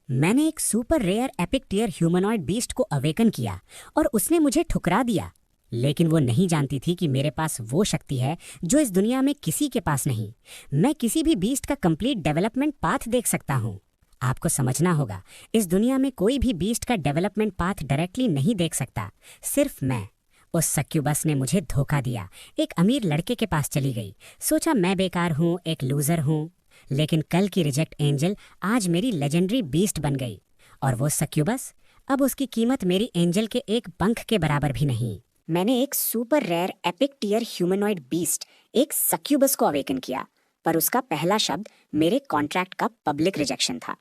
मैंने एक super rare epic tier humanoid beast को अवेकन किया और उसने मुझे ठुकरा दिया। लेकिन वो नहीं जानती थी कि मेरे पास वो शक्ति है जो इस दुनिया में किसी के पास नहीं। मैं किसी भी बीस्ट का कंप्लीट डेवलपमेंट पाथ देख सकता हूँ। आपको समझना होगा, इस दुनिया में कोई भी बीस्ट का डेवलपमेंट पाथ डायरेक्टली नहीं देख सकता, सिर्फ मैं। उस सक्यूबस ने मुझे धोखा दिया। एक अमीर लड़के के पास चली गई, सोचा मैं बेकार हूँ, एक लूजर हूँ। लेकिन कल की रिजेक्ट एंजल आज मेरी लेजेंडरी बीस्ट बन गई। और वो सक्यूबस, अब उसकी कीमत मेरी एंजल के एक पंख के बराबर भी नहीं। मैंने एक super rare epic tier humanoid beast, एक सक्यूबस को अवेकन किया, पर उसका पहला शब्द मेरे कॉन्ट्रैक्ट का पब्लिक रिजेक्शन था।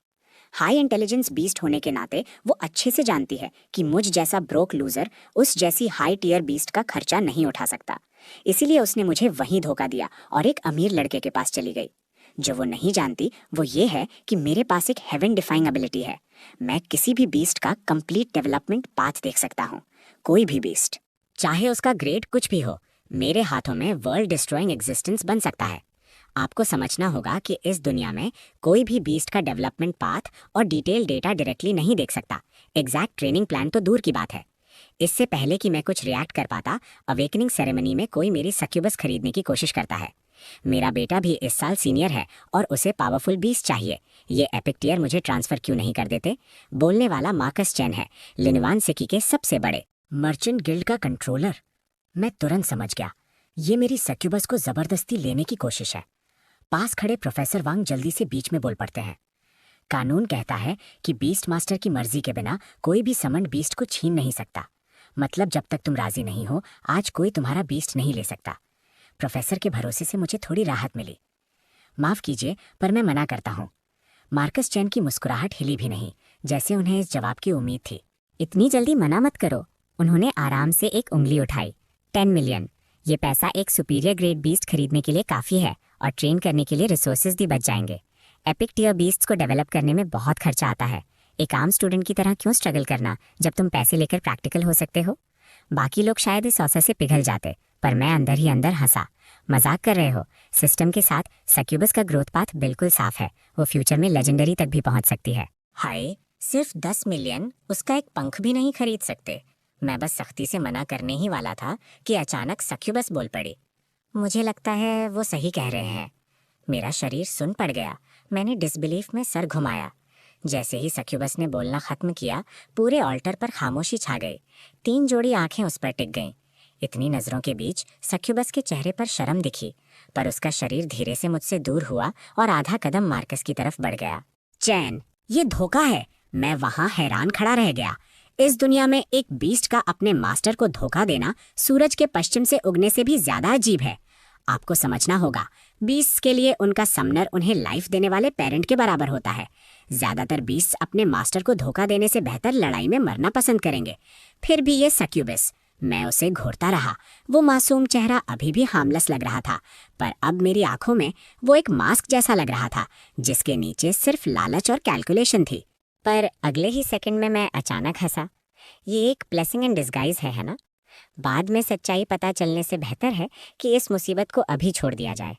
हाई इंटेलिजेंस बीस्ट होने के नाते वो अच्छे से जानती है कि मुझ जैसा ब्रोक लूजर उस जैसी हाई टियर बीस्ट का खर्चा नहीं उठा सकता। इसीलिए उसने मुझे वहीं धोखा दिया और एक अमीर लड़के के पास चली गई। जो वो नहीं जानती वो ये है कि मेरे पास एक हेवन डिफाइंग एबिलिटी है। मैं किसी भी बीस्ट का कंप्लीट डेवलपमेंट पाथ देख सकता हूँ। कोई भी बीस्ट, चाहे उसका ग्रेड कुछ भी हो, मेरे हाथों में वर्ल्ड डिस्ट्रॉइंग एग्जिस्टेंस बन सकता है। आपको समझना होगा कि इस दुनिया में कोई भी बीस्ट का डेवलपमेंट पाथ और डिटेल डेटा डायरेक्टली नहीं देख सकता। एग्जैक्ट ट्रेनिंग प्लान तो दूर की बात है। इससे पहले कि मैं कुछ रिएक्ट कर पाता, अवेकनिंग सेरेमनी में कोई मेरी सक्यूबस खरीदने की कोशिश करता है। मेरा बेटा भी इस साल सीनियर है और उसे पावरफुल बीस्ट चाहिए। ये एपिक टियर मुझे ट्रांसफर क्यों नहीं कर देते? बोलने वाला मार्कस चैन है, लिनवान सिटी के सबसे बड़े मर्चेंट गिल्ड का कंट्रोलर। मैं तुरंत समझ गया, ये मेरी सक्यूबस को जबरदस्ती लेने की कोशिश है। पास खड़े प्रोफेसर वांग जल्दी से बीच में बोल पड़ते हैं। कानून कहता है कि बीस्ट मास्टर की मर्जी के बिना कोई भी समन्ड बीस्ट को छीन नहीं सकता। मतलब जब तक तुम राजी नहीं हो, आज कोई तुम्हारा बीस्ट नहीं ले सकता। प्रोफेसर के भरोसे से मुझे थोड़ी राहत मिली। माफ कीजिए, पर मैं मना करता हूँ। मार्कस चैन की मुस्कुराहट हिली भी नहीं, जैसे उन्हें इस जवाब की उम्मीद थी। इतनी जल्दी मना मत करो। उन्होंने आराम से एक उंगली उठाई। 10 मिलियन। ये पैसा एक सुपीरियर ग्रेड बीस्ट खरीदने के लिए काफ़ी है और ट्रेन करने के लिए रिसोर्सेज भी बच जाएंगे। एपिक टियर बीस्ट्स को डेवलप करने में बहुत खर्चा आता है। एक आम स्टूडेंट की तरह क्यों स्ट्रगल करना जब तुम पैसे लेकर प्रैक्टिकल हो सकते हो? बाकी लोग शायद इस अवसर से पिघल जाते, पर मैं अंदर ही अंदर हंसा। मजाक कर रहे हो? सिस्टम के साथ सक्यूबस का ग्रोथ पाथ बिल्कुल साफ है। वो फ्यूचर में लेजेंडरी तक भी पहुंच सकती है। हाय, सिर्फ 10 मिलियन, उसका एक पंख भी नहीं खरीद सकते। मैं बस सख्ती से मना करने ही वाला था कि अचानक सक्यूबस बोल पड़ी। मुझे लगता है वो सही कह रहे हैं। मेरा शरीर सुन पड़ गया। मैंने डिसबिलीफ में सर घुमाया। जैसे ही सक्यूबस ने बोलना खत्म किया, पूरे ऑल्टर पर खामोशी छा गई। 3 जोड़ी आंखें उस पर टिक गईं। इतनी नजरों के बीच सक्यूबस के चेहरे पर शर्म दिखी, पर उसका शरीर धीरे से मुझसे दूर हुआ और आधा कदम मार्कस की तरफ बढ़ गया। चैन, ये धोखा है। मैं वहां हैरान खड़ा रह गया। इस दुनिया में एक बीस्ट का अपने मास्टर को धोखा देना सूरज के पश्चिम से उगने से भी ज्यादा अजीब है। आपको समझना होगा, बीस्ट के लिए उनका समनर उन्हें लाइफ देने वाले पेरेंट के बराबर होता है। ज्यादातर बीस्ट अपने मास्टर को धोखा देने से बेहतर लड़ाई में मरना पसंद करेंगे। फिर भी ये सक्यूबस, मैं उसे घूरता रहा। वो मासूम चेहरा अभी भी हार्मलेस लग रहा था, पर अब मेरी आंखों में वो एक मास्क जैसा लग रहा था, जिसके नीचे सिर्फ लालच और कैलकुलेशन थी। पर अगले ही सेकंड में मैं अचानक हंसा। ये एक ब्लेसिंग इन डिस्गाइज है ना? बाद में सच्चाई पता चलने से बेहतर है कि इस मुसीबत को अभी छोड़ दिया जाए।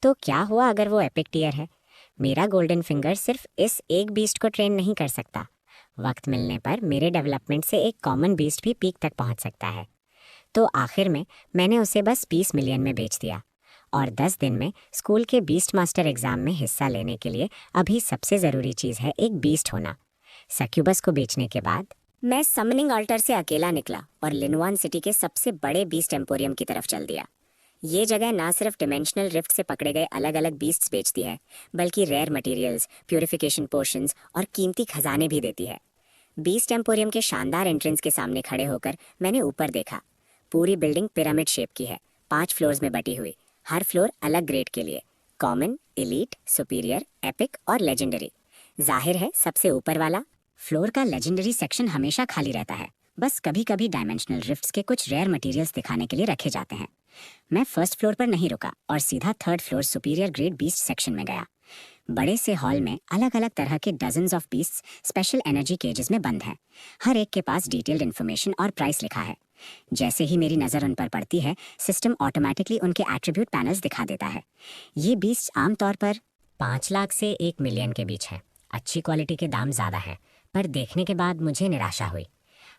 तो क्या हुआ अगर वो एपिक टियर है? मेरा गोल्डन फिंगर सिर्फ इस एक बीस्ट को ट्रेन नहीं कर सकता। वक्त मिलने पर मेरे डेवलपमेंट से एक कॉमन बीस्ट भी पीक तक पहुंच सकता है। तो आखिर में मैंने उसे बस 20 मिलियन में बेच दिया। और 10 दिन में स्कूल के बीस्ट मास्टर एग्जाम में हिस्सा लेने के लिए अभी सबसे ज़रूरी चीज़ है एक बीस्ट होना। सक्यूबस को बेचने के बाद मैं समनिंग ऑल्टर से अकेला निकला और लिनवान सिटी के सबसे बड़े बीस्ट एम्पोरियम की तरफ चल दिया। ये जगह ना सिर्फ डिमेंशनल रिफ्ट से पकड़े गए अलग अलग बीस्ट्स बेचती है, बल्कि रेयर मटेरियल्स, प्यूरिफिकेशन पोशंस और कीमती खजाने भी देती है। बीस्ट एम्पोरियम के शानदार एंट्रेंस के सामने खड़े होकर मैंने ऊपर देखा। पूरी बिल्डिंग पिरामिड शेप की है, 5 फ्लोर्स में बटी हुई, हर फ्लोर अलग ग्रेड के लिए, कॉमन, एलीट, सुपीरियर, एपिक और लेजेंडरी। जाहिर है सबसे ऊपर वाला फ्लोर का लेजेंडरी सेक्शन हमेशा खाली रहता है, बस कभी कभी डायमेंशनल रिफ्ट्स के कुछ रेयर मटेरियल्स दिखाने के लिए रखे जाते हैं। मैं फर्स्ट फ्लोर पर नहीं रुका और सीधा 3rd floor superior grade beast section में गया। बड़े से हॉल में अलग अलग तरह के dozens of beasts special energy cages में बंद हैं। हर एक के पास डिटेल्ड इन्फॉर्मेशन और प्राइस लिखा है। जैसे ही मेरी नज़र उन पर पड़ती है, सिस्टम ऑटोमेटिकली उनके एट्रीब्यूट पैनल्स दिखा देता है। ये बीस्ट आमतौर पर 5 लाख से 1 मिलियन के बीच है। अच्छी क्वालिटी के दाम ज़्यादा हैं, पर देखने के बाद मुझे निराशा हुई।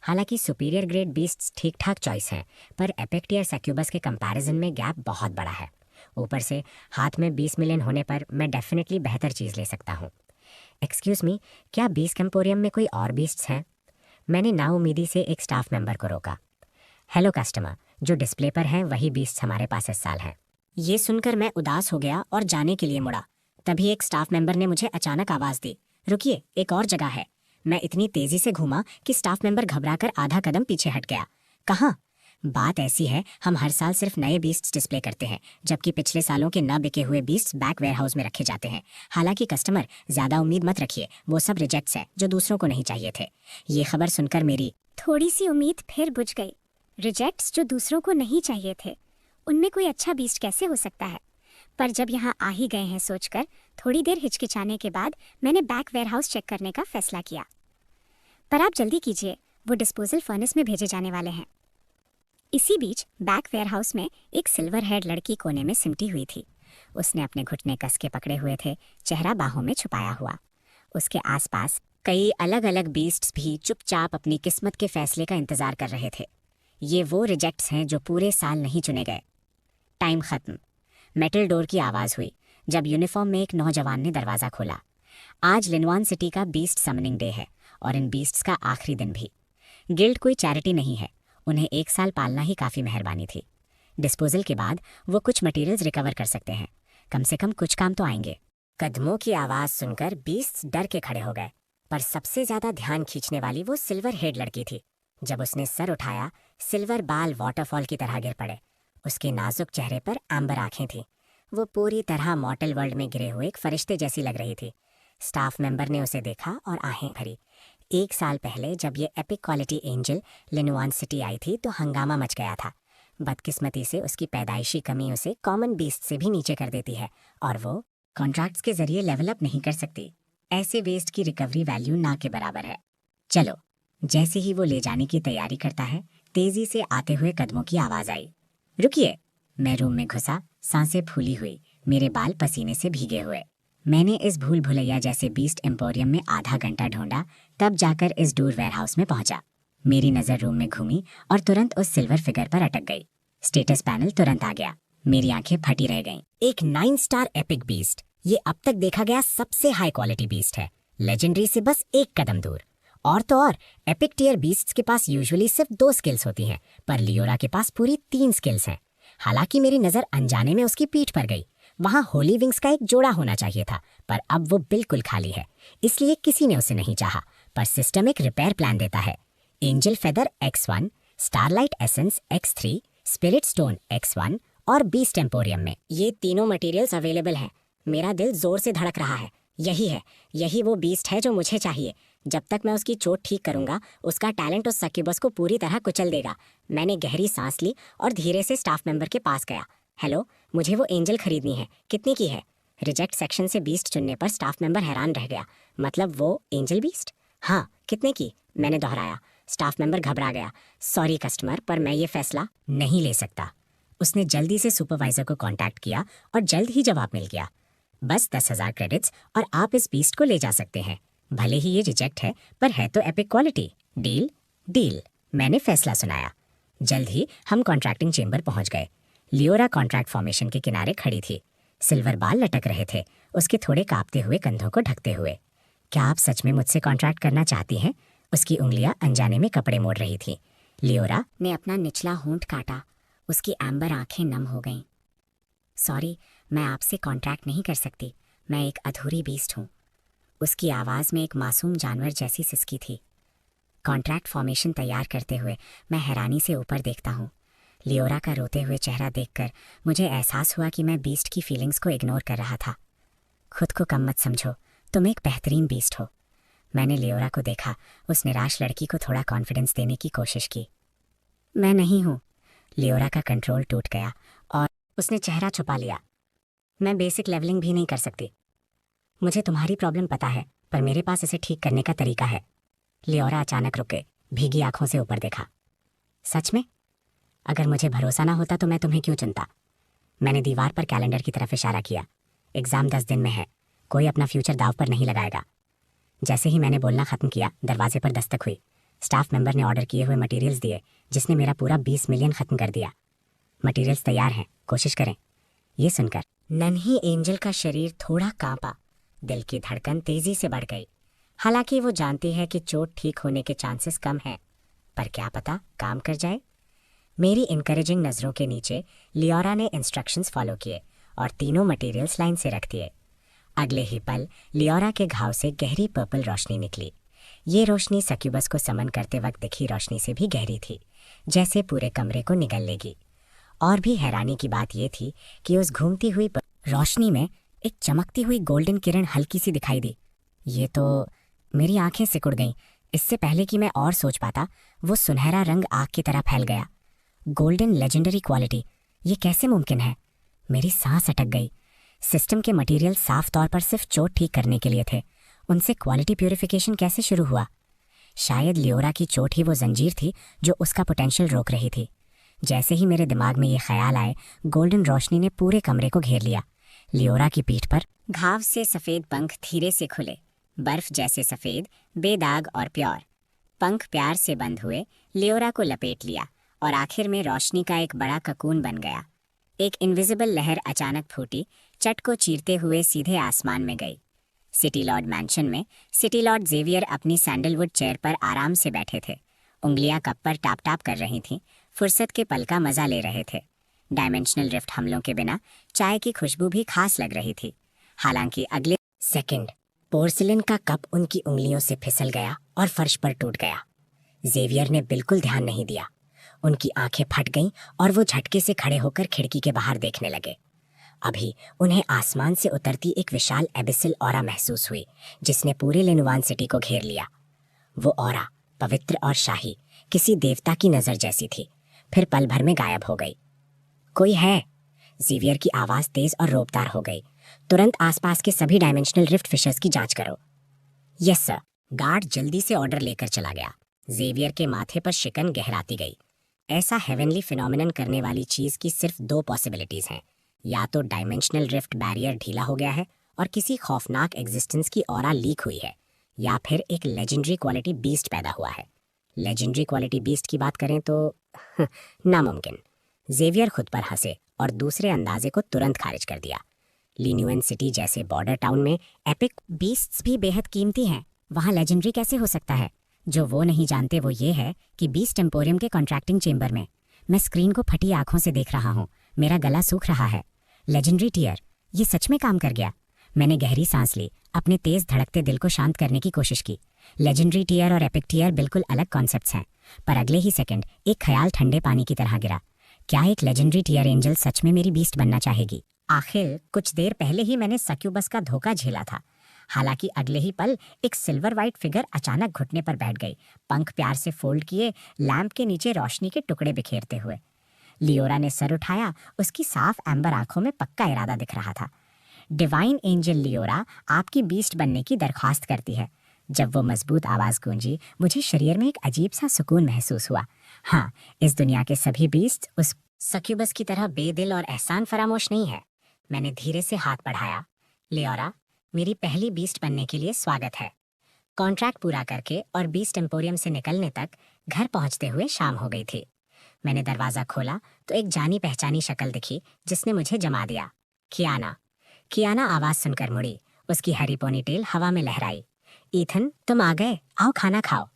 हालांकि सुपीरियर ग्रेड बीस्ट्स ठीक ठाक चॉइस हैं, पर एपिक टियर सक्यूबस के कंपैरिजन में गैप बहुत बड़ा है। ऊपर से हाथ में 20 मिलियन होने पर मैं डेफिनेटली बेहतर चीज़ ले सकता हूँ। एक्सक्यूज़ मी, क्या बीस्ट एम्पोरियम में कोई और बीस्ट्स हैं? मैंने नाउमीदी से एक स्टाफ मेंबर को रोका। हेलो कस्टमर, जो डिस्प्ले पर हैं वही बीस्ट्स हमारे पास इस साल हैं। ये सुनकर मैं उदास हो गया और जाने के लिए मुड़ा। तभी एक स्टाफ मेंबर ने मुझे अचानक आवाज़ दी, रुकिए, एक और जगह है। मैं इतनी तेज़ी से घूमा कि स्टाफ मेंबर घबराकर आधा कदम पीछे हट गया। कहाँ? बात ऐसी है, हम हर साल सिर्फ नए बीस्ट्स डिस्प्ले करते हैं, जबकि पिछले सालों के न बिके हुए बीस्ट्स बैक वेयरहाउस में रखे जाते हैं। हालांकि कस्टमर, ज़्यादा उम्मीद मत रखिए, वो सब रिजेक्ट्स हैं जो दूसरों को नहीं चाहिए थे। ये खबर सुनकर मेरी थोड़ी सी उम्मीद फिर बुझ गई। रिजेक्ट्स जो दूसरों को नहीं चाहिए थे, उनमें कोई अच्छा बीस्ट कैसे हो सकता है? पर जब यहाँ आ ही गए हैं सोचकर थोड़ी देर हिचकिचाने के बाद मैंने बैक वेयरहाउस चेक करने का फैसला किया। पर आप जल्दी कीजिए, वो डिस्पोजल फर्नेस में भेजे जाने वाले हैं। इसी बीच बैक वेयरहाउस में एक सिल्वर हेड लड़की कोने में सिमटी हुई थी। उसने अपने घुटने कस के पकड़े हुए थे, चेहरा बाहों में छुपाया हुआ। उसके आसपास कई अलग अलग बीस्ट्स भी चुपचाप अपनी किस्मत के फैसले का इंतजार कर रहे थे। ये वो रिजेक्ट्स हैं जो पूरे साल नहीं चुने गए। टाइम खत्म। मेटल डोर की आवाज़ हुई जब यूनिफॉर्म में एक नौजवान ने दरवाज़ा खोला। आज लिनवान सिटी का बीस्ट समनिंग डे है और इन बीस्ट्स का आखिरी दिन भी। गिल्ड कोई चैरिटी नहीं है, उन्हें 1 साल पालना ही काफ़ी मेहरबानी थी। डिस्पोजल के बाद वो कुछ मटेरियल्स रिकवर कर सकते हैं, कम से कम कुछ काम तो आएंगे। कदमों की आवाज़ सुनकर बीस्ट्स डर के खड़े हो गए, पर सबसे ज़्यादा ध्यान खींचने वाली वो सिल्वर हेड लड़की थी। जब उसने सर उठाया, सिल्वर बाल वाटरफॉल की तरह गिर पड़े। उसके नाजुक चेहरे पर एम्बर आंखें थीं। वो पूरी तरह मॉर्टल वर्ल्ड में गिरे हुए एक फरिश्ते जैसी लग रही थी। स्टाफ मेंबर ने उसे देखा और आहें भरी। 1 साल पहले जब ये एपिक क्वालिटी एंजल लिनवान सिटी आई थी तो हंगामा मच गया था। बदकिस्मती से उसकी पैदाइशी कमी उसे कॉमन बीस्ट से भी नीचे कर देती है और वो कॉन्ट्रैक्ट्स के जरिए लेवल अप नहीं कर सकती। ऐसे वेस्ट की रिकवरी वैल्यू ना के बराबर है। चलो। जैसे ही वो ले जाने की तैयारी करता है, तेजी से आते हुए कदमों की आवाज़ आई। रुकिए। मैं रूम में घुसा, सांसें फूली हुई, मेरे बाल पसीने से भीगे हुए। मैंने इस भूल भुलैया जैसे बीस्ट एम्पोरियम में आधा घंटा ढूंढा, तब जाकर इस डूर वेयरहाउस में पहुंचा। मेरी नज़र रूम में घूमी और तुरंत उस सिल्वर फिगर पर अटक गई। स्टेटस पैनल तुरंत आ गया। मेरी आंखें फटी रह गईं। एक 9 स्टार एपिक बीस्ट। ये अब तक देखा गया सबसे हाई क्वालिटी बीस्ट है, लेजेंडरी से बस 1 कदम दूर। और तो और, एपिक टियर बीस्ट्स के पास यूजुअली सिर्फ 2 स्किल्स होती हैं, पर लियोरा के पास पूरी 3 स्किल्स हैं। हालांकि मेरी नज़र अनजाने में उसकी पीठ पर गई। वहाँ होली विंग्स का एक जोड़ा होना चाहिए था, पर अब वो बिल्कुल खाली है, इसलिए किसी ने उसे नहीं चाहा। पर सिस्टम एक रिपेयर प्लान देता है। Angel feather X1, starlight essence X3, spirit stone X1 और बीस्ट एम्पोरियम में ये तीनों मटेरियल्स अवेलेबल हैं। मेरा दिल जोर से धड़क रहा है। यही है, यही वो बीस्ट है जो मुझे चाहिए। जब तक मैं उसकी चोट ठीक करूंगा, उसका टैलेंट उस सक्यूबस को पूरी तरह कुचल देगा। मैंने गहरी सांस ली और धीरे से स्टाफ मेंबर के पास गया। हेलो, मुझे वो एंजल खरीदनी है, कितने की है? रिजेक्ट सेक्शन से बीस्ट चुनने पर स्टाफ मेंबर हैरान रह गया। मतलब वो एंजल बीस्ट? हाँ, कितने की? मैंने दोहराया। स्टाफ मेंबर घबरा गया। सॉरी कस्टमर, पर मैं ये फैसला नहीं ले सकता। उसने जल्दी से सुपरवाइजर को कांटेक्ट किया और जल्द ही जवाब मिल गया। बस 10,000 क्रेडिट्स और आप इस बीस्ट को ले जा सकते हैं। भले ही ये रिजेक्ट है, पर है तो एपिक क्वालिटी। डील? डील। मैंने फैसला सुनाया। जल्द ही हम कॉन्ट्रैक्टिंग चेंबर पहुंच गए। लियोरा कॉन्ट्रैक्ट फॉर्मेशन के किनारे खड़ी थी। सिल्वर बाल लटक रहे थे, उसके थोड़े कांपते हुए कंधों को ढकते हुए। क्या आप सच में मुझसे कॉन्ट्रैक्ट करना चाहती हैं? उसकी उंगलियां अनजाने में कपड़े मोड़ रही थी। लियोरा ने अपना निचला होंठ काटा। उसकी एम्बर आंखें नम हो गईं। सॉरी, मैं आपसे कॉन्ट्रैक्ट नहीं कर सकती। मैं एक अधूरी बीस्ट हूँ। उसकी आवाज़ में एक मासूम जानवर जैसी सिसकी थी। कॉन्ट्रैक्ट फॉर्मेशन तैयार करते हुए मैं हैरानी से ऊपर देखता हूँ। लियोरा का रोते हुए चेहरा देखकर मुझे एहसास हुआ कि मैं बीस्ट की फीलिंग्स को इग्नोर कर रहा था। खुद को कम मत समझो, तुम एक बेहतरीन बीस्ट हो। मैंने लियोरा को देखा। उस निराश लड़की को थोड़ा कॉन्फिडेंस देने की कोशिश की। मैं नहीं हूँ। लियोरा का कंट्रोल टूट गया और उसने चेहरा छुपा लिया। मैं बेसिक लेवलिंग भी नहीं कर सकती। मुझे तुम्हारी प्रॉब्लम पता है, पर मेरे पास इसे ठीक करने का तरीका है। लियोरा अचानक रुके, भीगी आंखों से ऊपर देखा। सच में? अगर मुझे भरोसा ना होता तो मैं तुम्हें क्यों चुनता? मैंने दीवार पर कैलेंडर की तरफ इशारा किया। एग्ज़ाम 10 दिन में है, कोई अपना फ्यूचर दाव पर नहीं लगाएगा। जैसे ही मैंने बोलना खत्म किया, दरवाजे पर दस्तक हुई। स्टाफ मेंबर ने ऑर्डर किए हुए मटेरियल्स दिए, जिसने मेरा पूरा 20 मिलियन खत्म कर दिया। मटेरियल्स तैयार हैं, कोशिश करें। ये सुनकर नन्ही एंजल का शरीर थोड़ा कांपा, दिल की धड़कन तेजी से बढ़ गई। हालांकि वो जानती है कि चोट ठीक होने के चांसेस कम हैं, पर क्या पता काम कर जाए। मेरी इनकरेजिंग नज़रों के नीचे लियोरा ने इंस्ट्रक्शंस फॉलो किए और तीनों मटेरियल्स लाइन से रख दिए। अगले ही पल लियोरा के घाव से गहरी पर्पल रोशनी निकली। ये रोशनी सक्यूबस को समन करते वक्त दिखी रोशनी से भी गहरी थी, जैसे पूरे कमरे को निगल लेगी। और भी हैरानी की बात यह थी कि उस घूमती हुई रोशनी में एक चमकती हुई गोल्डन किरण हल्की सी दिखाई दी। ये तो मेरी आंखें सिकुड़ गईं। इससे पहले कि मैं और सोच पाता, वो सुनहरा रंग आग की तरह फैल गया। गोल्डन लेजेंडरी क्वालिटी, ये कैसे मुमकिन है? मेरी सांस अटक गई। सिस्टम के मटेरियल साफ तौर पर सिर्फ चोट ठीक करने के लिए थे, उनसे क्वालिटी प्यूरिफिकेशन कैसे शुरू हुआ? शायद लियोरा की चोट ही वो जंजीर थी जो उसका पोटेंशियल रोक रही थी। जैसे ही मेरे दिमाग में ये ख्याल आए, गोल्डन रोशनी ने पूरे कमरे को घेर लिया। लियोरा की पीठ पर घाव से सफ़ेद पंख धीरे से खुले, बर्फ जैसे सफ़ेद, बेदाग और प्योर। पंख प्यार से बंद हुए, लियोरा को लपेट लिया और आखिर में रोशनी का एक बड़ा ककून बन गया। एक इनविजिबल लहर अचानक फूटी, चट को चीरते हुए सीधे आसमान में गई। सिटी लॉर्ड मैंशन में सिटी लॉर्ड जेवियर अपनी सैंडलवुड चेयर पर आराम से बैठे थे। उंगलियां कप पर टाप टाप कर रही थीं, फुर्सत के पल का मजा ले रहे थे। डायमेंशनल रिफ्ट हमलों के बिना चाय की खुशबू भी खास लग रही थी। हालांकि अगले सेकंड पोर्सिलिन का कप उनकी उंगलियों से फिसल गया और फर्श पर टूट गया। जेवियर ने बिल्कुल ध्यान नहीं दिया। उनकी आंखें फट गईं और वो झटके से खड़े होकर खिड़की के बाहर देखने लगे। अभी उन्हें आसमान से उतरती एक विशाल एबिसिल ऑरा महसूस हुई, जिसने पूरे लेनुवान सिटी को घेर लिया। वो ऑरा पवित्र और शाही, किसी देवता की नजर जैसी थी, फिर पल भर में गायब हो गई। कोई है? जेवियर की आवाज तेज और रोबदार हो गई। तुरंत आसपास के सभी डायमेंशनल रिफ्ट फिशर्स की जांच करो। Yes sir. गार्ड जल्दी से ऑर्डर लेकर चला गया। जेवियर के माथे पर शिकन गहराती गई। ऐसा हेवनली फिनोमिनन करने वाली चीज की सिर्फ 2 पॉसिबिलिटीज हैं। या तो डायमेंशनल रिफ्ट बैरियर ढीला हो गया है और किसी खौफनाक एग्जिस्टेंस की ऑरा लीक हुई है, या फिर एक लेजेंडरी क्वालिटी बीस्ट पैदा हुआ है। लेजेंडरी क्वालिटी बीस्ट की बात करें तो नामुमकिन। जेवियर खुद पर हंसे और दूसरे अंदाजे को तुरंत खारिज कर दिया। लिन्यूएन सिटी जैसे बॉर्डर टाउन में एपिक बीस्ट्स भी बेहद कीमती हैं। वहाँ लेजेंडरी कैसे हो सकता है? जो वो नहीं जानते वो ये है कि बीस्ट एम्पोरियम के कॉन्ट्रैक्टिंग चेंबर में मैं स्क्रीन को फटी आंखों से देख रहा हूँ। मेरा गला सूख रहा है। लेजेंडरी टीयर, ये सच में काम कर गया। मैंने गहरी सांस ली, अपने तेज धड़कते दिल को शांत करने की कोशिश की। लेजेंडरी टीयर और एपिक टीयर बिल्कुल अलग कॉन्सेप्ट्स हैं, पर अगले ही सेकंड एक ख्याल ठंडे पानी की तरह गिरा। क्या एक लेजेंडरी टीयर एंजल सच में मेरी बीस्ट बनना चाहेगी? आखिर कुछ देर पहले ही मैंने सक्यूबस का धोखा झेला था। हालांकि अगले ही पल एक सिल्वर वाइट फिगर अचानक घुटने पर बैठ गई, पंख प्यार से फोल्ड किए, लैंप के नीचे रोशनी के टुकड़े बिखेरते हुए। लियोरा ने सर उठाया, उसकी साफ एम्बर आंखों में पक्का इरादा दिख रहा था। डिवाइन एंजल लियोरा आपकी बीस्ट बनने की दरख्वास्त करती है। जब वो मजबूत आवाज गूंजी, मुझे शरीर में एक अजीब सा सुकून महसूस हुआ। हाँ, इस दुनिया के सभी बीस्ट उस सक्यूबस की तरह बेदिल और एहसान फरामोश नहीं है। मैंने धीरे से हाथ बढ़ाया। लियोरा, मेरी पहली बीस्ट बनने के लिए स्वागत है। कॉन्ट्रैक्ट पूरा करके और बीस्ट एम्पोरियम से निकलने तक घर पहुंचते हुए शाम हो गई थी। मैंने दरवाजा खोला तो एक जानी पहचानी शक्ल दिखी जिसने मुझे जमा दिया। कियाना। कियाना आवाज सुनकर मुड़ी, उसकी हरी पोनीटेल हवा में लहराई। ईथन, तुम आ गए, आओ खाना खाओ।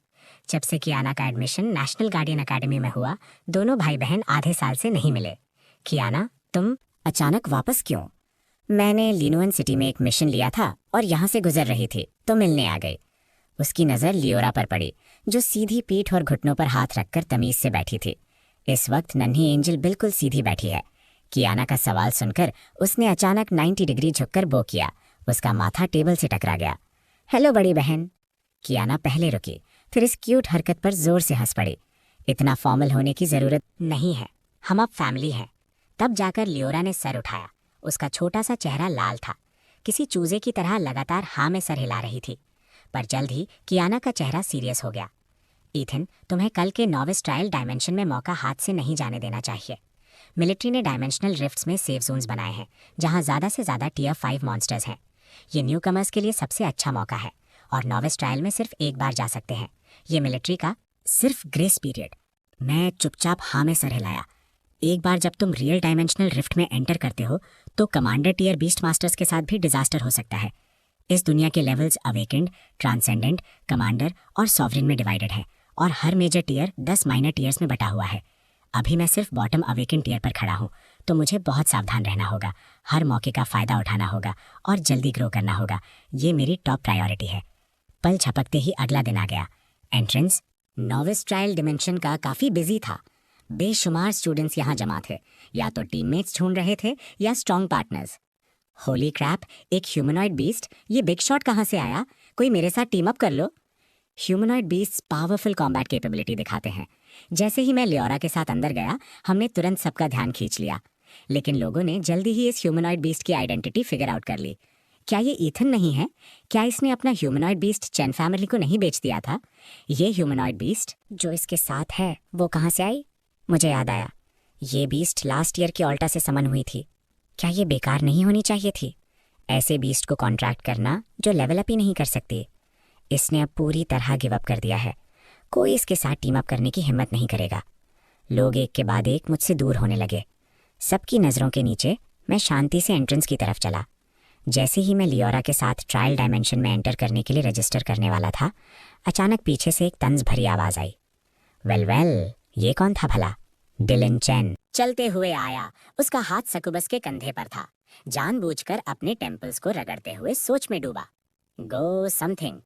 जब से कियाना का एडमिशन नेशनल गार्डियन अकेडमी में हुआ, दोनों भाई बहन आधे साल से नहीं मिले। कियाना, तुम अचानक वापस क्यों? मैंने लिनुएन सिटी में एक मिशन लिया था और यहाँ से गुजर रही थी तो मिलने आ गई। उसकी नज़र लियोरा पर पड़ी, जो सीधी पीठ और घुटनों पर हाथ रखकर तमीज से बैठी थी। इस वक्त नन्ही एंजल बिल्कुल सीधी बैठी है। कियाना का सवाल सुनकर उसने अचानक 90 डिग्री झुककर बो किया। उसका माथा टेबल से टकरा गया। हेलो बड़ी बहन। कियाना पहले रुकी, फिर इस क्यूट हरकत पर जोर से हंस पड़ी। इतना फॉर्मल होने की जरूरत नहीं है, हम अब फैमिली हैं। तब जाकर लियोरा ने सर उठाया। उसका छोटा सा चेहरा लाल था, किसी चूजे की तरह लगातार हाँ में सर हिला रही थी। पर जल्द ही कियाना का चेहरा सीरियस हो गया। ईथन, तुम्हें कल के नॉविस ट्रायल डायमेंशन में मौका हाथ से नहीं जाने देना चाहिए। मिलिट्री ने डायमेंशनल रिफ्ट्स में सेफ जोन्स बनाए हैं, जहां ज़्यादा से ज़्यादा टियर 5 मॉन्स्टर्स हैं। ये न्यू कमर्स के लिए सबसे अच्छा मौका है और नॉविस ट्रायल में सिर्फ एक बार जा सकते हैं। ये मिलिट्री का सिर्फ ग्रेस पीरियड। मैं चुपचाप हाँ में सर हिलाया। एक बार जब तुम रियल डायमेंशनल रिफ्ट में एंटर करते हो तो कमांडर टियर बीस्ट मास्टर्स के साथ भी डिजास्टर हो सकता है। इस दुनिया के लेवल्स अवेकेंड, ट्रांसेंडेंट, कमांडर और सॉवरिन में डिवाइडेड है और हर मेजर टियर 10 माइनर टियर्स में बटा हुआ है। अभी मैं सिर्फ बॉटम अवेकेंड टियर पर खड़ा हूँ, तो मुझे बहुत सावधान रहना होगा, हर मौके का फ़ायदा उठाना होगा और जल्दी ग्रो करना होगा। ये मेरी टॉप प्रायोरिटी है। पल झपकते ही अगला दिन आ गया। एंट्रेंस नॉविस ट्रायल डिमेंशन का काफ़ी बिजी था। बेशुमार स्टूडेंट्स यहाँ जमा थे, या तो टीममेट्स ढूंढ रहे थे या स्ट्रॉन्ग पार्टनर्स। होली क्रैप, एक ह्यूमनॉइड बीस्ट, ये बिग शॉट कहाँ से आया? कोई मेरे साथ टीम अप कर लो। Humanoid beast powerful combat capability दिखाते हैं। जैसे ही मैं लियोरा के साथ अंदर गया, हमने तुरंत सबका ध्यान खींच लिया। लेकिन लोगों ने जल्दी ही इस ह्यूमनॉइड बीस्ट की आइडेंटिटी फिगर आउट कर ली। क्या ये ईथन नहीं है? क्या इसने अपना ह्यूमनॉइड बीस्ट चैन फैमिली को नहीं बेच दिया था? ये ह्यूमनॉइड बीस्ट जो इसके साथ है वो कहाँ से आई? मुझे याद आया, ये बीस्ट लास्ट ईयर की ऑल्टा से समन हुई थी। क्या ये बेकार नहीं होनी चाहिए थी? ऐसे बीस्ट को कॉन्ट्रैक्ट करना जो लेवल अप ही नहीं कर सकती। इसने अब पूरी तरह गिव अप कर दिया है। कोई इसके साथ टीम अप करने की हिम्मत नहीं करेगा। लोग एक के बाद एक मुझसे दूर होने लगे। सबकी नज़रों के नीचे मैं शांति से एंट्रेंस की तरफ चला। जैसे ही मैं लियोरा के साथ ट्रायल डायमेंशन में एंटर करने के लिए रजिस्टर करने वाला था, अचानक पीछे से एक तंज भरी आवाज़ आई। वेल, ये कौन था भला? डिलन चेन चलते हुए आया। उसका हाथ सकुबस के कंधे पर था। जानबूझकर अपने टेम्पल्स को रगड़ते हुए सोच में डूबा। Go something.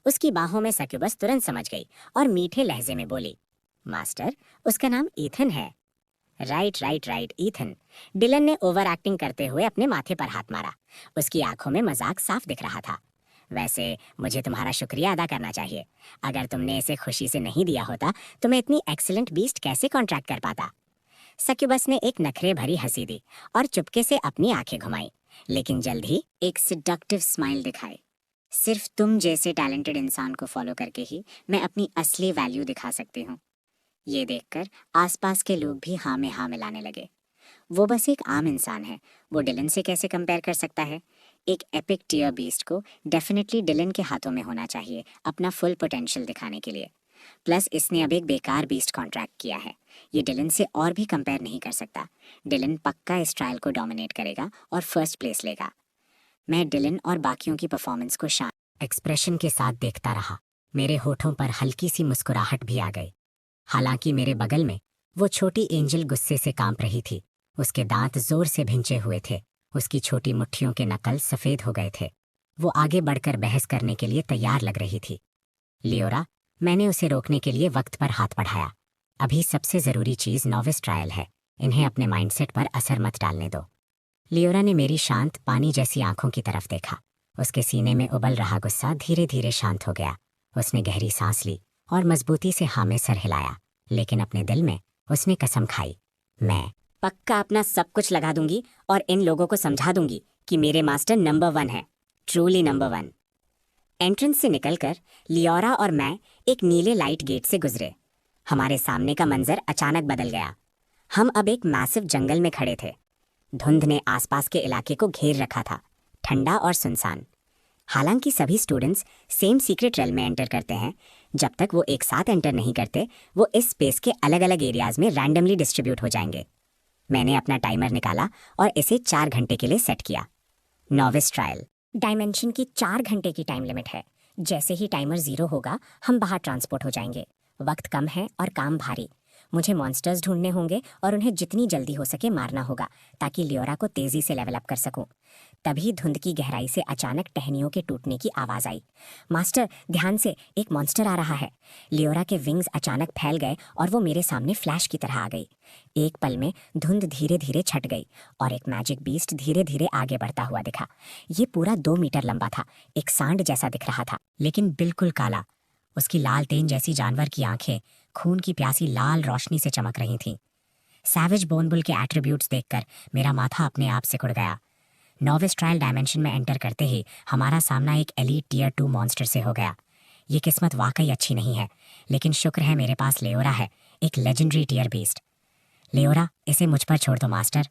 उसकी बाहों में सकुबस तुरंत समझ गई और मीठे लहजे में बोली, मास्टर, उसका नाम ईथन है। Right, Ethan. डिलन ने ओवर एक्टिंग करते हुए अपने माथे पर हाथ मारा। उसकी आंखों में मजाक साफ दिख रहा था। वैसे मुझे तुम्हारा शुक्रिया अदा करना चाहिए। अगर तुमने इसे खुशी से नहीं दिया होता तो मैं इतनी एक्सीलेंट बीस्ट कैसे कॉन्ट्रैक्ट कर पाता। सक्यूबस ने एक नखरे भरी हंसी दी और चुपके से अपनी आंखें घुमाई, लेकिन जल्द ही एक सिडक्टिव स्माइल दिखाई। सिर्फ तुम जैसे टैलेंटेड इंसान को फॉलो करके ही मैं अपनी असली वैल्यू दिखा सकती हूँ। ये देखकर आसपास के लोग भी हाँ में हाँ मिलाने लगे। वो बस एक आम इंसान है, वो डिलन से कैसे कंपेयर कर सकता है? एक एपिक टियर बीस्ट को डेफिनेटली डिलन के हाथों में होना चाहिए अपना फुल पोटेंशियल दिखाने के लिए। प्लस इसने अब एक बेकार बीस्ट कॉन्ट्रैक्ट किया है। ये डिलन से और भी कंपेयर नहीं कर सकता। डिलन पक्का इस ट्रायल को डोमिनेट करेगा और फर्स्ट प्लेस लेगा। मैं डिलन और बाकियों की परफॉर्मेंस को शांत एक्सप्रेशन के साथ देखता रहा। मेरे होठों पर हल्की सी मुस्कुराहट भी आ गई। हालांकि मेरे बगल में वो छोटी एंजल गुस्से से कांप रही थी। उसके दांत जोर से भिंचे हुए थे। उसकी छोटी मुट्ठियों के नकल सफ़ेद हो गए थे। वो आगे बढ़कर बहस करने के लिए तैयार लग रही थी। लियोरा, मैंने उसे रोकने के लिए वक्त पर हाथ बढ़ाया। अभी सबसे ज़रूरी चीज़ नॉविस ट्रायल है। इन्हें अपने माइंडसेट पर असर मत डालने दो। लियोरा ने मेरी शांत पानी जैसी आंखों की तरफ देखा। उसके सीने में उबल रहा गुस्सा धीरे धीरे शांत हो गया। उसने गहरी सांस ली और मजबूती से हाँ में सर हिलाया, लेकिन अपने दिल में उसने कसम खाई, मैं पक्का अपना सब कुछ लगा दूंगी और इन लोगों को समझा दूंगी कि मेरे मास्टर नंबर 1 है, ट्रूली नंबर 1। एंट्रेंस से निकलकर लियोरा और मैं एक नीले लाइट गेट से गुजरे। हमारे सामने का मंजर अचानक बदल गया। हम अब एक मैसिव जंगल में खड़े थे। धुंध ने आसपास के इलाके को घेर रखा था, ठंडा और सुनसान। हालांकि सभी स्टूडेंट्स सेम सीक्रेट रेल में एंटर करते हैं, जब तक वो एक साथ एंटर नहीं करते वो इस स्पेस के अलग अलग एरियाज में रैंडमली डिस्ट्रीब्यूट हो जाएंगे। मैंने अपना टाइमर निकाला और इसे 4 घंटे के लिए सेट किया। नॉविस ट्रायल डायमेंशन की 4 घंटे की टाइम लिमिट है। जैसे ही टाइमर 0 होगा हम बाहर ट्रांसपोर्ट हो जाएंगे। वक्त कम है और काम भारी। मुझे मॉन्स्टर्स ढूंढने होंगे और उन्हें जितनी जल्दी हो सके मारना होगा ताकि लियोरा को तेजी से लेवल अप कर सकूं। तभी धुंध की गहराई से अचानक टहनियों के टूटने की आवाज आई। मास्टर, ध्यान से, एक मॉन्स्टर आ रहा है। लियोरा के विंग्स अचानक फैल गए और वो मेरे सामने फ्लैश की तरह आ गई। एक पल में धुंध धीरे धीरे छट गई और एक मैजिक बीस्ट धीरे धीरे आगे बढ़ता हुआ दिखा। ये पूरा 2 मीटर लंबा था, एक सांड जैसा दिख रहा था, लेकिन बिल्कुल काला। उसकी लाल तेन जैसी जानवर की आंखें खून की प्यासी लाल रोशनी से चमक रही थीं। सैवेज बोनबुल के एट्रीब्यूट्स देखकर मेरा माथा अपने आप सिकुड़ गया। नॉविस ट्रायल डायमेंशन में एंटर करते ही हमारा सामना एक एलीट टियर 2 मॉन्स्टर से हो गया। ये किस्मत वाकई अच्छी नहीं है, लेकिन शुक्र है मेरे पास लियोरा है, एक लेजेंडरी टियर बीस्ट। लियोरा, इसे मुझ पर छोड़ दो मास्टर।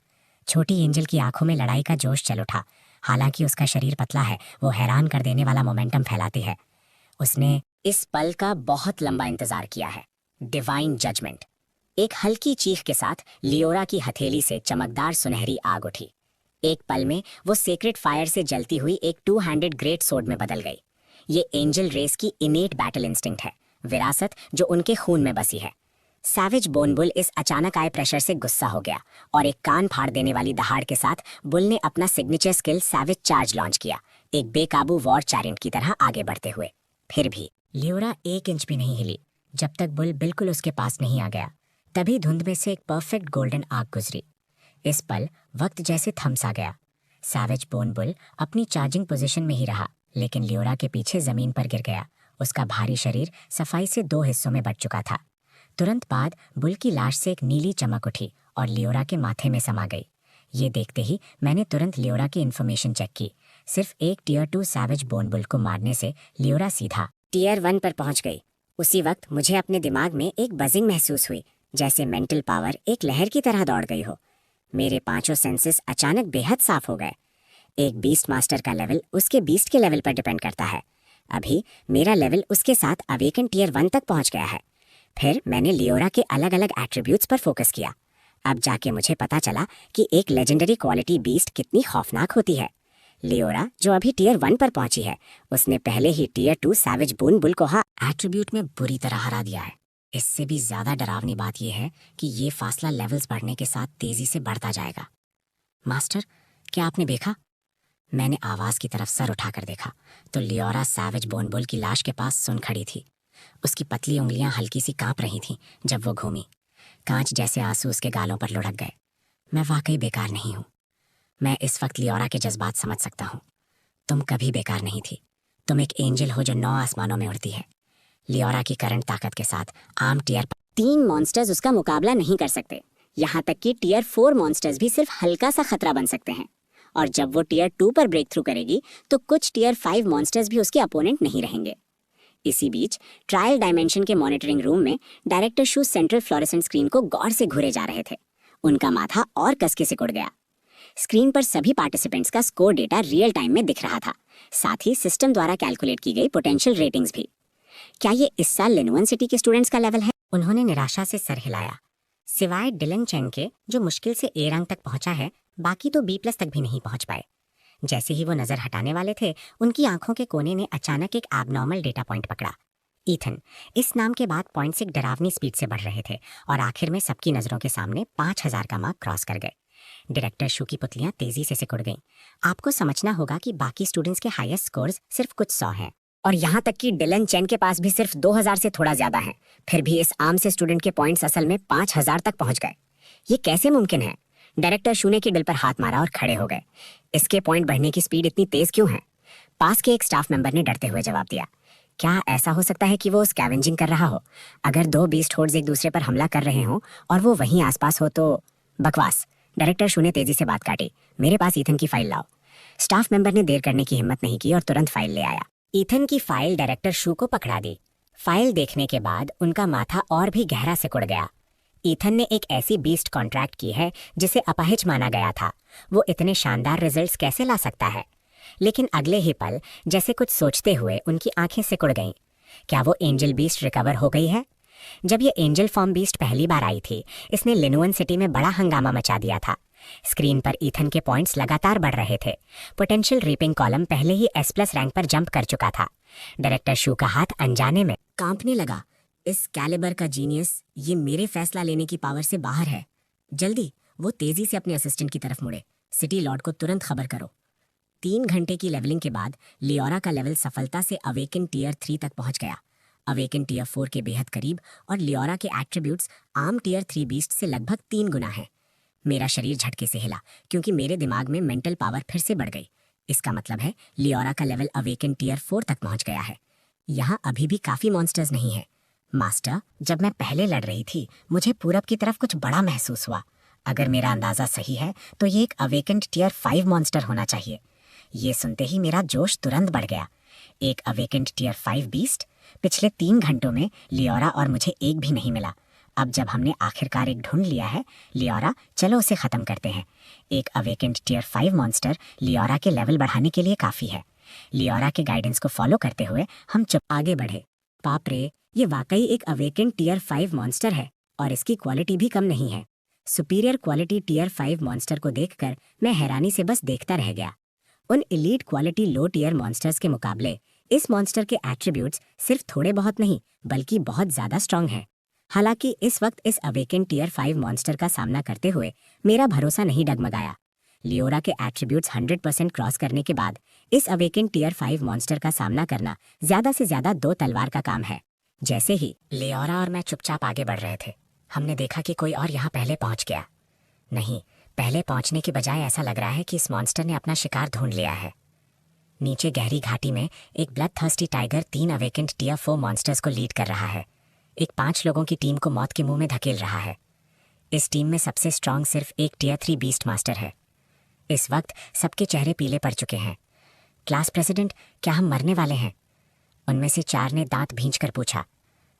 छोटी एंजल की आंखों में लड़ाई का जोश चल उठा। हालांकि उसका शरीर पतला है, वो हैरान कर देने वाला मोमेंटम फैलाती है। उसने इस पल का बहुत लंबा इंतजार किया है। Divine judgement. एक हल्की चीख के साथ लियोरा की हथेली से चमकदार सुनहरी आग उठी। एक पल में वो सेक्रेट फायर से जलती हुई एक 2-हैंडेड ग्रेट सोर्ड में बदल गई। ये एंजल रेस की इनेट बैटल इंस्टिंक्ट है, विरासत जो उनके खून में बसी है। सैविज बोनबुल इस अचानक आए प्रेशर से गुस्सा हो गया और एक कान फाड़ देने वाली दहाड़ के साथ बुल ने अपना सिग्नेचर स्किल सैविज चार्ज लॉन्च किया, एक बेकाबू वॉर चैरेंट की तरह आगे बढ़ते हुए। फिर भी लियोरा 1 इंच भी नहीं हिली जब तक बुल बिल्कुल उसके पास नहीं आ गया। तभी धुंध में से एक परफेक्ट गोल्डन आग गुजरी। इस पल वक्त जैसे थम सा गया। सैविज बोनबुल अपनी चार्जिंग पोजीशन में ही रहा, लेकिन लियोरा के पीछे जमीन पर गिर गया। उसका भारी शरीर सफाई से 2 हिस्सों में बट चुका था। तुरंत बाद बुल की लाश से एक नीली चमक उठी और लियोरा के माथे में समा गई। ये देखते ही मैंने तुरंत लियोरा की इन्फॉर्मेशन चेक की। सिर्फ एक टियर 2 सैविज बोनबुल को मारने से लियोरा सीधा टियर 1 पर पहुंच गई। उसी वक्त मुझे अपने दिमाग में एक बजिंग महसूस हुई, जैसे मेंटल पावर एक लहर की तरह दौड़ गई हो। मेरे 5 सेंसेस अचानक बेहद साफ हो गए। एक बीस्ट मास्टर का लेवल उसके बीस्ट के लेवल पर डिपेंड करता है। अभी मेरा लेवल उसके साथ अवेकन टियर 1 तक पहुंच गया है। फिर मैंने लियोरा के अलग अलग एट्रीब्यूट्स पर फोकस किया। अब जाके मुझे पता चला कि एक लेजेंडरी क्वालिटी बीस्ट कितनी खौफनाक होती है। लियोरा जो अभी टियर 1 पर पहुंची है, उसने पहले ही टियर 2 सैविज बोनबुल को एट्रीब्यूट में बुरी तरह हरा दिया है। इससे भी ज्यादा डरावनी बात यह है कि ये फासला लेवल्स बढ़ने के साथ तेजी से बढ़ता जाएगा। मास्टर, क्या आपने देखा? मैंने आवाज की तरफ सर उठाकर देखा तो लियोरा सैविज बोनबुल की लाश के पास सुन खड़ी थी। उसकी पतली उंगलियां हल्की सी कांप रही थीं जब वो घूमी। कांच जैसे आंसू उसके गालों पर लुढ़क गए। मैं वाकई बेकार नहीं हूँ। मैं इस वक्त लियोरा के जज्बात समझ सकता हूँ। तुम कभी बेकार नहीं थी। तुम एक एंजल हो जो 9 आसमानों में उड़ती है। लियोरा की करंट ताकत के साथ आम टियर 3 मॉन्स्टर्स उसका मुकाबला नहीं कर सकते। यहाँ तक कि टियर 4 मॉन्स्टर्स भी सिर्फ हल्का सा खतरा बन सकते हैं। और जब वो टियर 2 पर ब्रेक थ्रू करेगी तो कुछ टियर 5 मॉन्स्टर्स भी उसके अपोनेंट नहीं रहेंगे। इसी बीच ट्रायल डायमेंशन के मॉनिटरिंग रूम में डायरेक्टर शू सेंट्रल फ्लोरेसेंट स्क्रीन को गौर से घूरे जा रहे थे। उनका माथा और कसके सिकुड़ गया। स्क्रीन पर सभी पार्टिसिपेंट्स का स्कोर डेटा रियल टाइम में दिख रहा था, साथ ही सिस्टम द्वारा कैलकुलेट की गई पोटेंशियल रेटिंग्स भी। क्या ये इस साल लिनुअन सिटी के स्टूडेंट्स का लेवल है? उन्होंने निराशा से सर हिलाया। सिवाय डिलन चेंग के, जो मुश्किल से ए रैंक तक पहुंचा है, बाकी तो B+ तक भी नहीं पहुंच पाए। जैसे ही वो नजर हटाने वाले थे, उनकी आंखों के कोने ने अचानक एक एबनॉर्मल डेटा पॉइंट पकड़ा। ईथन। इस नाम के बाद पॉइंट्स एक डरावनी स्पीड से बढ़ रहे थे और आखिर में सबकी नजरों के सामने 5000 का मार्क क्रॉस कर गए। डायरेक्टर शू की पुतलियां तेजी से सिकुड़ गईं। आपको समझना होगा कि बाकी स्टूडेंट्स के हाईएस्ट स्कोर्स सिर्फ कुछ 100 हैं और यहाँ तक कि डिलन चेन के पास भी सिर्फ 2000 से थोड़ा ज्यादा है। फिर भी इस आम से स्टूडेंट के पॉइंट्स असल में 5000 तक पहुंच गए। ये कैसे मुमकिन है? डायरेक्टर शू ने की दिल पर हाथ मारा और खड़े हो गए। इसके पॉइंट बढ़ने की स्पीड इतनी तेज क्यों है? पास के एक स्टाफ मेंबर ने डरते हुए जवाब दिया। क्या ऐसा हो सकता है कि वो स्कैवेंजिंग कर रहा हो? अगर 2 बीस्ट होर्ड्स एक दूसरे पर हमला कर रहे हों और वो वहीं आसपास हो तो? बकवास। डायरेक्टर शू ने तेजी से बात काटी। मेरे पास ईथन की फाइल लाओ। स्टाफ मेंबर ने देर करने की हिम्मत नहीं की और तुरंत फाइल ले आया। ईथन की फाइल डायरेक्टर शू को पकड़ा दी। फाइल देखने के बाद उनका माथा और भी गहरा सिकुड़ गया। ईथन ने एक ऐसी बीस्ट कॉन्ट्रैक्ट की है जिसे अपाहिज माना गया था। वो इतने शानदार रिजल्ट्स कैसे ला सकता है? लेकिन अगले ही पल जैसे कुछ सोचते हुए उनकी आंखें सिकुड़ गईं। क्या वो एंजल बीस्ट रिकवर हो गई है? जब ये एंजल फॉर्म बीस्ट पहली बार आई थी, इसने लिनुअन सिटी में बड़ा हंगामा मचा दिया था। स्क्रीन पर ईथन के पॉइंट्स लगातार बढ़ रहे थे। पोटेंशियल रीपिंग कॉलम पहले ही S+ रैंक पर जंप कर चुका था। डायरेक्टर शू का हाथ अनजाने में कांपने लगा। इस कैलिबर का जीनियस, ये मेरे फैसला लेने की पावर से बाहर है। जल्दी। वो तेजी से अपने असिस्टेंट की तरफ मुड़े। सिटी लॉर्ड को तुरंत खबर करो। 3 घंटे की लेवलिंग के बाद लियोरा का लेवल सफलता से अवेकन टियर 3 तक पहुंच गया। अवेकन टियर 4 के बेहद करीब और लियोरा के एट्रीब्यूट्स आम टियर 3 बीस्ट से लगभग 3 गुना है। मेरा शरीर झटके से हिला क्योंकि मेरे दिमाग में मेंटल पावर फिर से बढ़ गई। इसका मतलब है लियोरा का लेवल अवेकन टियर 4 तक पहुंच गया है। यहाँ अभी भी काफी मॉन्स्टर्स नहीं है। मास्टर, जब मैं पहले लड़ रही थी, मुझे पूरब की तरफ कुछ बड़ा महसूस हुआ। अगर मेरा अंदाजा सही है तो ये एक अवेकन्ड टियर 5 मॉन्स्टर होना चाहिए। ये सुनते ही मेरा जोश तुरंत बढ़ गया। एक अवेकन्ड टियर 5 बीस्ट? पिछले 3 घंटों में लियोरा और मुझे एक भी नहीं मिला। अब जब हमने आखिरकार एक ढूंढ लिया है, लियोरा, चलो उसे खत्म करते हैं। एक अवेकन्ड टियर 5 मॉन्स्टर लियोरा के लेवल बढ़ाने के लिए काफी है। लियोरा के गाइडेंस को फॉलो करते हुए हम चुप आगे बढ़े। बाप रे, ये वाकई एक अवेकेंड टियर 5 मॉन्स्टर है और इसकी क्वालिटी भी कम नहीं है। सुपीरियर क्वालिटी टियर 5 मॉन्स्टर को देखकर मैं हैरानी से बस देखता रह गया। उन elite quality low tier monsters के मुकाबले इस मॉन्स्टर के एट्रीब्यूट्स सिर्फ थोड़े बहुत नहीं बल्कि बहुत ज्यादा स्ट्रांग हैं। हालांकि इस वक्त इस अवेकेंड टियर 5 मॉन्स्टर का सामना करते हुए मेरा भरोसा नहीं डगमगाया। लियोरा के एट्रीब्यूट्स 100% क्रॉस करने के बाद इस अवेकेंड टियर 5 मॉन्स्टर का सामना करना ज्यादा से ज्यादा 2 तलवार का काम है। जैसे ही लियोरा और मैं चुपचाप आगे बढ़ रहे थे, हमने देखा कि कोई और यहाँ पहले पहुंच गया। नहीं, पहले पहुंचने के बजाय ऐसा लग रहा है कि इस मॉन्स्टर ने अपना शिकार ढूंढ लिया है। नीचे गहरी घाटी में एक blood thirsty tiger 3 awakened tier 4 monsters को लीड कर रहा है। एक 5 लोगों की टीम को मौत के मुंह में धकेल रहा है। इस टीम में सबसे स्ट्रांग सिर्फ एक टियर 3 बीस्ट मास्टर है। इस वक्त सबके चेहरे पीले पड़ चुके हैं। क्लास प्रेसिडेंट, क्या हम मरने वाले हैं? उनमें से 4 ने दांत भींचकर पूछा।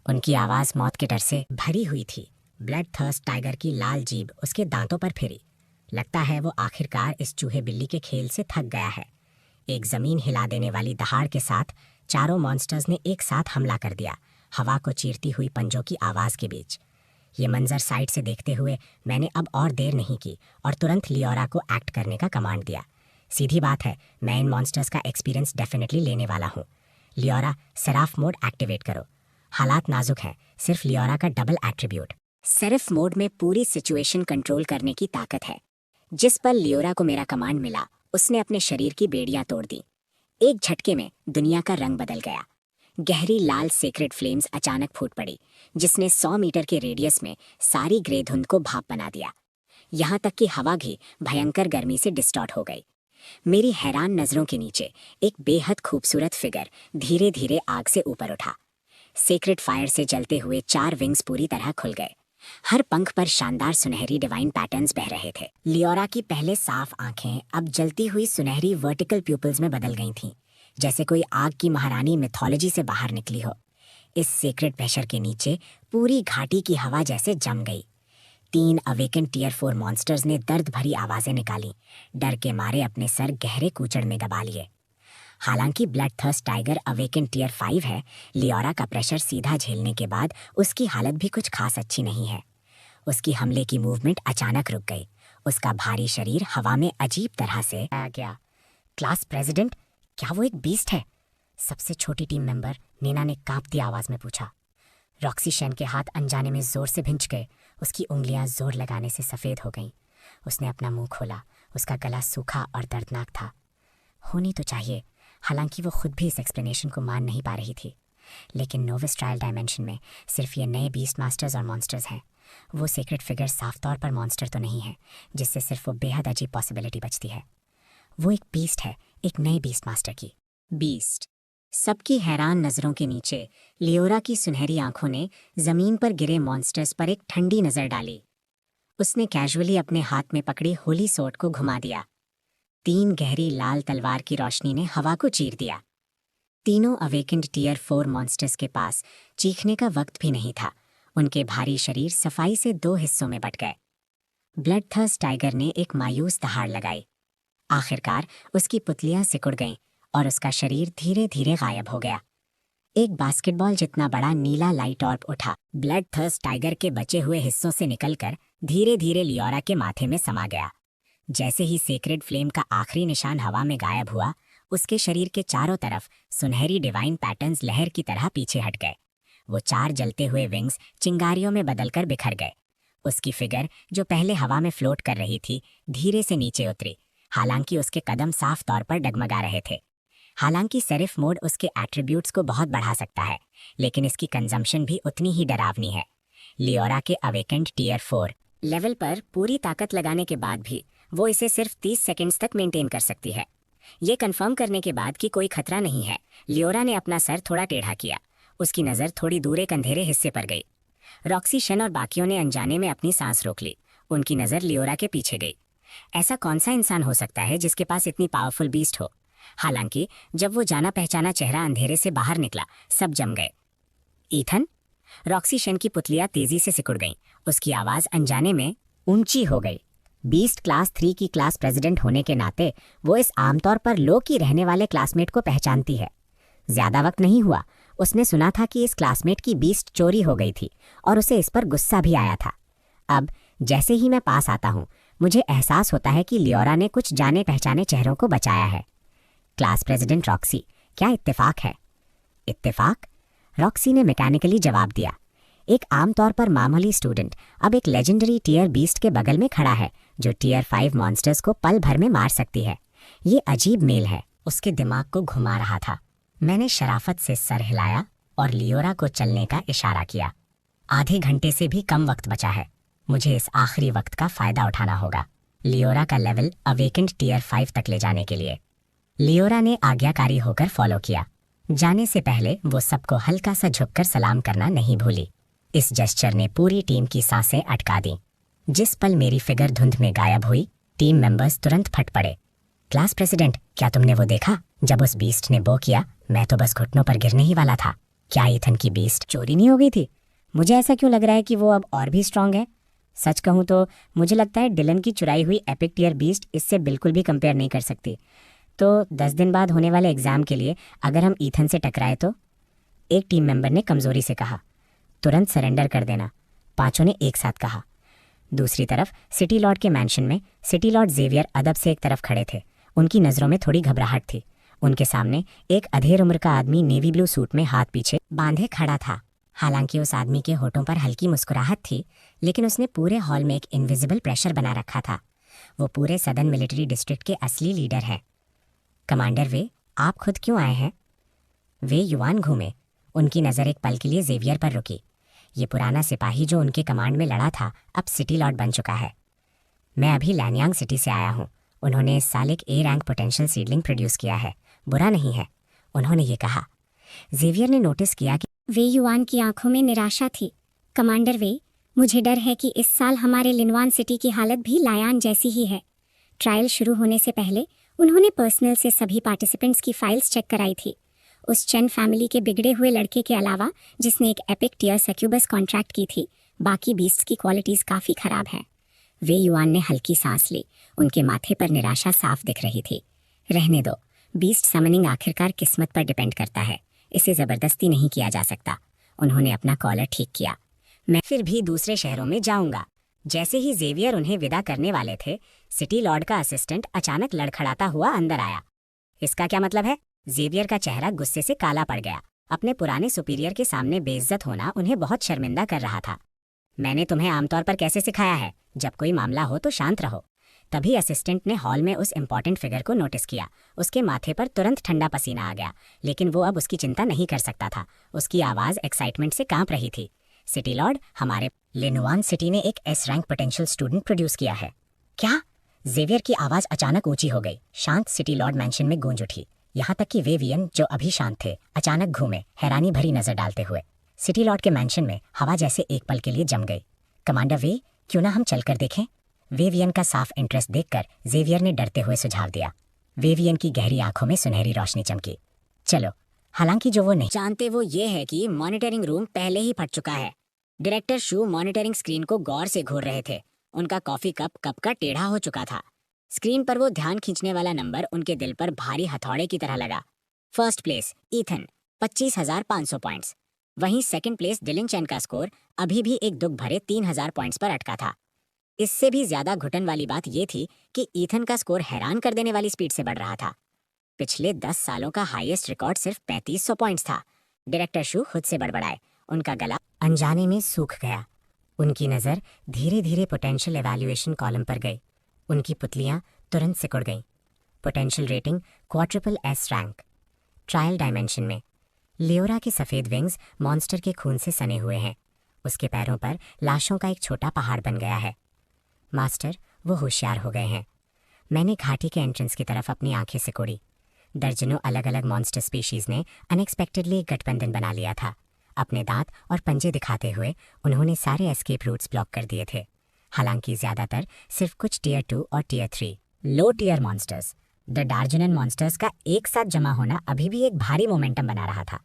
उनकी आवाज मौत के डर से भरी हुई थी। ब्लड थर्स्ट टाइगर की लाल जीभ उसके दांतों पर फिरी। लगता है वो आखिरकार इस चूहे बिल्ली के खेल से थक गया है। एक जमीन हिला देने वाली दहाड़ के साथ चारों मॉन्स्टर्स ने एक साथ हमला कर दिया, हवा को चीरती हुई पंजों की आवाज के बीच। ये मंजर साइड से देखते हुए मैंने अब और देर नहीं की और तुरंत लियोरा को एक्ट करने का कमांड दिया। सीधी बात है, मैं इन मॉन्स्टर्स का एक्सपीरियंस डेफिनेटली लेने वाला हूँ। लियोरा, सेराफ मोड एक्टिवेट करो। हालात नाजुक हैं, सिर्फ लियोरा का डबल एट्रीब्यूट सेराफ मोड में पूरी सिचुएशन कंट्रोल करने की ताकत है। जिस पल लियोरा को मेरा कमांड मिला, उसने अपने शरीर की बेड़ियां तोड़ दी। एक झटके में दुनिया का रंग बदल गया। गहरी लाल सेक्रेड फ्लेम्स अचानक फूट पड़ी, जिसने 100 मीटर के रेडियस में सारी ग्रे धुंध को भाप बना दिया। यहाँ तक कि हवा भी भयंकर गर्मी से डिस्टॉर्ट हो गई। मेरी हैरान नजरों के नीचे एक बेहद खूबसूरत फिगर धीरे धीरे आग से ऊपर उठा। सेक्रेड फायर से जलते हुए 4 विंग्स पूरी तरह खुल गए। हर पंख पर शानदार सुनहरी डिवाइन पैटर्न्स बह रहे थे। लियोरा की पहले साफ आंखें अब जलती हुई सुनहरी वर्टिकल प्यूपल्स में बदल गई थीं, जैसे कोई आग की महारानी मिथोलॉजी से बाहर निकली हो। इस सेक्रेड प्रेशर के नीचे पूरी घाटी की हवा जैसे जम गई। 3 अवेकेंड टियर 4 मॉन्स्टर्स ने दर्द भरी आवाजें निकाली, डर के मारे अपने सर गहरे कीचड़ में दबा लिए। हालांकि blood thirst tiger awakened tier 5 है, लियोरा का प्रेशर सीधा झेलने के बाद उसकी हालत भी कुछ खास अच्छी नहीं है। उसकी हमले की मूवमेंट अचानक रुक गई। उसका भारी शरीर हवा में अजीब तरह से आ गया। क्लास प्रेसिडेंट, क्या वो एक बीस्ट है? सबसे छोटी टीम मेंबर नीना ने कांपती आवाज में पूछा। रॉक्सी शेन के हाथ अनजाने में जोर से भिंच गए। उसकी उंगलियां जोर लगाने से सफेद हो गईं। उसने अपना मुंह खोला। उसका गला सूखा और दर्दनाक था। होनी तो चाहिए, हालांकि वो खुद भी इस एक्सप्लेनेशन को मान नहीं पा रही थी। लेकिन नोविस ट्रायल डायमेंशन में सिर्फ ये नए बीस्ट मास्टर्स और मॉन्स्टर्स हैं। वो सीक्रेट फिगर साफ तौर पर मॉन्स्टर तो नहीं है, जिससे सिर्फ वो बेहद अजीब पॉसिबिलिटी बचती है। वो एक बीस्ट है, एक नए बीस्ट मास्टर की। बीस्ट। सबकी हैरान नजरों के नीचे लियोरा की सुनहरी आंखों ने जमीन पर गिरे मॉन्स्टर्स पर एक ठंडी नजर डाली। उसने कैजुअली अपने हाथ में पकड़ी होली सोर्ड को घुमा दिया। 3 गहरी लाल तलवार की रोशनी ने हवा को चीर दिया। तीनों अवेकेंड टियर 4 मॉन्स्टर्स के पास चीखने का वक्त भी नहीं था। उनके भारी शरीर सफाई से 2 हिस्सों में बट गए। ब्लड थर्स्ट टाइगर ने एक मायूस दहाड़ लगाई। आखिरकार उसकी पुतलियां सिकुड़ गईं और उसका शरीर धीरे धीरे गायब हो गया। एक बास्केटबॉल जितना बड़ा नीला लाइट ऑर्ब उठा, ब्लड थर्स्ट टाइगर के बचे हुए हिस्सों से निकलकर धीरे धीरे लियोरा के माथे में समा गया। जैसे ही सेक्रेड फ्लेम का आखिरी निशान हवा में गायब हुआ, उसके शरीर के चारों तरफ सुनहरी डिवाइन पैटर्न्स लहर की तरह पीछे हट गए। वो 4 जलते हुए विंग्स चिंगारियों में बदलकर बिखर गए। उसकी फिगर, जो पहले हवा में फ्लोट कर रही थी, धीरे से नीचे उतरी। हालांकि उसके कदम साफ तौर पर डगमगा रहे थे। हालांकि सेरिफ मोड उसके एट्रीब्यूट्स को बहुत बढ़ा सकता है, लेकिन इसकी कंजम्पशन भी उतनी ही डरावनी है। लियोरा के अवेकेंड टियर 4 लेवल पर पूरी ताकत लगाने के बाद भी वो इसे सिर्फ 30 सेकंड्स तक मेंटेन कर सकती है। ये कंफर्म करने के बाद कि कोई खतरा नहीं है, लियोरा ने अपना सर थोड़ा टेढ़ा किया। उसकी नज़र थोड़ी दूर एक अंधेरे हिस्से पर गई। रॉक्सी शेन और बाकियों ने अनजाने में अपनी सांस रोक ली। उनकी नज़र लियोरा के पीछे गई। ऐसा कौन सा इंसान हो सकता है जिसके पास इतनी पावरफुल बीस्ट हो? हालांकि जब वो जाना पहचाना चेहरा अंधेरे से बाहर निकला, सब जम गए। ईथन? रॉक्सी शेन की पुतलियां तेजी से सिकुड़ गईं। उसकी आवाज अनजाने में ऊंची हो गई। बीस्ट क्लास 3 की क्लास प्रेसिडेंट होने के नाते वो इस आमतौर पर लो की रहने वाले क्लासमेट को पहचानती है। ज्यादा वक्त नहीं हुआ, उसने सुना था कि इस क्लासमेट की बीस्ट चोरी हो गई थी और उसे इस पर गुस्सा भी आया था। अब जैसे ही मैं पास आता हूँ, मुझे एहसास होता है कि लियोरा ने कुछ जाने पहचाने चेहरों को बचाया है। क्लास प्रेसिडेंट रॉक्सी, क्या इत्तेफाक है? इत्तेफाक? रॉक्सी ने मैकेनिकली जवाब दिया। एक आमतौर पर मामूली स्टूडेंट अब एक लेजेंडरी टीयर बीस्ट के बगल में खड़ा है जो टीयर 5 मॉन्स्टर्स को पल भर में मार सकती है। ये अजीब मेल है, उसके दिमाग को घुमा रहा था। मैंने शराफत से सर हिलाया और लियोरा को चलने का इशारा किया। आधे घंटे से भी कम वक्त बचा है, मुझे इस आखिरी वक्त का फायदा उठाना होगा, लियोरा का लेवल अवेकेंड टीयर 5 तक ले जाने के लिए। लियोरा ने आज्ञाकारी होकर फॉलो किया। जाने से पहले वो सबको हल्का सा झुककर सलाम करना नहीं भूली। इस जेस्चर ने पूरी टीम की सांसें अटका दी। जिस पल मेरी फिगर धुंध में गायब हुई, टीम मेंबर्स तुरंत फट पड़े। क्लास प्रेसिडेंट, क्या तुमने वो देखा? जब उस बीस्ट ने बो किया, मैं तो बस घुटनों पर गिरने ही वाला था। क्या ईथन की बीस्ट चोरी नहीं हो गई थी? मुझे ऐसा क्यों लग रहा है कि वो अब और भी स्ट्रांग है। सच कहूँ तो मुझे लगता है डिलन की चुराई हुई एपिक टीयर बीस्ट इससे बिल्कुल भी कंपेयर नहीं कर सकती। तो 10 दिन बाद होने वाले एग्जाम के लिए अगर हम ईथन से टकराए तो? एक टीम मेंबर ने कमजोरी से कहा। तुरंत सरेंडर कर देना, पांचों ने एक साथ कहा। दूसरी तरफ सिटी लॉर्ड के मैंशन में सिटी लॉर्ड जेवियर अदब से एक तरफ खड़े थे। उनकी नज़रों में थोड़ी घबराहट थी। उनके सामने एक अधेड़ उम्र का आदमी नेवी ब्लू सूट में हाथ पीछे बांधे खड़ा था। हालांकि उस आदमी के होठों पर हल्की मुस्कुराहट थी, लेकिन उसने पूरे हॉल में एक इनविजिबल प्रेशर बना रखा था। वो पूरे सदर्न मिलिट्री डिस्ट्रिक्ट के असली लीडर है। कमांडर वे, आप खुद क्यों आए हैं? वे युवान घूमे। उनकी नज़र एक पल के लिए जेवियर पर रुकी। ये पुराना सिपाही जो उनके कमांड में लड़ा था, अब सिटी लॉर्ड बन चुका है। मैं अभी लैनयांग सिटी से आया हूँ। उन्होंने इस साल एक A rank potential seedling produce किया है। बुरा नहीं है, उन्होंने ये कहा। जेवियर ने नोटिस किया कि वे युवान की आंखों में निराशा थी। कमांडर वे, मुझे डर है कि इस साल हमारे लिनवान सिटी की हालत भी लायान जैसी ही है। ट्रायल शुरू होने से पहले उन्होंने पर्सनल से सभी पार्टिसिपेंट्स की फाइल्स चेक कराई थी। उस चेन फैमिली के बिगड़े हुए लड़के के अलावा, जिसने एक एपिक टीयर सक्यूबस कॉन्ट्रैक्ट की थी, बाकी बीस्ट्स की क्वालिटीज़ काफ़ी ख़राब हैं। वे युवान ने हल्की सांस ली। उनके माथे पर निराशा साफ दिख रही थी। रहने दो, बीस्ट समनिंग आखिरकार किस्मत पर डिपेंड करता है, इसे ज़बरदस्ती नहीं किया जा सकता। उन्होंने अपना कॉलर ठीक किया। मैं फिर भी दूसरे शहरों में जाऊंगा। जैसे ही जेवियर उन्हें विदा करने वाले थे, सिटी लॉर्ड का असिस्टेंट अचानक लड़खड़ाता हुआ अंदर आया। इसका क्या मतलब है? जेवियर का चेहरा गुस्से से काला पड़ गया। अपने पुराने सुपीरियर के सामने बेइज्जत होना उन्हें बहुत शर्मिंदा कर रहा था। मैंने तुम्हें आमतौर पर कैसे सिखाया है, जब कोई मामला हो तो शांत रहो। तभी असिस्टेंट ने हॉल में उस इम्पॉर्टेंट फिगर को नोटिस किया। उसके माथे पर तुरंत ठंडा पसीना आ गया, लेकिन वो अब उसकी चिंता नहीं कर सकता था। उसकी आवाज़ एक्साइटमेंट से कांप रही थी। सिटी लॉर्ड, हमारे लिनवान सिटी ने एक S rank potential student produce किया है। क्या? जेवियर की आवाज़ अचानक ऊंची हो गई। शांत सिटी लॉर्ड मैंशन में गूंज उठी। यहाँ तक कि वेवियन, जो अभी शांत थे, अचानक घूमे, हैरानी भरी नजर डालते हुए। सिटी लॉर्ड के मैंशन में हवा जैसे एक पल के लिए जम गई। कमांडर वे, क्यों ना हम चलकर देखें? वेवियन का साफ इंटरेस्ट देखकर जेवियर ने डरते हुए सुझाव दिया। वेवियन की गहरी आंखों में सुनहरी रोशनी चमकी। चलो। हालांकि जो वो नहीं जानते वो ये है कि मॉनिटरिंग रूम पहले ही फट चुका है। डायरेक्टर शू मॉनिटरिंग स्क्रीन को गौर से घूर रहे थे। उनका कॉफी कप का टेढ़ा हो चुका था। स्क्रीन पर वो ध्यान खींचने वाला नंबर उनके दिल पर भारी हथौड़े की तरह लगा। First place Ethan, 25,500 points. वहीं सेकंड प्लेस डिलन चैन का स्कोर अभी भी एक दुख भरे 3,000 पॉइंट्स पर अटका था। इससे भी ज्यादा घुटन वाली बात यह थी कि ईथन का स्कोर हैरान कर देने वाली स्पीड से बढ़ रहा था। पिछले 10 सालों का हाईएस्ट रिकॉर्ड सिर्फ 3500 पॉइंट्स था। डायरेक्टर शू खुद से बड़बड़ाए। उनका गला अनजाने में सूख गया। उनकी नज़र धीरे धीरे पोटेंशियल एवैल्यूएशन कॉलम पर गई। उनकी पुतलियां तुरंत सिकुड़ गईं। Potential rating quadruple S rank. Trial dimension में लियोरा के सफ़ेद विंग्स मॉन्स्टर के खून से सने हुए हैं। उसके पैरों पर लाशों का एक छोटा पहाड़ बन गया है। मास्टर, वो होशियार हो गए हैं। मैंने घाटी के एंट्रेंस की तरफ अपनी आंखें सिकोड़ी। दर्जनों अलग अलग मॉन्स्टर स्पीशीज ने अनएक्सपेक्टेडली एक गठबंधन बना लिया था। अपने दांत और पंजे दिखाते हुए उन्होंने सारे एस्केप रूट्स ब्लॉक कर दिए थे। हालांकि ज्यादातर सिर्फ कुछ टीयर 2 और tier 3 low tier monsters. The डार्जुनन मॉन्स्टर्स का एक साथ जमा होना अभी भी एक भारी मोमेंटम बना रहा था।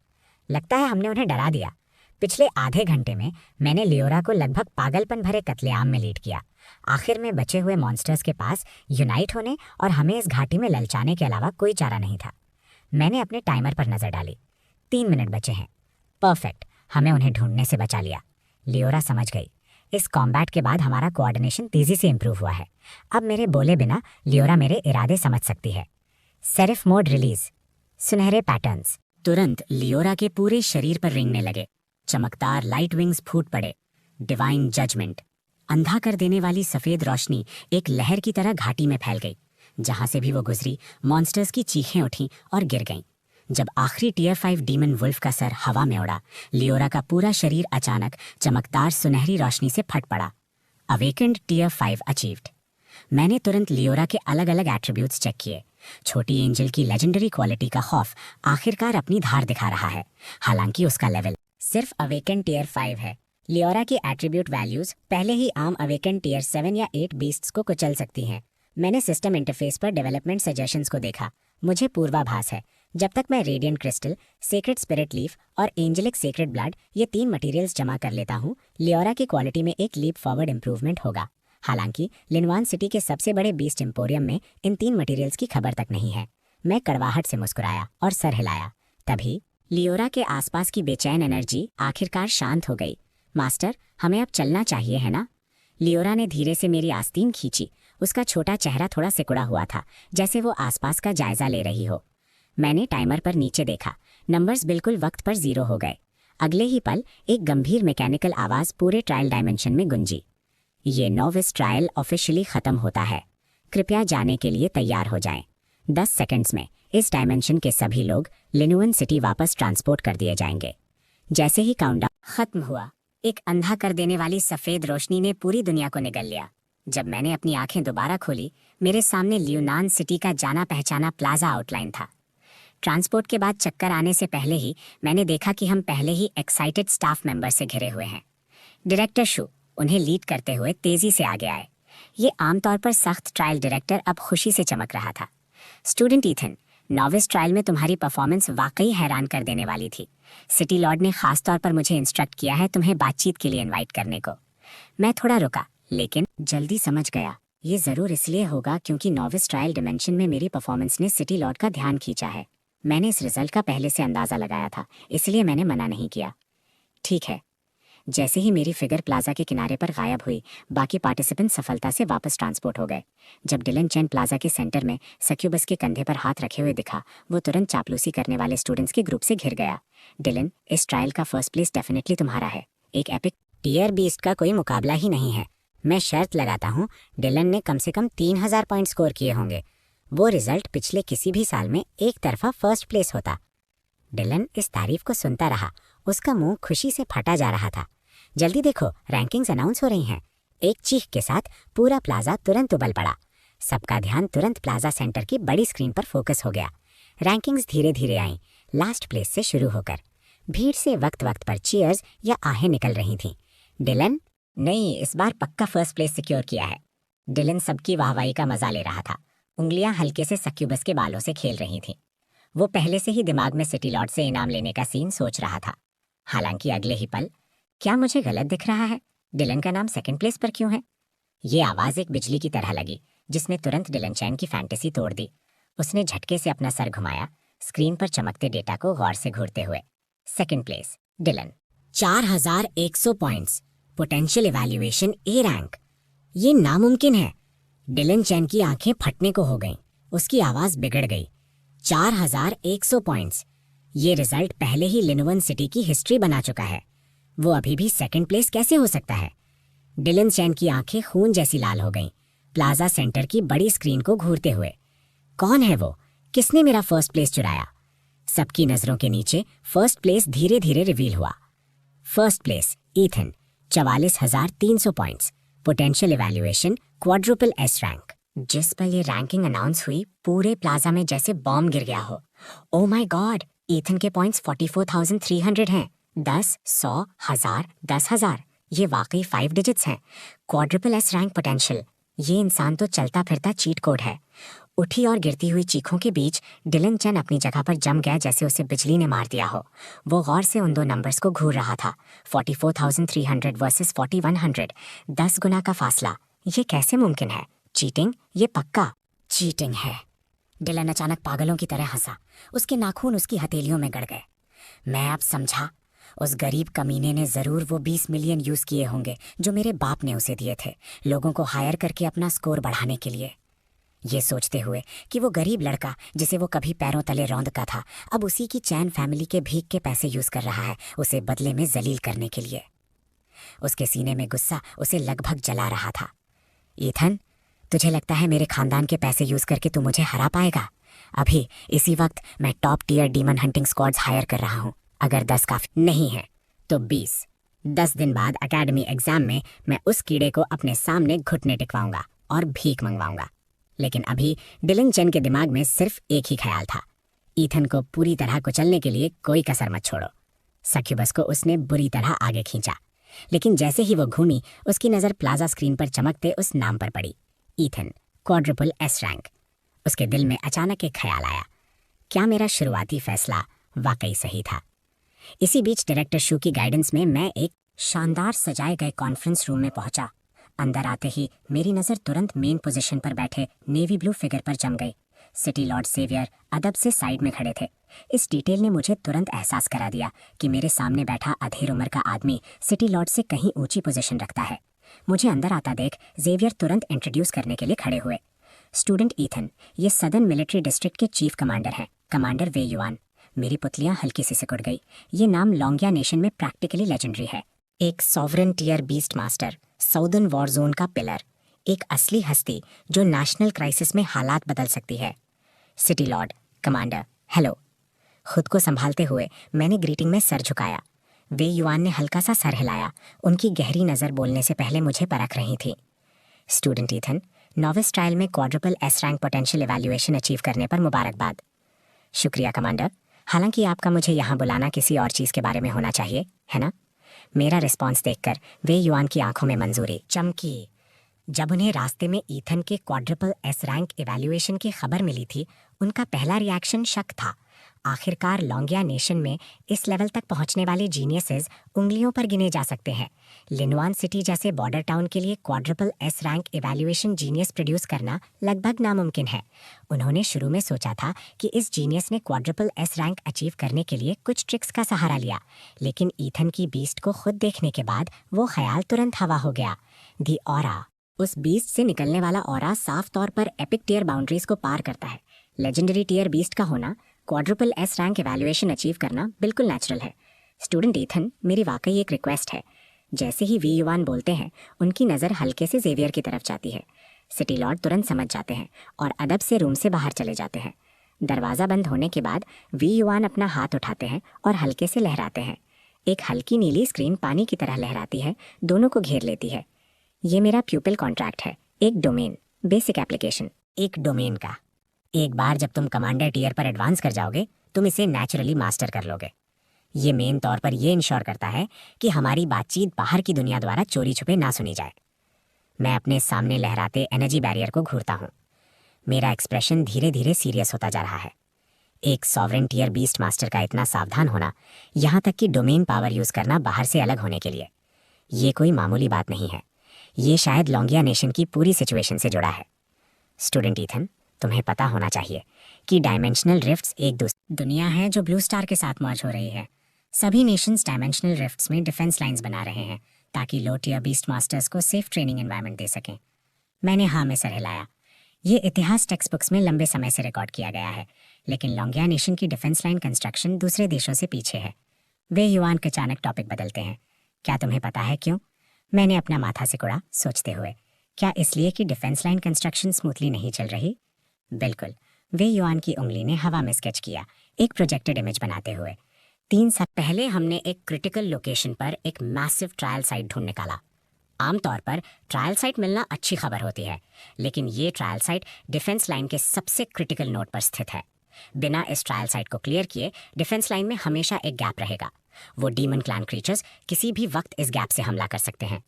लगता है हमने उन्हें डरा दिया। पिछले आधे घंटे में मैंने लियोरा को लगभग पागलपन भरे कत्लेआम में लीड किया। आखिर में बचे हुए मॉन्स्टर्स के पास यूनाइट होने और हमें इस घाटी में ललचाने के अलावा कोई चारा नहीं था। मैंने अपने टाइमर पर नजर डाली। 3 मिनट बचे हैं। परफेक्ट, हमें उन्हें ढूंढने से बचा लिया। लियोरा समझ गई। इस कॉम्बैट के बाद हमारा कोऑर्डिनेशन तेजी से इंप्रूव हुआ है। अब मेरे बोले बिना लियोरा मेरे इरादे समझ सकती है। Serif mode release. सुनहरे पैटर्न्स तुरंत लियोरा के पूरे शरीर पर रेंगने लगे। चमकदार लाइट विंग्स फूट पड़े। डिवाइन जजमेंट, अंधा कर देने वाली सफेद रोशनी एक लहर की तरह घाटी में फैल गई। जहां से भी वो गुजरी, मॉन्स्टर्स की चीखें उठीं और गिर गईं। जब आखिरी टियर 5 डीमन वुल्फ का सर हवा में उड़ा, लियोरा का पूरा शरीर अचानक चमकदार सुनहरी रोशनी से फट पड़ा। Awakened tier 5 achieved. मैंने तुरंत लियोरा के अलग अलग एट्रीब्यूट्स चेक किए। छोटी एंजल की लेजेंडरी क्वालिटी का खौफ आखिरकार अपनी धार दिखा रहा है। हालांकि उसका लेवल सिर्फ अवेकेंड टियर 5 है। लियोरा की एट्रीब्यूट वैल्यूज पहले ही आम अवेकेंड टियर 7 या 8 बीस्ट्स को कुचल सकती हैं। मैंने सिस्टम इंटरफेस पर डेवलपमेंट सजेशंस को देखा। मुझे पूर्वाभास है, जब तक मैं radiant crystal, sacred spirit leaf और एंजेलिक सेक्रेड ब्लड ये 3 मटेरियल्स जमा कर लेता हूँ, लियोरा की क्वालिटी में एक लीप फॉरवर्ड इंप्रूवमेंट होगा। हालांकि लिनवान सिटी के सबसे बड़े बीस्ट एम्पोरियम में इन 3 मटेरियल्स की खबर तक नहीं है। मैं कड़वाहट से मुस्कुराया और सर हिलाया। तभी लियोरा के आसपास की बेचैन एनर्जी आखिरकार शांत हो गई। मास्टर, हमें अब चलना चाहिए, है ना? लियोरा ने धीरे से मेरी आस्तीन खींची। उसका छोटा चेहरा थोड़ा सिकुड़ा हुआ था, जैसे वो आसपास का जायजा ले रही हो। मैंने टाइमर पर नीचे देखा। नंबर्स बिल्कुल वक्त पर 0 हो गए। अगले ही पल एक गंभीर मैकेनिकल आवाज पूरे ट्रायल डायमेंशन में गुंजी। ये नोविस ट्रायल ऑफिशियली खत्म होता है। कृपया जाने के लिए तैयार हो जाएं। 10 सेकंड्स में इस डायमेंशन के सभी लोग लिनुअन सिटी वापस ट्रांसपोर्ट कर दिए जाएंगे। जैसे ही काउंटडाउन खत्म हुआ, एक अंधा कर देने वाली सफेद रोशनी ने पूरी दुनिया को निगल लिया। जब मैंने अपनी आंखें दोबारा खोली, मेरे सामने लियोनान सिटी का जाना पहचाना प्लाजा आउटलाइन था। ट्रांसपोर्ट के बाद चक्कर आने से पहले ही मैंने देखा कि हम पहले ही एक्साइटेड स्टाफ मेंबर से घिरे हुए हैं। डायरेक्टर शू उन्हें लीड करते हुए तेजी से आगे आए। ये आमतौर पर सख्त ट्रायल डायरेक्टर अब खुशी से चमक रहा था। स्टूडेंट ईथन, नॉविस ट्रायल में तुम्हारी परफॉर्मेंस वाकई हैरान कर देने वाली थी। सिटी लॉर्ड ने खास तौर पर मुझे इंस्ट्रक्ट किया है तुम्हें बातचीत के लिए इनवाइट करने को। मैं थोड़ा रुका, लेकिन जल्दी समझ गया। ये जरूर इसलिए होगा क्योंकि नॉविस ट्रायल डिमेंशन में मेरी परफॉर्मेंस ने सिटी लॉर्ड का ध्यान खींचा है। मैंने इस रिजल्ट का पहले से अंदाजा लगाया था, इसलिए मैंने मना नहीं किया। ठीक है। जैसे ही मेरी फिगर प्लाजा के किनारे पर गायब हुई, बाकी पार्टिसिपेंट सफलता से वापस ट्रांसपोर्ट हो गए। जब डिलन चैन प्लाजा के सेंटर में सक्यूबस के कंधे पर हाथ रखे हुए दिखा, वो तुरंत चापलूसी करने वाले स्टूडेंट्स के ग्रुप से घिर गया। डिलन, इस ट्रायल का फर्स्ट प्लेस डेफिनेटली तुम्हारा है। एक एपिक टियर बीस्ट का कोई मुकाबला ही नहीं है। मैं शर्त लगाता हूँ डिलन ने कम से कम 3000 पॉइंट स्कोर किए होंगे। वो रिजल्ट पिछले किसी भी साल में एक तरफा फर्स्ट प्लेस होता। डिलन इस तारीफ को सुनता रहा। उसका मुंह खुशी से फटा जा रहा था। जल्दी देखो, रैंकिंग्स अनाउंस हो रही हैं। एक चीख के साथ पूरा प्लाजा तुरंत उबल पड़ा। सबका ध्यान तुरंत प्लाजा सेंटर की बड़ी स्क्रीन पर फोकस हो गया। रैंकिंग्स धीरे धीरे आईं, लास्ट प्लेस से शुरू होकर। भीड़ से वक्त वक्त पर चीयर्स या आहें निकल रही थीं। डिलन, नहीं, इस बार पक्का फर्स्ट प्लेस सिक्योर किया है। डिलन सबकी वाहवाही का मजा ले रहा था। उंगलियां हल्के से सक्यूबस के बालों से खेल रही थीं। वो पहले से ही दिमाग में सिटी लॉर्ड से इनाम लेने का सीन सोच रहा था। हालांकि अगले ही पल, क्या मुझे गलत दिख रहा है? डिलन का नाम सेकंड प्लेस पर क्यों है? ये आवाज एक बिजली की तरह लगी, जिसने तुरंत डिलन चैन की फैंटेसी तोड़ दी। उसने झटके से अपना सर घुमाया, स्क्रीन पर चमकते डेटा को गौर से घूरते हुए। Second place Dylan, 4100 points, potential evaluation A rank. ये नामुमकिन है। डिलन चैन की आंखें फटने को हो गईं। उसकी आवाज बिगड़ गई। 4100 पॉइंट्स। ये रिजल्ट पहले ही लिनुअन सिटी की हिस्ट्री बना चुका है। वो अभी भी सेकंड प्लेस कैसे हो सकता है? डिलन चैन की आंखें खून जैसी लाल हो गईं, प्लाजा सेंटर की बड़ी स्क्रीन को घूरते हुए। कौन है वो? किसने मेरा फर्स्ट प्लेस चुराया? सबकी नजरों के नीचे फर्स्ट प्लेस धीरे धीरे रिवील हुआ। First place Ethan, 44,300 points, potential evaluation quadruple S rank. जिस पर ये रैंकिंग अनाउंस हुई, पूरे प्लाजा में जैसे बॉम्ब गिर गया हो। ओ माय गॉड, ईथन के पॉइंट्स 44,300 हैं। 10, 100, 1000, 10,000, ये वाकई 5 डिजिट्स हैं। Quadruple S rank potential. ये इंसान तो चलता फिरता चीट कोड है। उठी और गिरती हुई चीखों के बीच डिलन चेन अपनी जगह पर जम गया जैसे उसे बिजली ने मार दिया हो। वो गौर से उन दो नंबर्स को घूर रहा था। 44,300 वर्सेस 4,100, 10 गुना का फासला। ये कैसे मुमकिन है? चीटिंग? ये पक्का चीटिंग है। डिलन अचानक पागलों की तरह हंसा। उसके नाखून उसकी हथेलियों में गड़ गए। मैं अब समझा, उस गरीब कमीने ने जरूर वो 20 मिलियन यूज किए होंगे जो मेरे बाप ने उसे दिए थे, लोगों को हायर करके अपना स्कोर बढ़ाने के लिए। ये सोचते हुए कि वो गरीब लड़का जिसे वो कभी पैरों तले रौंदता था, अब उसी की चैन फैमिली के भीख के पैसे यूज कर रहा है, उसे बदले में जलील करने के लिए। उसके सीने में गुस्सा उसे लगभग जला रहा था। ईथन, तुझे लगता है मेरे खानदान के पैसे यूज करके तू मुझे हरा पाएगा? अभी इसी वक्त मैं top tier demon hunting squads hire कर रहा हूँ। अगर 10 काफी नहीं है तो 20। 10 दिन बाद एकेडमी एग्जाम में मैं उस कीड़े को अपने सामने घुटने टिकवाऊंगा और भीख मंगवाऊंगा। लेकिन अभी डिलन चेन के दिमाग में सिर्फ एक ही ख्याल था, ईथन को पूरी तरह कुचलने के लिए कोई कसर मत छोड़ो। सक्यूबस को उसने बुरी तरह आगे खींचा, लेकिन जैसे ही वो घूमी उसकी नज़र प्लाजा स्क्रीन पर चमकते उस नाम पर पड़ी, ईथन, क्वाड्रुपल एस रैंक। उसके दिल में अचानक एक ख्याल आया, क्या मेरा शुरुआती फैसला वाकई सही था? इसी बीच डायरेक्टर शू की गाइडेंस में मैं एक शानदार सजाए गए कॉन्फ्रेंस रूम में पहुंचा। अंदर आते ही मेरी नज़र तुरंत मेन पोजीशन पर बैठे नेवी ब्लू फिगर पर जम गई। सिटी लॉर्ड सेवियर अदब से साइड में खड़े थे। इस डिटेल ने मुझे तुरंत एहसास करा दिया कि मेरे सामने बैठा अधेड़ उम्र का आदमी सिटी लॉर्ड से कहीं ऊंची पोजीशन रखता है। मुझे अंदर आता देख जेवियर तुरंत इंट्रोड्यूस करने के लिए खड़े हुए। स्टूडेंट ईथन, ये सदर्न मिलिट्री डिस्ट्रिक्ट के चीफ कमांडर हैं, कमांडर वे युआन। मेरी पुतलियां हल्की सी सिकुड़ गई। ये नाम लॉन्गिया नेशन में प्रैक्टिकली लेजेंडरी है। एक sovereign tier beast master, southern war zone का पिलर, एक असली हस्ती जो नेशनल क्राइसिस में हालात बदल सकती है। City Lord, commander, hello. खुद को संभालते हुए मैंने ग्रीटिंग में सर झुकाया। वे युआन ने हल्का सा सर हिलाया। उनकी गहरी नज़र बोलने से पहले मुझे परख रही थी। स्टूडेंट ईथन, नॉविस ट्रायल में quadruple S rank potential evaluation achieve करने पर मुबारकबाद। शुक्रिया कमांडर। हालांकि आपका मुझे यहाँ बुलाना किसी और चीज़ के बारे में होना चाहिए, है ना? मेरा रिस्पॉन्स देखकर वे युआन की आंखों में मंजूरी चमकी। जब उन्हें रास्ते में ईथन के क्वाड्रुपल एस रैंक इवैल्यूएशन की खबर मिली थी, उनका पहला रिएक्शन शक था। आखिरकार लॉन्गिया नेशन में इस लेवल तक पहुंचने वाले जीनियसेस उंगलियों पर गिने जा सकते हैं। लिनवान सिटी जैसे बॉर्डर टाउन के लिए quadruple S rank evaluation genius produce करना लगभग नामुमकिन है। उन्होंने शुरू में सोचा था कि इस जीनियस ने क्वाड्रुपल एस रैंक अचीव करने के लिए कुछ ट्रिक्स का सहारा लिया, लेकिन ईथन की बीस्ट को खुद देखने के बाद वो ख्याल तुरंत हवा हो गया। दी ऑरा, उस बीस्ट से निकलने वाला ऑरा साफ तौर पर एपिक टियर बाउंड्रीज को पार करता है। लेजेंडरी टियर बीस्ट का होना, quadruple S rank evaluation achieve करना बिल्कुल नेचुरल है। स्टूडेंट ईथन, मेरी वाकई एक रिक्वेस्ट है। जैसे ही वी युआन बोलते हैं, उनकी नज़र हल्के से जेवियर की तरफ जाती है। सिटी लॉर्ड तुरंत समझ जाते हैं और अदब से रूम से बाहर चले जाते हैं। दरवाज़ा बंद होने के बाद वी युआन अपना हाथ उठाते हैं और हल्के से लहराते हैं। एक हल्की नीली स्क्रीन पानी की तरह लहराती है, दोनों को घेर लेती है। ये मेरा प्यूपिल कॉन्ट्रैक्ट है, एक डोमेन, बेसिक एप्लीकेशन, एक डोमेन का। एक बार जब तुम कमांडर टियर पर एडवांस कर जाओगे, तुम इसे नेचुरली मास्टर कर लोगे। ये मेन तौर पर यह इंश्योर करता है कि हमारी बातचीत बाहर की दुनिया द्वारा चोरी छुपे ना सुनी जाए। मैं अपने सामने लहराते एनर्जी बैरियर को घूरता हूँ। मेरा एक्सप्रेशन धीरे धीरे सीरियस होता जा रहा है। एक सॉवरेन टियर बीस्ट मास्टर का इतना सावधान होना, यहाँ तक कि डोमेन पावर यूज करना बाहर से अलग होने के लिए, ये कोई मामूली बात नहीं है। ये शायद लॉन्गिया नेशन की पूरी सिचुएशन से जुड़ा है। स्टूडेंट ईथन, तुम्हें पता होना चाहिए कि डायमेंशनल रिफ्ट्स एक दूसरी दुनिया है जो ब्लू स्टार के साथ मर्ज हो रही है। सभी नेशंस डायमेंशनल रिफ्ट्स में डिफेंस लाइंस बना रहे हैं ताकि लो टियर बीस्ट मास्टर्स को सेफ ट्रेनिंग एनवायरनमेंट दे सकें। मैंने हाँ में सर हिलाया। ये इतिहास टेक्स्ट बुक्स में लंबे समय से रिकॉर्ड किया गया है, लेकिन लॉन्गिया नेशन की डिफेंस लाइन कंस्ट्रक्शन दूसरे देशों से पीछे है। वे युआन के अचानक टॉपिक बदलते हैं। क्या तुम्हें पता है क्यों? मैंने अपना माथा सिकुड़ा सोचते हुए। क्या इसलिए कि डिफेंस लाइन कंस्ट्रक्शन स्मूथली नहीं चल रही? बिल्कुल। वे युआन की उंगली ने हवा में स्केच किया, एक प्रोजेक्टेड इमेज बनाते हुए। 3 साल पहले हमने एक क्रिटिकल लोकेशन पर एक मैसिव ट्रायल साइट ढूंढ निकाला। आमतौर पर ट्रायल साइट मिलना अच्छी खबर होती है, लेकिन ये ट्रायल साइट डिफेंस लाइन के सबसे क्रिटिकल नोड पर स्थित है। बिना इस ट्रायल साइट को क्लियर किए डिफेंस लाइन में हमेशा एक गैप रहेगा। वो डीमन क्लैन क्रीचर्स किसी भी वक्त इस गैप से हमला कर सकते हैं।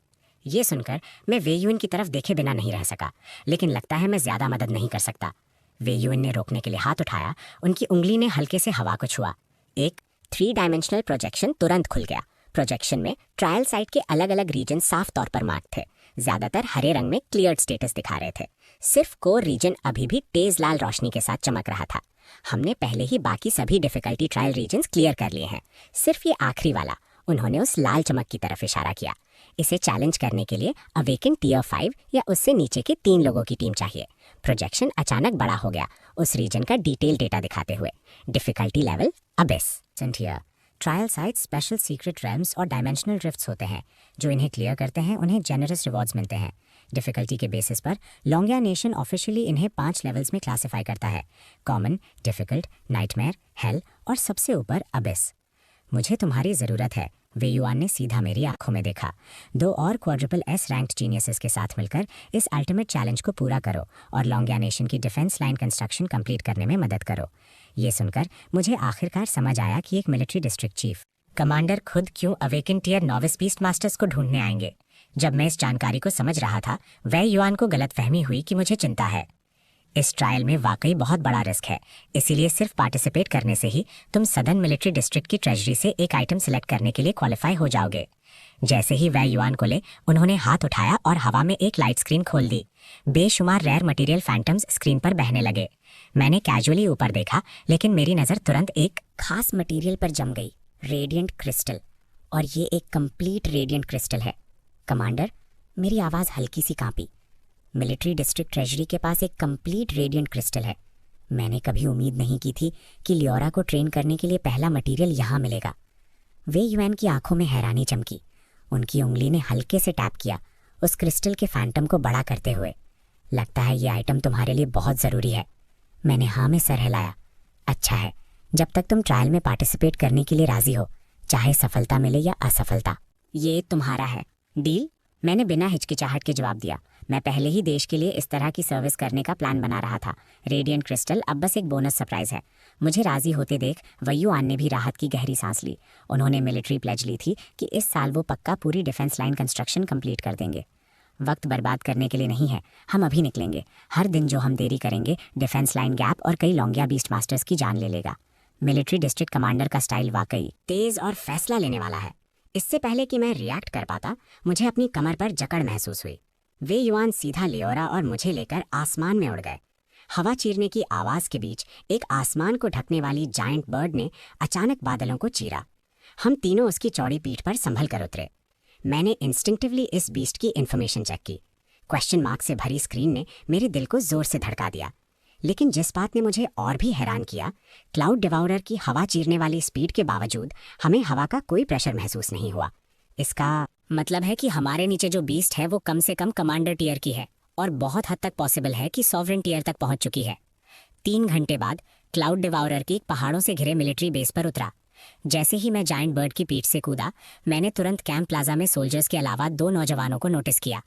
ये सुनकर मैं वेयुन की तरफ देखे बिना नहीं रह सका, लेकिन लगता है मैं ज्यादा मदद नहीं कर सकता। वे युआन ने रोकने के लिए हाथ उठाया। उनकी उंगली ने हल्के से हवा को छुआ। एक 3 डायमेंशनल प्रोजेक्शन तुरंत खुल गया। प्रोजेक्शन में ट्रायल साइट के अलग अलग रीजन साफ तौर पर मार्क थे। ज्यादातर हरे रंग में क्लियर्ड स्टेटस दिखा रहे थे। सिर्फ कोर रीजन अभी भी तेज लाल रोशनी के साथ चमक रहा था। हमने पहले ही बाकी सभी डिफिकल्टी ट्रायल रीजन्स क्लियर कर लिए हैं। सिर्फ ये आखिरी वाला, उन्होंने उस लाल चमक की तरफ इशारा किया। इसे चैलेंज करने के लिए अवेकन टियर 5 या उससे नीचे के 3 लोगों की टीम चाहिए। प्रोजेक्शन अचानक बड़ा हो गया, उस रीजन का डिटेल डेटा दिखाते हुए। Difficulty level Abish. Trial site special secret Rhames और डायमेंशनल ड्रिफ्ट्स होते हैं। जो इन्हें क्लियर करते हैं उन्हें जेनरस रिवॉर्ड्स मिलते हैं। डिफिकल्टी के बेसिस पर लोंगिया नेशन ऑफिशियली इन्हें 5 लेवल्स में क्लासिफाई करता है: कॉमन, डिफिकल्ट, नाइटमेयर, हेल और सबसे ऊपर अबिस। मुझे तुम्हारी ज़रूरत है, वे युआन ने सीधा मेरी आंखों में देखा। 2 और क्वाड्रुपल एस रैंक्ड जीनियसेस के साथ मिलकर इस अल्टीमेट चैलेंज को पूरा करो और लोंगिया नेशन की डिफेंस लाइन कंस्ट्रक्शन कंप्लीट करने में मदद करो। ये सुनकर मुझे आखिरकार समझ आया कि एक मिलिट्री डिस्ट्रिक्ट चीफ कमांडर खुद क्यों awaken tier novice beast masters को ढूंढने आएंगे। जब मैं इस जानकारी को समझ रहा था, वे युआन को गलतफहमी हुई कि मुझे चिंता है। इस ट्रायल में वाकई बहुत बड़ा रिस्क है, इसीलिए सिर्फ पार्टिसिपेट करने से ही तुम सदर्न मिलिट्री डिस्ट्रिक्ट की ट्रेजरी से एक आइटम सिलेक्ट करने के लिए क्वालिफाई हो जाओगे। जैसे ही वे युआन को ले, उन्होंने हाथ उठाया और हवा में एक लाइट स्क्रीन खोल दी। बेशुमार रेयर मटेरियल फैंटम्स स्क्रीन पर बहने लगे। मैंने कैजुअली ऊपर देखा, लेकिन मेरी नज़र तुरंत एक खास मटेरियल पर जम गई, रेडिएंट क्रिस्टल। और ये एक कंप्लीट रेडिएंट क्रिस्टल है। कमांडर, मेरी आवाज़ हल्की सी कांपी। मिलिट्री डिस्ट्रिक्ट ट्रेजरी के पास एक कंप्लीट रेडिएंट क्रिस्टल है। मैंने कभी उम्मीद नहीं की थी कि लियोरा को ट्रेन करने के लिए पहला मटेरियल यहाँ मिलेगा। वे युआन की आंखों में हैरानी चमकी। उनकी उंगली ने हल्के से टैप किया, उस क्रिस्टल के फैंटम को बड़ा करते हुए। लगता है ये आइटम तुम्हारे लिए बहुत ज़रूरी है। मैंने हाँ में सर हिलाया। अच्छा है, जब तक तुम ट्रायल में पार्टिसिपेट करने के लिए राजी हो, चाहे सफलता मिले या असफलता। ये तुम्हारा है, डील? मैंने बिना हिचकिचाहट के जवाब दिया। मैं पहले ही देश के लिए इस तरह की सर्विस करने का प्लान बना रहा था। रेडिएंट क्रिस्टल अब बस एक बोनस सरप्राइज है। मुझे राजी होते देख वे युआन ने भी राहत की गहरी सांस ली। उन्होंने मिलिट्री प्लेज ली थी कि इस साल वो पक्का पूरी डिफेंस लाइन कंस्ट्रक्शन कंप्लीट कर देंगे। वक्त बर्बाद करने के लिए नहीं है, हम अभी निकलेंगे। हर दिन जो हम देरी करेंगे, डिफेंस लाइन गैप और कई लोंगिया बीस्ट मास्टर्स की जान ले लेगा। मिलिट्री डिस्ट्रिक्ट कमांडर का स्टाइल वाकई तेज और फैसला लेने वाला है। इससे पहले कि मैं रिएक्ट कर पाता, मुझे अपनी कमर पर जकड़ महसूस हुई। वे युआन सीधा लियोरा और मुझे लेकर आसमान में उड़ गए। हवा चीरने की आवाज के बीच एक आसमान को ढकने वाली जायंट बर्ड ने अचानक बादलों को चीरा। हम तीनों उसकी चौड़ी पीठ पर संभल कर उतरे। मैंने इंस्टिंक्टिवली इस बीस्ट की इन्फॉर्मेशन चेक की। क्वेश्चन मार्क से भरी स्क्रीन ने मेरे दिल को जोर से धड़का दिया। लेकिन जिस बात ने मुझे और भी हैरान किया, क्लाउड डिवाउरर की हवा चीरने वाली स्पीड के बावजूद हमें हवा का कोई प्रेशर महसूस नहीं हुआ। इसका मतलब है कि हमारे नीचे जो बीस्ट है वो कम से कम कमांडर टियर की है और बहुत हद तक पॉसिबल है कि सॉवरेन टियर तक पहुंच चुकी है। 3 घंटे बाद क्लाउड डिवाउरर की पहाड़ों से घिरे मिलिट्री बेस पर उतरा। जैसे ही मैं जायंट बर्ड की पीठ से कूदा, मैंने तुरंत कैंप प्लाजा में सोल्जर्स के अलावा 2 नौजवानों को नोटिस किया।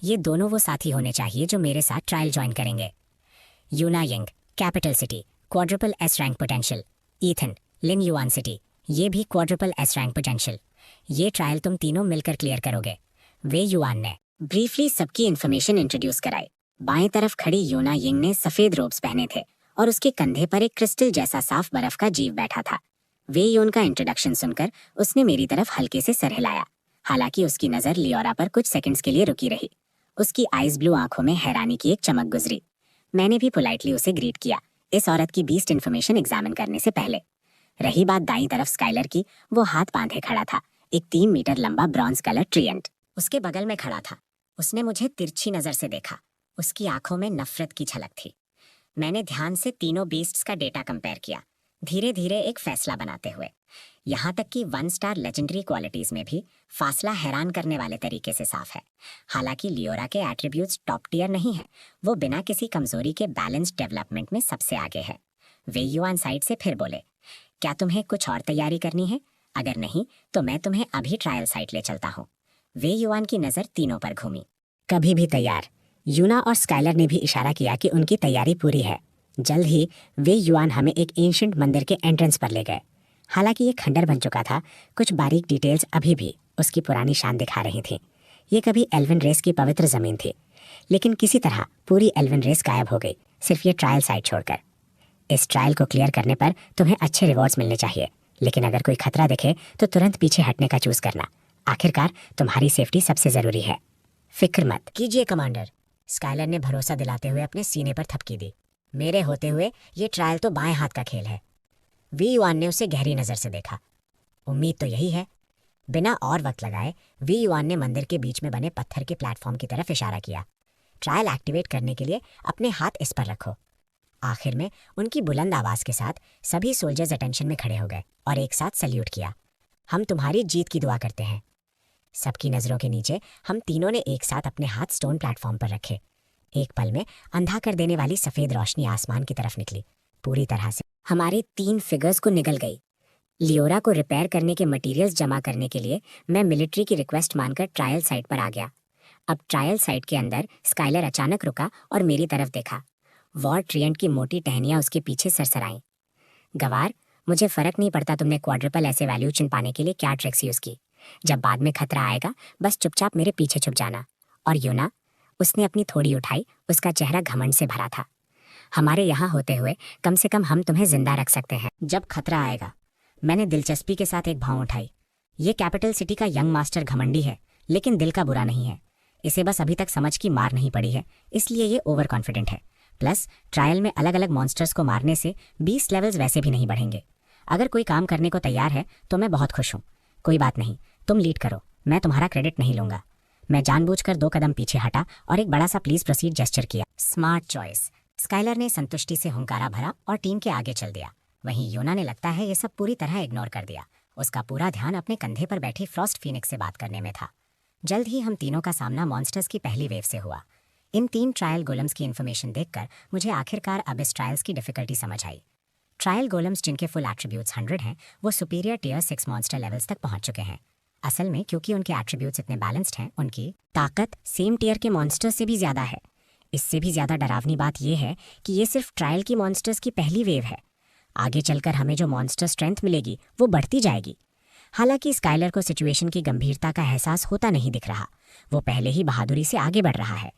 ये दोनों वो साथी होने चाहिए जो मेरे साथ ट्रायल ज्वाइन करेंगे। Yuna Young, capital city, quadruple S rank potential. Ethan, Lin Yuan city, ये भी क्वाड्रुपल एस रैंक पोटेंशियल। ये ट्रायल तुम तीनों मिलकर क्लियर करोगे। वे युआन ने ब्रीफली सबकी इन्फॉर्मेशन इंट्रोड्यूस कराई। बाएं तरफ खड़ी यूना यंग ने सफेद रोब्स पहने थे और उसके कंधे पर एक क्रिस्टल जैसा साफ बर्फ का जीव बैठा था। वे यून का इंट्रोडक्शन सुनकर उसने मेरी तरफ हल्के से सर हिलाया। हालांकि उसकी नजर लियोरा पर कुछ सेकंड्स के लिए रुकी रही। उसकी आइस ब्लू आंखों में हैरानी की एक चमक गुजरी। मैंने भी पोलाइटली उसे ग्रीट किया, इस औरत की बीस्ट इन्फॉर्मेशन एग्जामिन करने से पहले। रही बात दाईं तरफ स्काइलर की, वो हाथ बांधे खड़ा था, एक 3 मीटर लंबा ब्रॉन्ज कलर ट्रिएंट उसके बगल में खड़ा था। उसने मुझे तिरछी नजर से देखा। उसकी आंखों में नफरत की झलक थी। मैंने ध्यान से तीनों बीस्ट्स का डेटा कंपेयर किया, धीरे धीरे एक फैसला बनाते हुए। यहाँ तक कि 1 स्टार लेजेंडरी क्वालिटीज में भी फासला हैरान करने वाले तरीके से साफ है। हालांकि लियोरा के एट्रीब्यूट्स टॉप टियर नहीं है, वो बिना किसी कमजोरी के बैलेंस्ड डेवलपमेंट में सबसे आगे है। वे युआन साइड से फिर बोले, क्या तुम्हें कुछ और तैयारी करनी है? अगर नहीं तो मैं तुम्हें अभी ट्रायल साइट ले चलता हूँ। वे युआन की नजर तीनों पर घूमी। कभी भी तैयार। यूना और स्काइलर ने भी इशारा किया कि उनकी तैयारी पूरी है। जल्द ही वे युआन हमें एक एंशिएंट मंदिर के एंट्रेंस पर ले गए। हालांकि ये खंडर बन चुका था, कुछ बारीक डिटेल्स अभी भी उसकी पुरानी शान दिखा रही थी। ये कभी एल्विन रेस की पवित्र जमीन थी, लेकिन किसी तरह पूरी एल्विन रेस गायब हो गई। सिर्फ ये ट्रायल साइट छोड़कर। इस ट्रायल को क्लियर करने पर तुम्हें अच्छे रिवॉर्ड्स मिलने चाहिए, लेकिन अगर कोई खतरा दिखे तो तुरंत पीछे हटने का चूज करना। आखिरकार तुम्हारी सेफ्टी सबसे जरूरी है। फिक्र मत कीजिए कमांडर, स्काइलर ने भरोसा दिलाते हुए अपने सीने पर थपकी दी। मेरे होते हुए ये ट्रायल तो बाएं हाथ का खेल है। वी युआन ने उसे गहरी नजर से देखा। उम्मीद तो यही है। बिना और वक्त लगाए वी युआन ने मंदिर के बीच में बने पत्थर के प्लेटफॉर्म की तरफ इशारा किया। ट्रायल एक्टिवेट करने के लिए अपने हाथ इस पर रखो। आखिर में उनकी बुलंद आवाज के साथ सभी सोल्जर्स अटेंशन में खड़े हो गए और एक साथ सल्यूट किया। हम तुम्हारी जीत की दुआ करते हैं। सबकी नजरों के नीचे हम तीनों ने एक साथ अपने हाथ स्टोन प्लेटफॉर्म पर रखे। एक पल में अंधा कर देने वाली सफेद रोशनी आसमान की तरफ निकली, पूरी तरह से हमारी 3 फिगर्स को निगल गई। लियोरा को रिपेयर करने के मटेरियल्स जमा करने के लिए मैं मिलिट्री की रिक्वेस्ट मानकर ट्रायल साइट पर आ गया। अब ट्रायल साइट के अंदर स्काइलर अचानक रुका और मेरी तरफ देखा। वॉर ट्रिएंट की मोटी टहनियां उसके पीछे सरसराईं। गवार, मुझे फर्क नहीं पड़ता तुमने क्वाड्रुपल ऐसे वैल्यू चुन पाने के लिए क्या ट्रिक्स यूज की। जब बाद में खतरा आएगा बस चुपचाप मेरे पीछे छुप जाना। और यूना, उसने अपनी थोड़ी उठाई, उसका चेहरा घमंड से भरा था। हमारे यहाँ होते हुए कम से कम हम तुम्हें जिंदा रख सकते हैं जब खतरा आएगा। मैंने दिलचस्पी के साथ एक भाव उठाई। ये कैपिटल सिटी का यंग मास्टर घमंडी है, लेकिन दिल का बुरा नहीं है। इसे बस अभी तक समझ की मार नहीं पड़ी है, इसलिए ये ओवर कॉन्फिडेंट है। प्लस ट्रायल में अलग अलग मॉन्स्टर्स को मारने से 20 लेवल्स वैसे भी नहीं बढ़ेंगे। अगर कोई काम करने को तैयार है तो मैं बहुत खुश हूँ। कोई बात नहीं, तुम लीड करो, मैं तुम्हारा क्रेडिट नहीं लूंगा। मैं जानबूझकर 2 कदम पीछे हटा और एक बड़ा सा प्लीज प्रोसीड जेस्चर किया। स्मार्ट चॉइस, स्काइलर ने संतुष्टि से हुंकारा भरा और टीम के आगे चल दिया। वहीं योना ने लगता है ये सब पूरी तरह इग्नोर कर दिया। उसका पूरा ध्यान अपने कंधे पर बैठी फ्रॉस्ट फीनिक्स से बात करने में था। जल्द ही हम तीनों का सामना मॉन्स्टर्स की पहली वेव से हुआ। इन 3 ट्रायल गोलम्स की इन्फॉर्मेशन देखकर मुझे आखिरकार अब इस ट्रायल्स की डिफिकल्टी समझ आई। ट्रायल गोलम्स जिनके फुल एट्रीब्यूट्स 100 हैं, वो सुपीरियर टियर 6 मॉन्स्टर लेवल्स तक पहुंच चुके हैं। असल में क्योंकि उनके एट्रीब्यूट्स इतने बैलेंस्ड हैं, उनकी ताकत सेम टियर के मॉन्स्टर्स से भी ज्यादा है। इससे भी ज्यादा डरावनी बात यह है कि ये सिर्फ ट्रायल की मॉन्स्टर्स की पहली वेव है। आगे चलकर हमें जो मॉन्स्टर स्ट्रेंथ मिलेगी वो बढ़ती जाएगी। हालांकि स्काइलर को सिचुएशन की गंभीरता का एहसास होता नहीं दिख रहा। वो पहले ही बहादुरी से आगे बढ़ रहा है।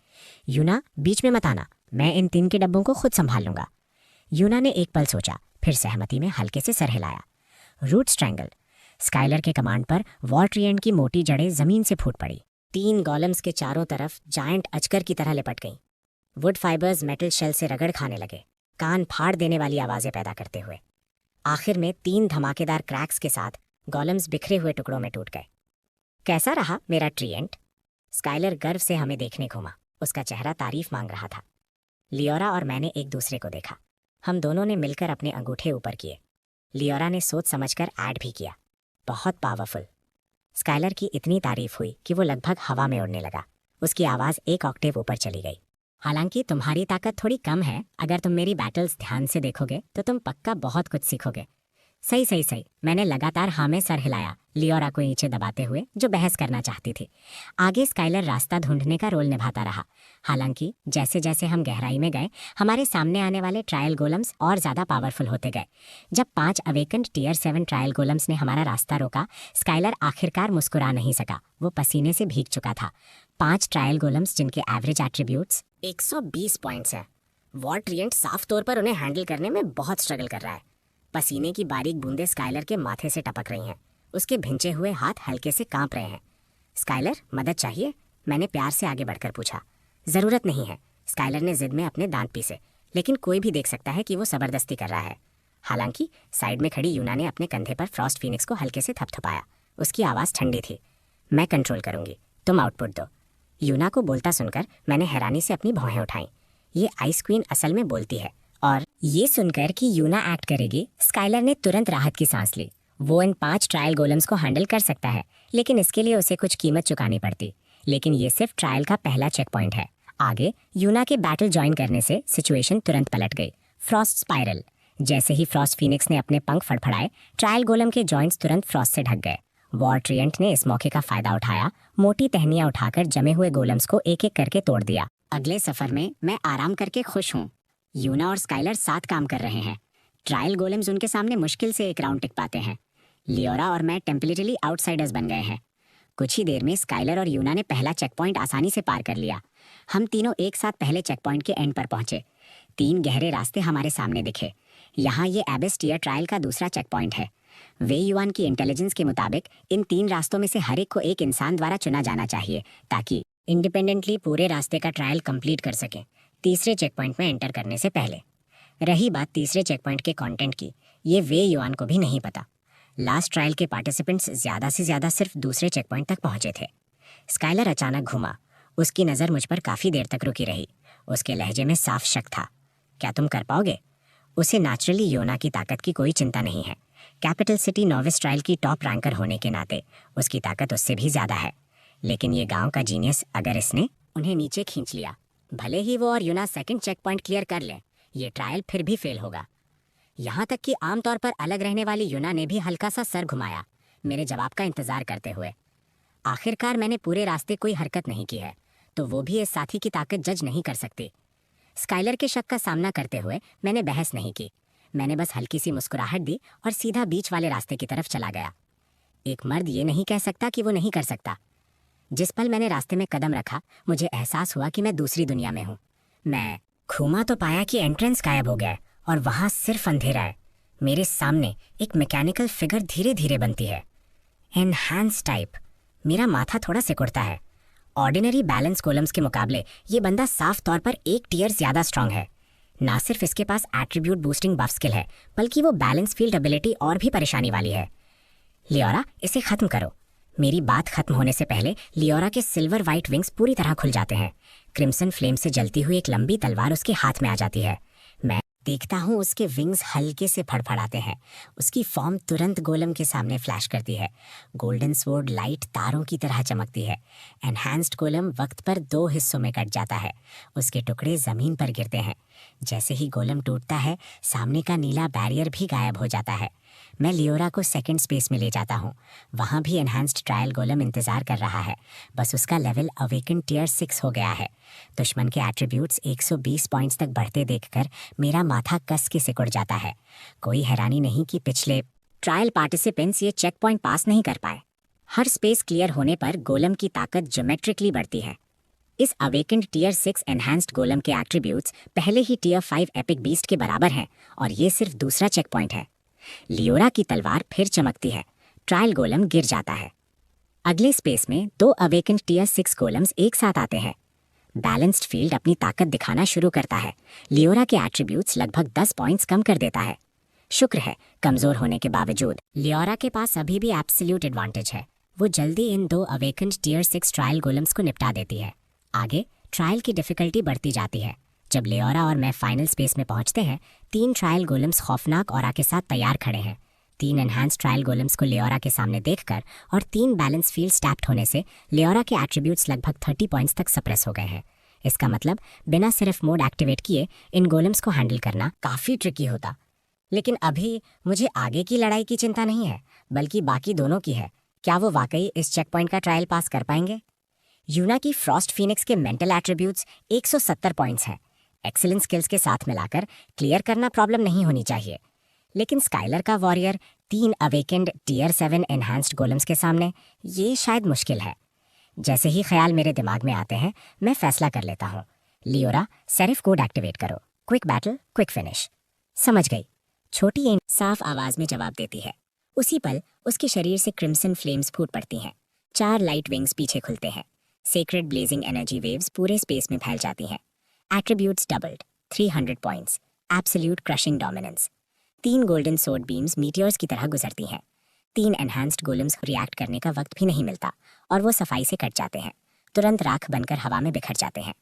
यूना, बीच में मत आना, मैं इन 3 के डब्बों को खुद संभाल लूंगा। यूना ने एक पल सोचा, फिर सहमति में हल्के से सर हिलाया। रूट स्ट्रैंगल, स्काइलर के कमांड पर वॉर ट्रिएंट की मोटी जड़ें जमीन से फूट पड़ी। 3 गॉलम्स के चारों तरफ जायंट अजगर की तरह लिपट गईं। वुड फाइबर्स मेटल शेल से रगड़ खाने लगे, कान फाड़ देने वाली आवाजें पैदा करते हुए। आखिर में 3 धमाकेदार क्रैक्स के साथ गॉलम्स बिखरे हुए टुकड़ों में टूट गए। कैसा रहा मेरा ट्रिएंट? स्काइलर गर्व से हमें देखने घूमा, उसका चेहरा तारीफ मांग रहा था। लियोरा और मैंने एक दूसरे को देखा। हम दोनों ने मिलकर अपने अंगूठे ऊपर किए। लियोरा ने सोच समझकर ऐड भी किया, बहुत पावरफुल। स्काइलर की इतनी तारीफ हुई कि वो लगभग हवा में उड़ने लगा। उसकी आवाज़ एक ऑक्टेव ऊपर चली गई। हालांकि तुम्हारी ताकत थोड़ी कम है, अगर तुम मेरी बैटल्स ध्यान से देखोगे तो तुम पक्का बहुत कुछ सीखोगे। सही सही सही, मैंने लगातार हाँ में सर हिलाया, लियोरा को नीचे दबाते हुए जो बहस करना चाहती थी। आगे स्काइलर रास्ता ढूंढने का रोल निभाता रहा। हालांकि जैसे जैसे हम गहराई में गए, हमारे सामने आने वाले ट्रायल गोलम्स और ज़्यादा पावरफुल होते गए। जब 5 अवेकन्ड टियर 7 ट्रायल गोलम्स ने हमारा रास्ता रोका, स्काइलर आखिरकार मुस्कुरा नहीं सका। वो पसीने से भीग चुका था। 5 ट्रायल गोलम्स जिनके एवरेज एट्रीब्यूट्स 120 पॉइंट्स है। वॉर ट्रिएंट साफ तौर पर उन्हें हैंडल करने में बहुत स्ट्रगल कर रहा है। पसीने की बारीक बूंदें स्काइलर के माथे से टपक रही हैं। उसके भिंचे हुए हाथ हल्के से कांप रहे हैं। स्काइलर, मदद चाहिए? मैंने प्यार से आगे बढ़कर पूछा। ज़रूरत नहीं है, स्काइलर ने जिद में अपने दांत पीसे, लेकिन कोई भी देख सकता है कि वो ज़बरदस्ती कर रहा है। हालांकि साइड में खड़ी यूना ने अपने कंधे पर फ्रॉस्ट फीनिक्स को हल्के से थपथपाया। उसकी आवाज़ ठंडी थी। मैं कंट्रोल करूंगी, तुम आउटपुट दो। यूना को बोलता सुनकर मैंने हैरानी से अपनी भौहें उठाईं। ये आइस क्वीन असल में बोलती है। और ये सुनकर कि यूना एक्ट करेगी, स्काइलर ने तुरंत राहत की सांस ली। वो इन 5 ट्रायल गोलम्स को हैंडल कर सकता है, लेकिन इसके लिए उसे कुछ कीमत चुकानी पड़ती। लेकिन ये सिर्फ ट्रायल का पहला चेक पॉइंट है। आगे यूना के बैटल ज्वाइन करने से सिचुएशन तुरंत पलट गई। फ्रॉस्ट स्पाइरल, जैसे ही फ्रॉस्ट फीनिक्स ने अपने पंख फड़फड़ाए, ट्रायल गोलम के जॉइंट्स तुरंत फ्रॉस्ट से ढक गए। वॉर ट्रिएंट ने इस मौके का फायदा उठाया, मोटी टहनियां उठाकर जमे हुए गोलम्स को एक एक करके तोड़ दिया। अगले सफर में मैं आराम करके खुश हूँ। यूना और स्काइलर साथ काम कर रहे हैं। ट्रायल गोलम्स उनके सामने मुश्किल से एक राउंड टिक पाते हैं। लियोरा और मैं टेम्परेरी आउटसाइडर्स बन गए हैं। कुछ ही देर में स्काइलर और यूना ने पहला चेक पॉइंट आसानी से पार कर लिया। हम तीनों एक साथ पहले चेक पॉइंट के एंड पर पहुंचे। 3 गहरे रास्ते हमारे सामने दिखे। यहाँ ये एबिस टियर ट्रायल का दूसरा चेक पॉइंट है। वे युआन की इंटेलिजेंस के मुताबिक इन 3 रास्तों में से हर एक को एक इंसान द्वारा चुना जाना चाहिए ताकि इंडिपेंडेंटली पूरे रास्ते का ट्रायल कंप्लीट कर सके तीसरे चेक पॉइंट में एंटर करने से पहले। रही बात तीसरे चेक पॉइंट के कंटेंट की, ये वे युआन को भी नहीं पता। लास्ट ट्रायल के पार्टिसिपेंट्स ज़्यादा से ज़्यादा सिर्फ दूसरे चेक पॉइंट तक पहुंचे थे। स्काइलर अचानक घूमा। उसकी नज़र मुझ पर काफ़ी देर तक रुकी रही। उसके लहजे में साफ शक था। क्या तुम कर पाओगे? उसे नेचुरली योना की ताकत की कोई चिंता नहीं है। कैपिटल सिटी नोविस ट्रायल की टॉप रैंकर होने के नाते उसकी ताकत उससे भी ज़्यादा है। लेकिन ये गांव का जीनियस अगर इसने उन्हें नीचे खींच लिया, भले ही वो और यूना सेकंड चेक पॉइंट क्लियर कर लें, ये ट्रायल फिर भी फेल होगा। यहाँ तक कि आमतौर पर अलग रहने वाली यूना ने भी हल्का सा सर घुमाया, मेरे जवाब का इंतजार करते हुए। आखिरकार मैंने पूरे रास्ते कोई हरकत नहीं की है, तो वो भी इस साथी की ताकत जज नहीं कर सकती। स्काइलर के शक का सामना करते हुए मैंने बहस नहीं की। मैंने बस हल्की सी मुस्कुराहट दी और सीधा बीच वाले रास्ते की तरफ चला गया। एक मर्द ये नहीं कह सकता कि वो नहीं कर सकता। जिस पल मैंने रास्ते में कदम रखा, मुझे एहसास हुआ कि मैं दूसरी दुनिया में हूँ। मैं घूमा तो पाया कि एंट्रेंस गायब हो गया है और वहाँ सिर्फ अंधेरा है। मेरे सामने एक मैकेनिकल फिगर धीरे धीरे बनती है, एनहांस टाइप। मेरा माथा थोड़ा सिकुड़ता है। ऑर्डिनरी बैलेंस कॉलम्स के मुकाबले ये बंदा साफ तौर पर एक टियर ज़्यादा स्ट्रांग है। ना सिर्फ इसके पास एट्रीब्यूट बूस्टिंग बफ स्किल है, बल्कि वो बैलेंस फील्ड एबिलिटी और भी परेशानी वाली है। लियोरा, इसे खत्म करो। मेरी बात खत्म होने से पहले लियोरा के सिल्वर वाइट विंग्स पूरी तरह खुल जाते हैं। क्रिम्सन फ्लेम से जलती हुई एक लंबी तलवार उसके हाथ में आ जाती है। मैं देखता हूँ उसके विंग्स हल्के से फड़फड़ाते हैं। उसकी फॉर्म तुरंत गोलम के सामने फ्लैश करती है। गोल्डन स्वॉर्ड लाइट तारों की तरह चमकती है। एनहांस्ड गोलम वक्त पर 2 हिस्सों में कट जाता है। उसके टुकड़े जमीन पर गिरते हैं। जैसे ही गोलम टूटता है, सामने का नीला बैरियर भी गायब हो जाता है। मैं लियोरा को सेकंड स्पेस में ले जाता हूँ। वहाँ भी एनहांस्ड ट्रायल गोलम इंतजार कर रहा है, बस उसका लेवल अवेकन टियर 6 हो गया है। दुश्मन के एट्रीब्यूट्स 120 पॉइंट्स तक बढ़ते देखकर मेरा माथा कस के सिकुड़ जाता है। कोई हैरानी नहीं कि पिछले ट्रायल पार्टिसिपेंट्स ये चेक पॉइंट पास नहीं कर पाए। हर स्पेस क्लियर होने पर गोलम की ताकत ज्योमेट्रिकली बढ़ती है। इस अवेकेंड टियर 6 एनहांस्ड गोलम के एट्रीब्यूट्स पहले ही टियर 5 एपिक बीस्ट के बराबर हैं और ये सिर्फ दूसरा चेक पॉइंट है। लियोरा की तलवार फिर चमकती है। ट्रायल गोलम गिर जाता है। अगले स्पेस में 2 अवेकेंड टियर 6 गोलम्स एक साथ आते हैं। बैलेंस्ड फील्ड अपनी ताकत दिखाना शुरू करता है। लियोरा के एट्रीब्यूट्स लगभग 10 पॉइंट्स कम कर देता है। शुक्र है, कमजोर होने के बावजूद लियोरा के पास अभी भी एब्सोल्यूट एडवांटेज है। वो जल्दी इन 2 अवेकेंड टियर 6 ट्रायल गोलम्स को निपटा देती है। आगे ट्रायल की डिफिकल्टी बढ़ती जाती है। जब लियोरा और मैं फाइनल स्पेस में पहुंचते हैं, 3 ट्रायल गोलम्स खौफनाक ऑरा के साथ तैयार खड़े हैं। 3 एनहांस ट्रायल गोलम्स को लियोरा के सामने देखकर और 3 बैलेंस फील्ड टैप्ड होने से लियोरा के एट्रीब्यूट्स लगभग 30 पॉइंट्स तक सप्रेस हो गए हैं। इसका मतलब बिना सिर्फ मोड एक्टिवेट किए इन गोलम्स को हैंडल करना काफ़ी ट्रिकी होता। लेकिन अभी मुझे आगे की लड़ाई की चिंता नहीं है, बल्कि बाकी दोनों की है। क्या वो वाकई इस चेक पॉइंट का ट्रायल पास कर पाएंगे? यूना की फ्रॉस्ट फीनिक्स के मेंटल एट्रीब्यूट्स 170 पॉइंट्स हैं। एक्सीलेंट स्किल्स के साथ मिलाकर क्लियर करना प्रॉब्लम नहीं होनी चाहिए। लेकिन स्काइलर का warrior 3 awakened tier 7 enhanced golems के सामने ये शायद मुश्किल है। जैसे ही ख्याल मेरे दिमाग में आते हैं, मैं फैसला कर लेता हूँ। लियोरा, सेरिफ कोड एक्टिवेट करो। Quick battle, quick finish. समझ गई, छोटी एन साफ आवाज में जवाब देती है। उसी पल उसके शरीर से क्रिम्सन फ्लेम्स फूट पड़ती हैं। 4 लाइट विंग्स पीछे खुलते हैं। सेक्रेड ब्लेजिंग एनर्जी वेव्स पूरे स्पेस में फैल जाती हैं। Attributes doubled, 300 points, absolute crushing dominance. 3 golden sword beams मीटियर्स की तरह गुजरती हैं। 3 एनहांस्ड गोलम्स रिएक्ट करने का वक्त भी नहीं मिलता और वो सफाई से कट जाते हैं। तुरंत राख बनकर हवा में बिखर जाते हैं।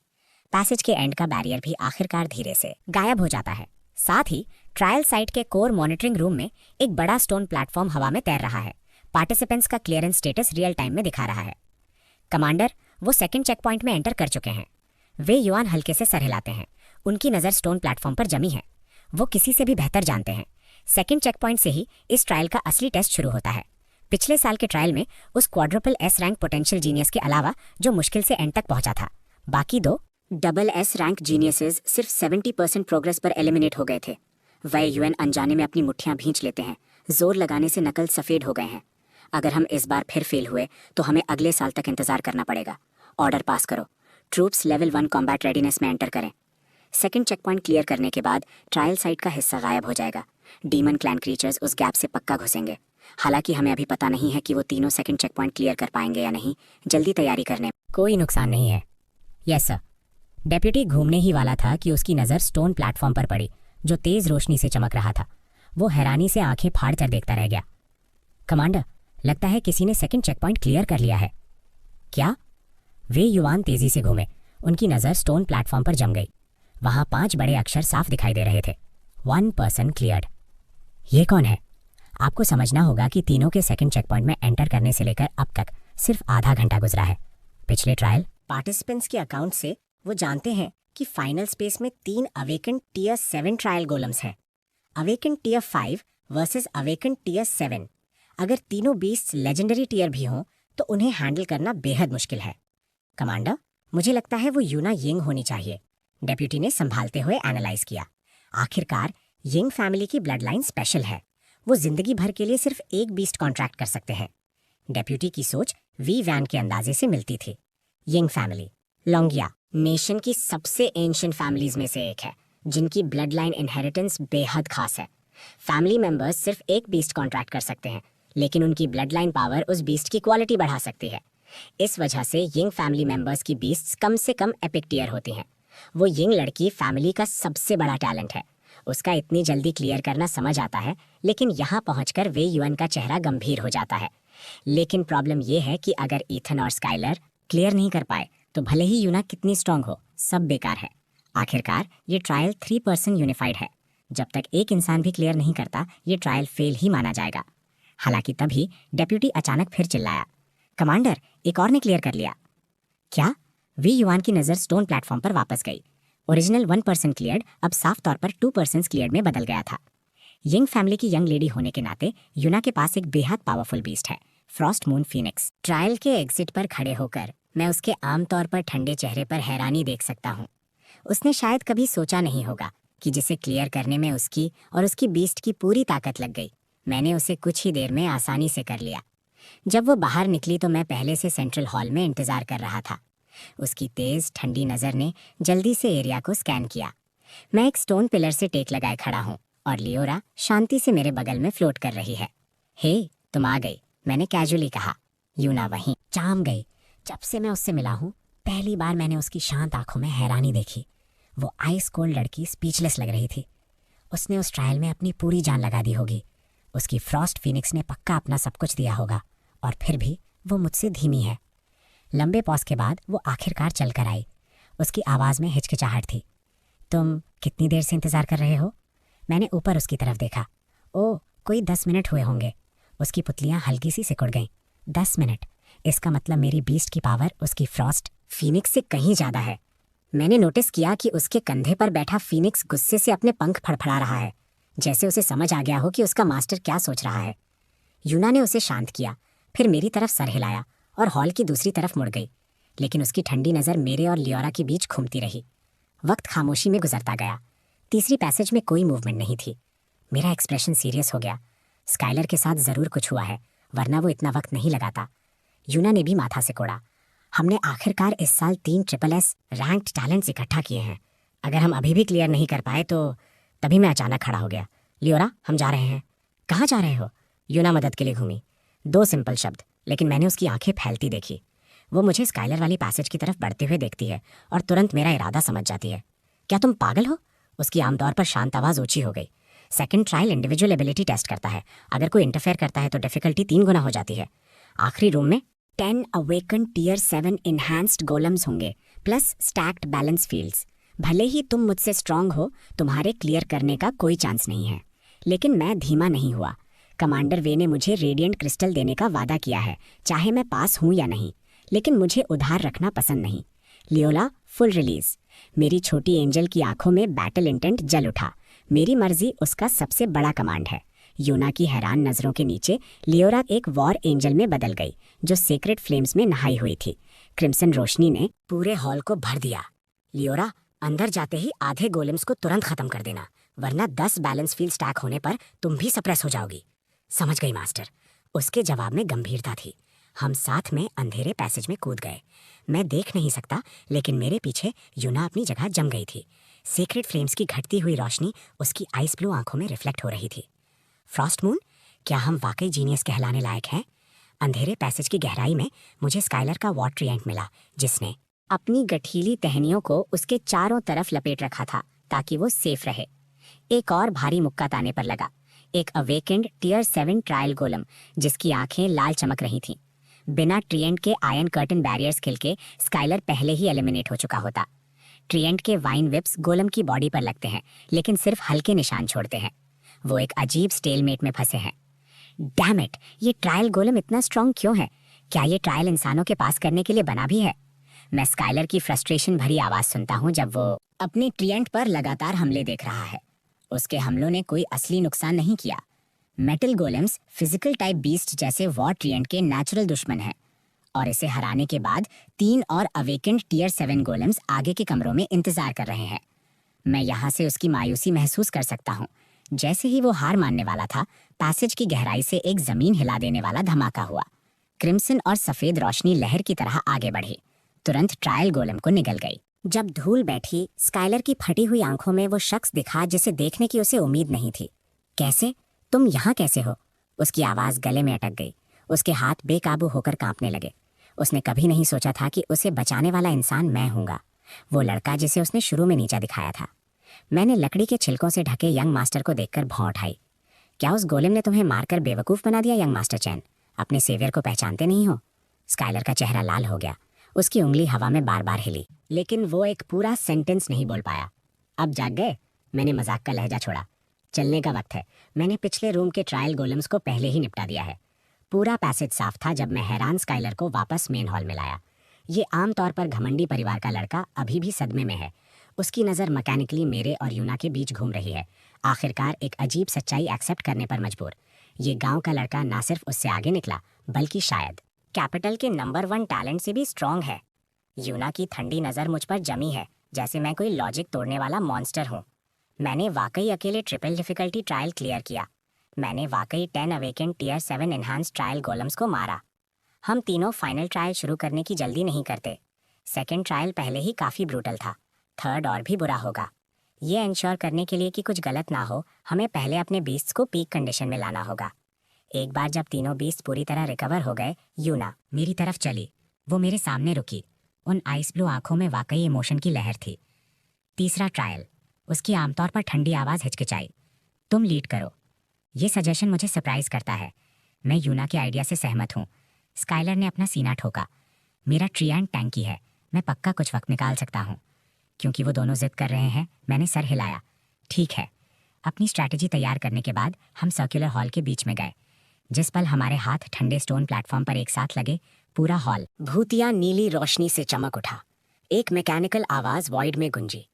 पैसेज के एंड का बैरियर भी आखिरकार धीरे से गायब हो जाता है। साथ ही ट्रायल साइट के कोर मॉनिटरिंग रूम में एक बड़ा स्टोन प्लेटफॉर्म हवा में तैर रहा है। पार्टिसिपेंट्स का क्लियरेंस स्टेटस रियल टाइम में दिखा रहा है। कमांडर, वो सेकंड चेक पॉइंट में एंटर कर चुके हैं। वे युआन हल्के से सर हिलाते हैं। उनकी नज़र स्टोन प्लेटफॉर्म पर जमी है। वो किसी से भी बेहतर जानते हैं। सेकंड चेक पॉइंट से ही इस ट्रायल का असली टेस्ट शुरू होता है। पिछले साल के ट्रायल में उस quadruple S rank potential genius के अलावा जो मुश्किल से एंड तक पहुंचा था, बाकी 2 डबल एस रैंक जीनियसेस सिर्फ 70% प्रोग्रेस पर एलिमिनेट हो गए थे। वह यूएन अनजाने में अपनी मुट्ठियां भींच लेते हैं। जोर लगाने से नकल सफ़ेद हो गए हैं। अगर हम इस बार फिर फेल हुए तो हमें अगले साल तक इंतजार करना पड़ेगा। ऑर्डर पास करो। ट्रूप्स लेवल 1 कॉम्बैट रेडीनेस में एंटर करें। सेकंड चेक पॉइंट क्लियर करने के बाद ट्रायल साइट का हिस्सा गायब हो जाएगा। डीमन क्लैन क्रीचर्स उस गैप से पक्का घुसेंगे। हालांकि हमें अभी पता नहीं है कि वो तीनों सेकंड चेक पॉइंट क्लियर कर पाएंगे या नहीं। जल्दी तैयारी करने कोई नुकसान नहीं है। Yes sir. डेप्यूटी घूमने ही वाला था कि उसकी नज़र स्टोन प्लेटफॉर्म पर पड़ी जो तेज रोशनी से चमक रहा था। वो हैरानी से आंखें फाड़ कर देखता रह गया। कमांडर, लगता है किसी ने सेकंड चेक पॉइंट क्लियर कर लिया है। क्या? वे युवान तेजी से घूमे। उनकी नज़र स्टोन प्लेटफॉर्म पर जम गई। वहां 5 बड़े अक्षर साफ दिखाई दे रहे थे। 1 पर्सन क्लियर्ड। ये कौन है? आपको समझना होगा कि तीनों के सेकंड चेक पॉइंट में एंटर करने से लेकर अब तक सिर्फ आधा घंटा गुजरा है। पिछले ट्रायल पार्टिसिपेंट्स के अकाउंट से वो जानते हैं कि फाइनल स्पेस में 3 अवेकन टियर 7 ट्रायल गोलम्स हैं। Awaken tier 5 versus awaken tier 7। अगर तीनों बीस्ट लेजेंडरी टियर भी हों तो उन्हें हैंडल करना बेहद मुश्किल है। कमांडर, मुझे लगता है वो यूना यिंग होनी चाहिए। डेप्यूटी ने संभालते हुए एनालाइज किया। आखिरकार यिंग फैमिली की ब्लड लाइन स्पेशल है। वो जिंदगी भर के लिए सिर्फ एक बीस्ट कॉन्ट्रैक्ट कर सकते हैं। डेप्यूटी की सोच वी वैन के अंदाजे से मिलती थी। यिंग फैमिली लोंगिया नेशन की सबसे एंशिएंट फैमिलीज में से एक है, जिनकी ब्लड लाइन इनहेरिटेंस बेहद खास है। फैमिली मेंबर्स सिर्फ एक बीस्ट कॉन्ट्रैक्ट कर सकते हैं, लेकिन उनकी ब्लड लाइन पावर उस बीस्ट की क्वालिटी बढ़ा सकती है। इस वजह से यिंग फैमिली मेंबर्स की बीस्ट्स कम से कम एपिक टियर होती हैं। वो यिंग लड़की फैमिली का सबसे बड़ा टैलेंट है। उसका इतनी जल्दी क्लियर करना समझ आता है, लेकिन यहाँ पहुंचकर वे युअन का चेहरा गंभीर हो जाता है। लेकिन प्रॉब्लम यह है कि अगर ईथन और स्काइलर क्लियर नहीं कर पाए तो भले ही यूना कितनी स्ट्रांग हो, सब बेकार है। आखिरकार ये ट्रायल 3 पर्सन यूनिफाइड है। जब तक एक इंसान भी क्लियर नहीं करता, ये ट्रायल फेल ही माना जाएगा। हालांकि तभी डेप्यूटी अचानक फिर चिल्लाया, कमांडर, एक और ने क्लियर कर लिया। क्या? वी युआन की नज़र स्टोन प्लेटफॉर्म पर वापस गई। ओरिजिनल 1 पर्सन क्लियर्ड अब साफ तौर पर 2 पर्सन क्लियर्ड में बदल गया था। यंग फैमिली की यंग लेडी होने के नाते यूना के पास एक बेहद पावरफुल बीस्ट है, फ्रॉस्ट मून फीनिक्स। ट्रायल के एग्जिट पर खड़े होकर मैं उसके आमतौर पर ठंडे चेहरे पर हैरानी देख सकता हूँ। उसने शायद कभी सोचा नहीं होगा कि जिसे क्लियर करने में उसकी और उसकी बीस्ट की पूरी ताकत लग गई। मैंने उसे कुछ ही देर में आसानी से कर लिया। जब वो बाहर निकली तो मैं पहले से सेंट्रल हॉल में इंतजार कर रहा था। उसकी तेज ठंडी नज़र ने जल्दी से एरिया को स्कैन किया। मैं एक स्टोन पिलर से टेक लगाए खड़ा हूँ और लियोरा शांति से मेरे बगल में फ्लोट कर रही है। हे, तुम आ गई, मैंने कैजुअली कहा। यूना वहीं चाम गई। जब से मैं उससे मिला हूँ, पहली बार मैंने उसकी शांत आंखों में हैरानी देखी। वो आइस कोल्ड लड़की स्पीचलेस लग रही थी। उसने उस ट्रायल में अपनी पूरी जान लगा दी होगी। उसकी फ्रॉस्ट फीनिक्स ने पक्का अपना सब कुछ दिया होगा, और फिर भी वो मुझसे धीमी है। लंबे पॉज के बाद वो आखिरकार चल कर आई। उसकी आवाज़ में हिचकिचाहट थी। तुम कितनी देर से इंतज़ार कर रहे हो? मैंने ऊपर उसकी तरफ देखा। ओह, कोई 10 मिनट हुए होंगे। उसकी पुतलियाँ हल्की सी सिकुड़ गईं। 10 मिनट, इसका मतलब मेरी बीस्ट की पावर उसकी फ्रॉस्ट फीनिक्स से कहीं ज़्यादा है। मैंने नोटिस किया कि उसके कंधे पर बैठा फीनिक्स गुस्से से अपने पंख फड़फड़ा रहा है, जैसे उसे समझ आ गया हो कि उसका मास्टर क्या सोच रहा है। यूना ने उसे शांत किया, फिर मेरी तरफ सर हिलाया और हॉल की दूसरी तरफ मुड़ गई। लेकिन उसकी ठंडी नज़र मेरे और लियोरा के बीच घूमती रही। वक्त खामोशी में गुजरता गया। तीसरी पैसेज में कोई मूवमेंट नहीं थी। मेरा एक्सप्रेशन सीरियस हो गया। स्काइलर के साथ ज़रूर कुछ हुआ है, वरना वो इतना वक्त नहीं लगाता। यूना ने भी माथा से कोड़ा। हमने आखिरकार इस साल 3 SSS रैंक्ड टैलेंट्स इकट्ठा किए हैं। अगर हम अभी भी क्लियर नहीं कर पाए तो तभी मैं अचानक खड़ा हो गया। लियोरा, हम जा रहे हैं। कहाँ जा रहे हो? यूना मदद के लिए घूमी। 2 सिंपल शब्द, लेकिन मैंने उसकी आंखें फैलती देखी। वो मुझे स्काइलर वाली पैसेज की तरफ बढ़ते हुए देखती है और तुरंत मेरा इरादा समझ जाती है। क्या तुम पागल हो? उसकी आमतौर पर शांत आवाज़ ऊंची हो गई। Second trial individual ability test करता है। अगर कोई इंटरफेयर करता है तो डिफिकल्टी 3 गुना हो जाती है। आखिरी रूम में 10 अवेकन टियर 7 इन्हांस्ड गोलम्स होंगे, प्लस स्टैक्ड बैलेंस फील्ड्स। भले ही तुम मुझसे स्ट्रांग हो, तुम्हारे क्लियर करने का कोई चांस नहीं है। लेकिन मैं धीमा नहीं हुआ। कमांडर वे ने मुझे रेडिएंट क्रिस्टल देने का वादा किया है, चाहे मैं पास हूँ या नहीं। लेकिन मुझे उधार रखना पसंद नहीं। लियोला फुल रिलीज। मेरी छोटी एंजल की आंखों में बैटल इंटेंट जल उठा। मेरी मर्जी उसका सबसे बड़ा कमांड है। यूना की हैरान नज़रों के नीचे लियोरा एक वॉर एंजल में बदल गई, जो सेक्रेट फ्लेम्स में नहाई हुई थी। क्रिम्सन रोशनी ने पूरे हॉल को भर दिया। लियोरा, अंदर जाते ही आधे गोलेम्स को तुरंत खत्म कर देना, वरना 10 बैलेंस फील्ड स्टैक होने पर तुम भी सप्रेस हो जाओगी। समझ गई मास्टर। उसके जवाब में गंभीरता थी। हम साथ में अंधेरे पैसेज में कूद गए। मैं देख नहीं सकता, लेकिन मेरे पीछे यूना अपनी जगह जम गई थी। सीक्रेट फ्लेम्स की घटती हुई रोशनी उसकी आइस ब्लू आंखों में रिफ्लेक्ट हो रही थी। फ्रॉस्ट मून, क्या हम वाकई जीनियस कहलाने लायक हैं? अंधेरे पैसेज की गहराई में मुझे स्काइलर का वॉर ट्रिएंट मिला, जिसने अपनी गठीली टहनियों को उसके चारों तरफ लपेट रखा था ताकि वो सेफ रहे। एक और भारी मुक्का ताने पर लगा, एक अवेकेंड टियर 7 ट्रायल गोलम जिसकी आंखें लाल चमक रही थीं। बिना ट्रिएंट के आयरन कर्टन बैरियर्स खिल के स्काइलर पहले ही एलिमिनेट हो चुका होता। ट्रिएंट के वाइन विप्स गोलम की बॉडी पर लगते हैं, लेकिन सिर्फ हल्के निशान छोड़ते हैं। वो एक अजीब स्टेलमेट में फंसे हैं। डैम इट, ये ट्रायल गोलम इतना स्ट्रांग क्यों है? क्या ये ट्रायल इंसानों के पास करने के लिए बना भी है? मैं स्काइलर की फ्रस्ट्रेशन भरी आवाज सुनता हूँ जब वो अपने ट्रिएंट पर लगातार हमले देख रहा है। उसके हमलों ने कोई असली नुकसान नहीं किया। Metal golems physical type beast जैसे वॉर ट्रिएंट के नेचुरल दुश्मन हैं, और इसे हराने के बाद 3 और अवेकेंड टियर 7 गोलेम्स आगे के कमरों में इंतजार कर रहे हैं। मैं यहाँ से उसकी मायूसी महसूस कर सकता हूँ। जैसे ही वो हार मानने वाला था, पैसेज की गहराई से एक जमीन हिला देने वाला धमाका हुआ। क्रिम्सन और सफेद रोशनी लहर की तरह आगे बढ़ी, तुरंत ट्रायल गोलम को निगल गई। जब धूल बैठी, स्काइलर की फटी हुई आंखों में वो शख्स दिखा जिसे देखने की उसे उम्मीद नहीं थी। कैसे? तुम यहाँ कैसे हो? उसकी आवाज गले में अटक गई। उसके हाथ बेकाबू होकर कांपने लगे। उसने कभी नहीं सोचा था कि उसे बचाने वाला इंसान मैं हूँगा, वो लड़का जिसे उसने शुरू में नीचा दिखाया था। मैंने लकड़ी के छिलकों से ढके यंग मास्टर को देखकर भौं उठाई। क्या उस गोलेम ने तुम्हें मारकर बेवकूफ़ बना दिया यंग मास्टर चैन? अपने सेवियर को पहचानते नहीं हो? स्काइलर का चेहरा लाल हो गया। उसकी उंगली हवा में बार बार हिली, लेकिन वो एक पूरा सेंटेंस नहीं बोल पाया। अब जाग गए? मैंने मजाक का लहजा छोड़ा। चलने का वक्त है। मैंने पिछले रूम के ट्रायल गोलम्स को पहले ही निपटा दिया है। पूरा पैसेज साफ था जब मैं हैरान स्काइलर को वापस मेन हॉल में लाया। ये आमतौर पर घमंडी परिवार का लड़का अभी भी सदमे में है। उसकी नज़र मैकेनिकली मेरे और यूना के बीच घूम रही है, आखिरकार एक अजीब सच्चाई एक्सेप्ट करने पर मजबूर। ये गांव का लड़का ना सिर्फ उससे आगे निकला, बल्कि शायद कैपिटल के नंबर 1 टैलेंट से भी स्ट्रांग है। यूना की ठंडी नज़र मुझ पर जमी है, जैसे मैं कोई लॉजिक तोड़ने वाला मॉन्स्टर हूँ। मैंने वाकई अकेले ट्रिपल डिफिकल्टी ट्रायल क्लियर किया। मैंने वाकई 10 awakened tier 7 enhance trial golems को मारा। हम तीनों फाइनल ट्रायल शुरू करने की जल्दी नहीं करते। सेकेंड ट्रायल पहले ही काफ़ी ब्रूटल था, थर्ड और भी बुरा होगा। ये इंश्योर करने के लिए कि कुछ गलत ना हो, हमें पहले अपने बीस्ट्स को पीक कंडीशन में लाना होगा। एक बार जब तीनों बीस्ट पूरी तरह रिकवर हो गए, यूना मेरी तरफ चली। वो मेरे सामने रुकी। उन आइस ब्लू आंखों में वाकई इमोशन की लहर थी। तीसरा ट्रायल। उसकी आमतौर पर ठंडी आवाज़ हिचकिचाई। तुम लीड करो। ये सजेशन मुझे सरप्राइज करता है। मैं यूना के आइडिया से सहमत हूँ। स्काइलर ने अपना सीना ठोका। मेरा ट्रिएंट टैंकी है, मैं पक्का कुछ वक्त निकाल सकता हूँ। क्योंकि वो दोनों जिद कर रहे हैं, मैंने सर हिलाया। ठीक है। अपनी स्ट्रैटेजी तैयार करने के बाद हम सर्कुलर हॉल के बीच में गए। जिस पल हमारे हाथ ठंडे स्टोन प्लेटफॉर्म पर एक साथ लगे, पूरा हॉल भूतिया नीली रोशनी से चमक उठा। एक मैकेनिकल आवाज वॉइड में गुंजी।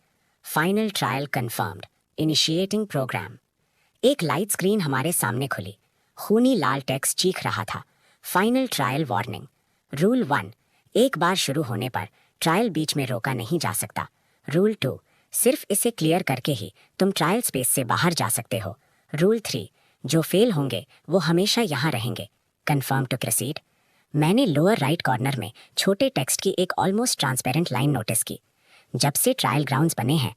Final trial confirmed, initiating program. एक लाइट स्क्रीन हमारे सामने खुली। खूनी लाल टेक्स्ट चीख रहा था, फाइनल ट्रायल वार्निंग। रूल 1, एक बार शुरू होने पर ट्रायल बीच में रोका नहीं जा सकता। रूल 2, सिर्फ इसे क्लियर करके ही तुम ट्रायल स्पेस से बाहर जा सकते हो। रूल 3, जो फेल होंगे वो हमेशा यहाँ रहेंगे। Confirm to proceed. मैंने लोअर राइट कॉर्नर में छोटे टेक्स्ट की एक ऑलमोस्ट ट्रांसपेरेंट लाइन नोटिस की। जब से ट्रायल ग्राउंड्स बने हैं,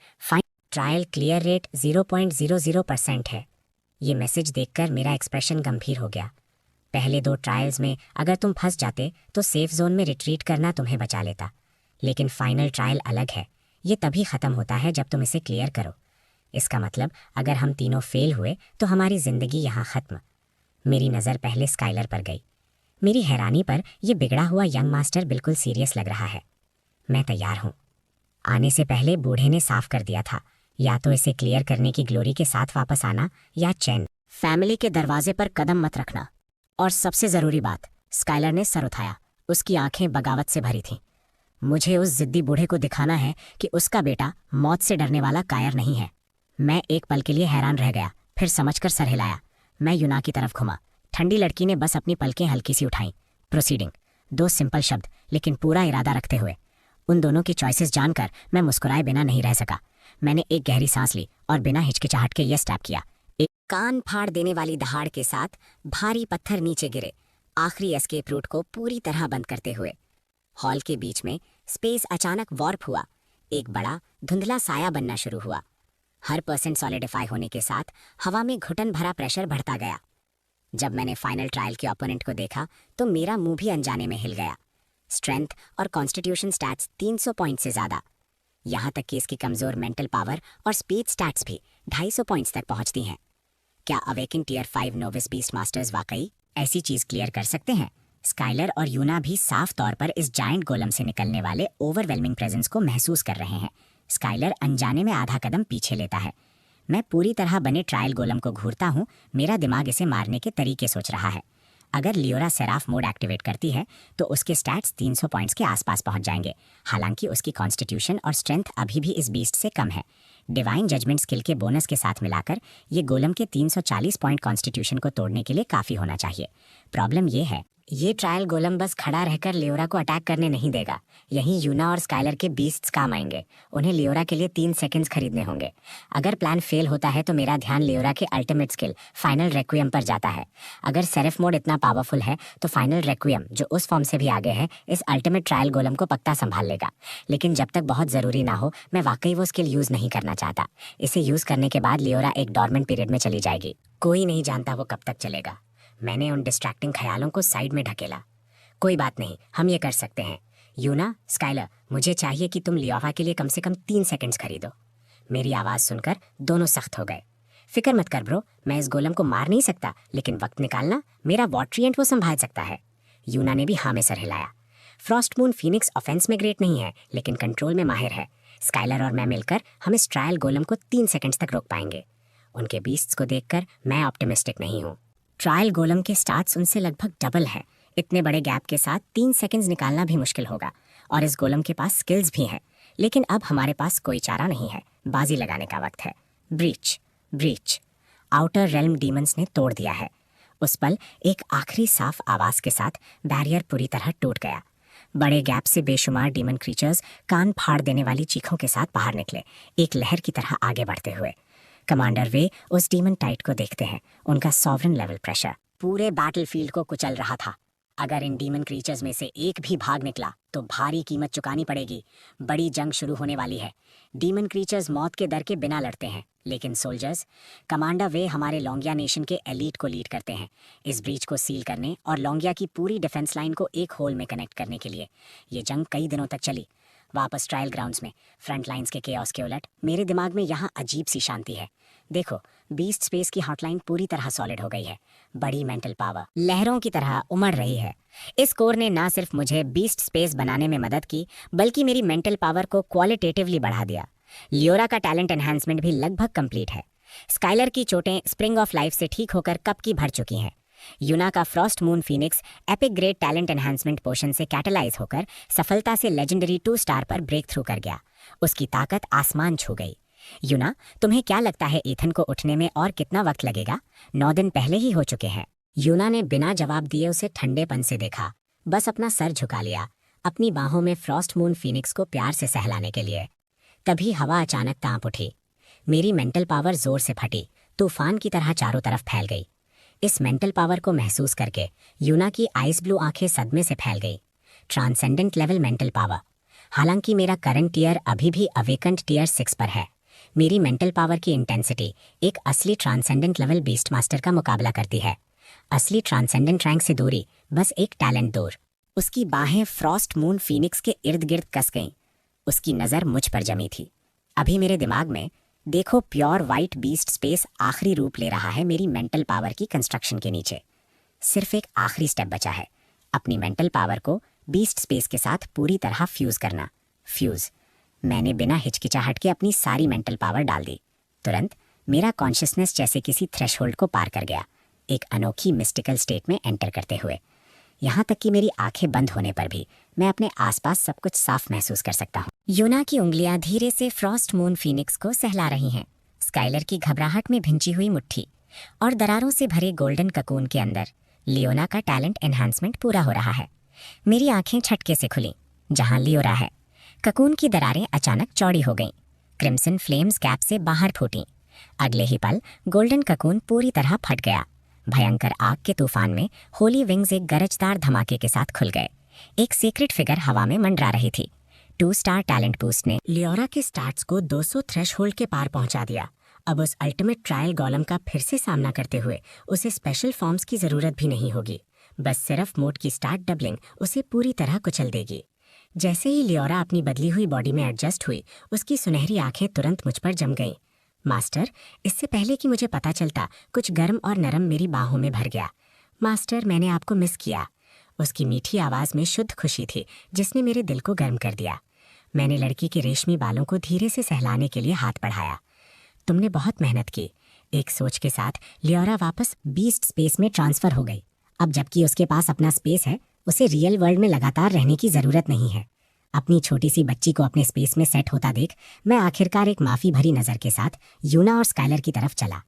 ट्रायल क्लियर रेट 0.00% है। ये मैसेज देखकर मेरा एक्सप्रेशन गंभीर हो गया। पहले 2 ट्रायल्स में अगर तुम फंस जाते तो सेफ जोन में रिट्रीट करना तुम्हें बचा लेता, लेकिन फाइनल ट्रायल अलग है। ये तभी ख़त्म होता है जब तुम इसे क्लियर करो। इसका मतलब अगर हम तीनों फेल हुए तो हमारी ज़िंदगी यहाँ ख़त्म। मेरी नज़र पहले स्काइलर पर गई। मेरी हैरानी पर यह बिगड़ा हुआ यंग मास्टर बिल्कुल सीरियस लग रहा है। मैं तैयार हूँ। आने से पहले बूढ़े ने साफ कर दिया था, या तो इसे क्लियर करने की ग्लोरी के साथ वापस आना या चैन। फैमिली के दरवाजे पर कदम मत रखना। और सबसे ज़रूरी बात, स्काइलर ने सर उठाया। उसकी आंखें बगावत से भरी थीं। मुझे उस जिद्दी बूढ़े को दिखाना है कि उसका बेटा मौत से डरने वाला कायर नहीं है। मैं एक पल के लिए हैरान रह गया, फिर समझकर सर हिलाया। मैं यूना की तरफ घुमा। ठंडी लड़की ने बस अपनी पलकें हल्की सी उठाईं। प्रोसीडिंग। 2 सिंपल शब्द, लेकिन पूरा इरादा रखते हुए। उन दोनों की चॉइसेस जानकर मैं मुस्कुराए बिना नहीं रह सका। मैंने एक गहरी सांस ली और बिना हिचकिचाहट के यस टैप किया। एक कान फाड़ देने वाली दहाड़ के साथ भारी पत्थर नीचे गिरे, आखिरी एस्केप रूट को पूरी तरह बंद करते हुए। हॉल के बीच में स्पेस अचानक वॉर्प हुआ। एक बड़ा धुंधला साया बनना शुरू हुआ। हर परसेंट सॉलिडिफाई होने के साथ हवा में घुटन भरा प्रेशर बढ़ता गया। जब मैंने फाइनल ट्रायल के ओपोनेंट को देखा तो मेरा मुंह भी अनजाने में हिल गया। स्ट्रेंथ और कॉन्स्टिट्यूशन स्टैट्स 300 पॉइंट से ज़्यादा, यहाँ तक कि इसकी कमज़ोर मेंटल पावर और स्पीड स्टैट्स भी 250 पॉइंट्स तक पहुंचती हैं। क्या Awakin tier 5 novice beast masters वाकई ऐसी चीज़ क्लियर कर सकते हैं? स्काइलर और यूना भी साफ तौर पर इस जायंट गोलम से निकलने वाले ओवरवेलमिंग प्रेजेंस को महसूस कर रहे हैं। स्काइलर अनजाने में आधा कदम पीछे लेता है। मैं पूरी तरह बने ट्रायल गोलम को घूरता हूँ। मेरा दिमाग इसे मारने के तरीके सोच रहा है। अगर लियोरा सेराफ मोड एक्टिवेट करती है तो उसके स्टैट्स 300 पॉइंट्स के आसपास पहुंच जाएंगे। हालांकि उसकी कॉन्स्टिट्यूशन और स्ट्रेंथ अभी भी इस बीस्ट से कम है। डिवाइन जजमेंट स्किल के बोनस के साथ मिलाकर ये गोलम के 340 पॉइंट कॉन्स्टिट्यूशन को तोड़ने के लिए काफ़ी होना चाहिए। प्रॉब्लम ये है, ये ट्रायल गोलम बस खड़ा रहकर लियोरा को अटैक करने नहीं देगा। यहीं यूना और स्काइलर के बीस्ट्स काम आएंगे। उन्हें लियोरा के लिए 3 सेकंड्स खरीदने होंगे। अगर प्लान फेल होता है तो मेरा ध्यान लियोरा के अल्टीमेट स्किल फाइनल रेक्वियम पर जाता है। अगर सेरेफ मोड इतना पावरफुल है तो फाइनल रेक्वियम, जो उस फॉर्म से भी आगे है, इस अल्टीमेट ट्रायल गोलम को पक्का संभाल लेगा। लेकिन जब तक बहुत ज़रूरी ना हो, मैं वाकई वो स्किल यूज़ नहीं करना चाहता। इसे यूज़ करने के बाद लियोरा एक डॉर्मेंट पीरियड में चली जाएगी। कोई नहीं जानता वो कब तक चलेगा। मैंने उन डिस्ट्रैक्टिंग ख्यालों को साइड में ढकेला। कोई बात नहीं, हम ये कर सकते हैं। यूना, स्काइलर, मुझे चाहिए कि तुम लियोरा के लिए कम से कम 3 सेकंड्स खरीदो। मेरी आवाज़ सुनकर दोनों सख्त हो गए। फिक्र मत कर ब्रो, मैं इस गोलम को मार नहीं सकता, लेकिन वक्त निकालना मेरा वॉटरिएंट वो संभाल सकता है। यूना ने भी हाँ में सर हिलाया। फ्रॉस्ट मून फीनिक्स ऑफेंस में ग्रेट नहीं है, लेकिन कंट्रोल में माहिर है। स्काइलर और मैं मिलकर हम इस ट्रायल गोलम को 3 सेकंड्स तक रोक पाएंगे। उनके बीस्ट्स को देखकर मैं ऑप्टिमिस्टिक नहीं हूँ। ट्रायल गोलम के स्टार्ट्स उनसे लगभग डबल है। इतने बड़े गैप के साथ 3 सेकंड्स निकालना भी मुश्किल होगा, और इस गोलम के पास स्किल्स भी हैं। लेकिन अब हमारे पास कोई चारा नहीं है। बाजी लगाने का वक्त है। Breach, breach. Outer realm demons ने तोड़ दिया है। उस पल एक आखिरी साफ आवाज़ के साथ बैरियर पूरी तरह टूट गया। बड़े गैप से बेशुमार डीमन क्रीचर्स कान फाड़ देने वाली चीखों के साथ बाहर निकले, एक लहर की तरह आगे बढ़ते हुए। कमांडर वे उस डीमन टाइट को देखते हैं। उनका सॉवरन लेवल प्रेशर पूरे बैटलफील्ड को कुचल रहा था। अगर इन डीमन क्रीचर्स में से एक भी भाग निकला तो भारी कीमत चुकानी पड़ेगी। बड़ी जंग शुरू होने वाली है। डीमन क्रीचर्स मौत के डर के बिना लड़ते हैं, लेकिन सोल्जर्स, कमांडर वे हमारे लोंगिया नेशन के एलीट को लीड करते हैं इस ब्रीच को सील करने और लोंगिया की पूरी डिफेंस लाइन को एक होल में कनेक्ट करने के लिए। ये जंग कई दिनों तक चली। वापस ट्रायल ग्राउंड्स में फ्रंट लाइन्स के केओस के उलट मेरे दिमाग में यहाँ अजीब सी शांति है। देखो, बीस्ट स्पेस की हॉटलाइन पूरी तरह सॉलिड हो गई है। बड़ी मेंटल पावर लहरों की तरह उमड़ रही है। इस कोर ने ना सिर्फ मुझे बीस्ट स्पेस बनाने में मदद की, बल्कि मेरी मेंटल पावर को क्वालिटेटिवली बढ़ा दिया। लियोरा का टैलेंट एनहांसमेंट भी लगभग कंप्लीट है। स्काइलर की चोटें स्प्रिंग ऑफ लाइफ से ठीक होकर कब की भर चुकी हैं। यूना का frost moon phoenix epic great talent enhancement potion से कैटलाइज होकर सफलता से लेजेंडरी 2 स्टार पर ब्रेक थ्रू कर गया। उसकी ताकत आसमान छू गई। यूना, तुम्हें क्या लगता है ईथन को उठने में और कितना वक्त लगेगा? 9 दिन पहले ही हो चुके हैं। यूना ने बिना जवाब दिए उसे ठंडेपन से देखा, बस अपना सर झुका लिया, अपनी बाहों में फ्रॉस्ट मून फीनिक्स को प्यार से सहलाने के लिए। तभी हवा अचानक कांप उठी। मेरी मेंटल पावर जोर से फटी, तूफान की तरह चारों तरफ फैल गई। इस मेंटल पावर को महसूस करके यूना की आइस ब्लू आंखें सदमे से फैल गई। Transcendent level mental power. हालांकि मेरा करंट टीयर अभी भी अवेकंड टीयर 6 पर है, मेरी मेंटल पावर की इंटेंसिटी एक असली ट्रांसेंडेंट लेवल बीस्ट मास्टर का मुकाबला करती है। असली ट्रांसेंडेंट रैंक से दूरी बस एक टैलेंट दूर। उसकी बाहें फ्रॉस्ट मून फीनिक्स के इर्द गिर्द कस गईं। उसकी नज़र मुझ पर जमी थी। अभी मेरे दिमाग में, देखो, प्योर वाइट बीस्ट स्पेस आखिरी रूप ले रहा है मेरी मेंटल पावर की कंस्ट्रक्शन के नीचे। सिर्फ एक आखिरी स्टेप बचा है, अपनी मेंटल पावर को बीस्ट स्पेस के साथ पूरी तरह फ्यूज़ करना। फ्यूज़। मैंने बिना हिचकिचाहट के अपनी सारी मेंटल पावर डाल दी। तुरंत मेरा कॉन्शियसनेस जैसे किसी थ्रेशहोल्ड को पार कर गया, एक अनोखी मिस्टिकल स्टेट में एंटर करते हुए। यहाँ तक कि मेरी आंखें बंद होने पर भी मैं अपने आसपास सब कुछ साफ महसूस कर सकता हूँ। यूना की उंगलियां धीरे से फ्रॉस्ट मून फीनिक्स को सहला रही हैं। स्काइलर की घबराहट में भिंची हुई मुट्ठी और दरारों से भरे गोल्डन ककून के अंदर लियोना का टैलेंट एनहांसमेंट पूरा हो रहा है। मेरी आंखें झटके से खुली। जहाँ लियोरा है, ककून की दरारें अचानक चौड़ी हो गईं। क्रिम्सन फ्लेम्स गैप से बाहर फूटीं। अगले ही पल गोल्डन ककून पूरी तरह फट गया। भयंकर आग के तूफान में होली विंग्स एक गरजदार धमाके के साथ खुल गए। एक सीक्रेट फिगर हवा में मंडरा रही थी। 2 स्टार टैलेंट बूस्ट ने लियोरा के स्टार्ट्स को 200 थ्रेशहोल्ड के पार पहुंचा दिया। अब उस अल्टीमेट ट्रायल गोलम का फिर से सामना करते हुए उसे स्पेशल फॉर्म्स की जरूरत भी नहीं होगी। बस सिर्फ मोड की स्टार्ट डबलिंग उसे पूरी तरह कुचल देगी। जैसे ही लियोरा अपनी बदली हुई बॉडी में एडजस्ट हुई, उसकी सुनहरी आंखें तुरंत मुझ पर जम गईं। मास्टर, इससे पहले कि मुझे पता चलता, कुछ गर्म और नरम मेरी बाहों में भर गया। मास्टर, मैंने आपको मिस किया। उसकी मीठी आवाज में शुद्ध खुशी थी, जिसने मेरे दिल को गर्म कर दिया। मैंने लड़की के रेशमी बालों को धीरे से सहलाने के लिए हाथ बढ़ाया। तुमने बहुत मेहनत की। एक सोच के साथ लियोरा वापस बीस्ट स्पेस में ट्रांसफर हो गई। अब जबकि उसके पास अपना स्पेस है, उसे रियल वर्ल्ड में लगातार रहने की जरूरत नहीं है। अपनी छोटी सी बच्ची को अपने स्पेस में सेट होता देख मैं आखिरकार एक माफी भरी नजर के साथ यूना और स्काइलर की तरफ चला।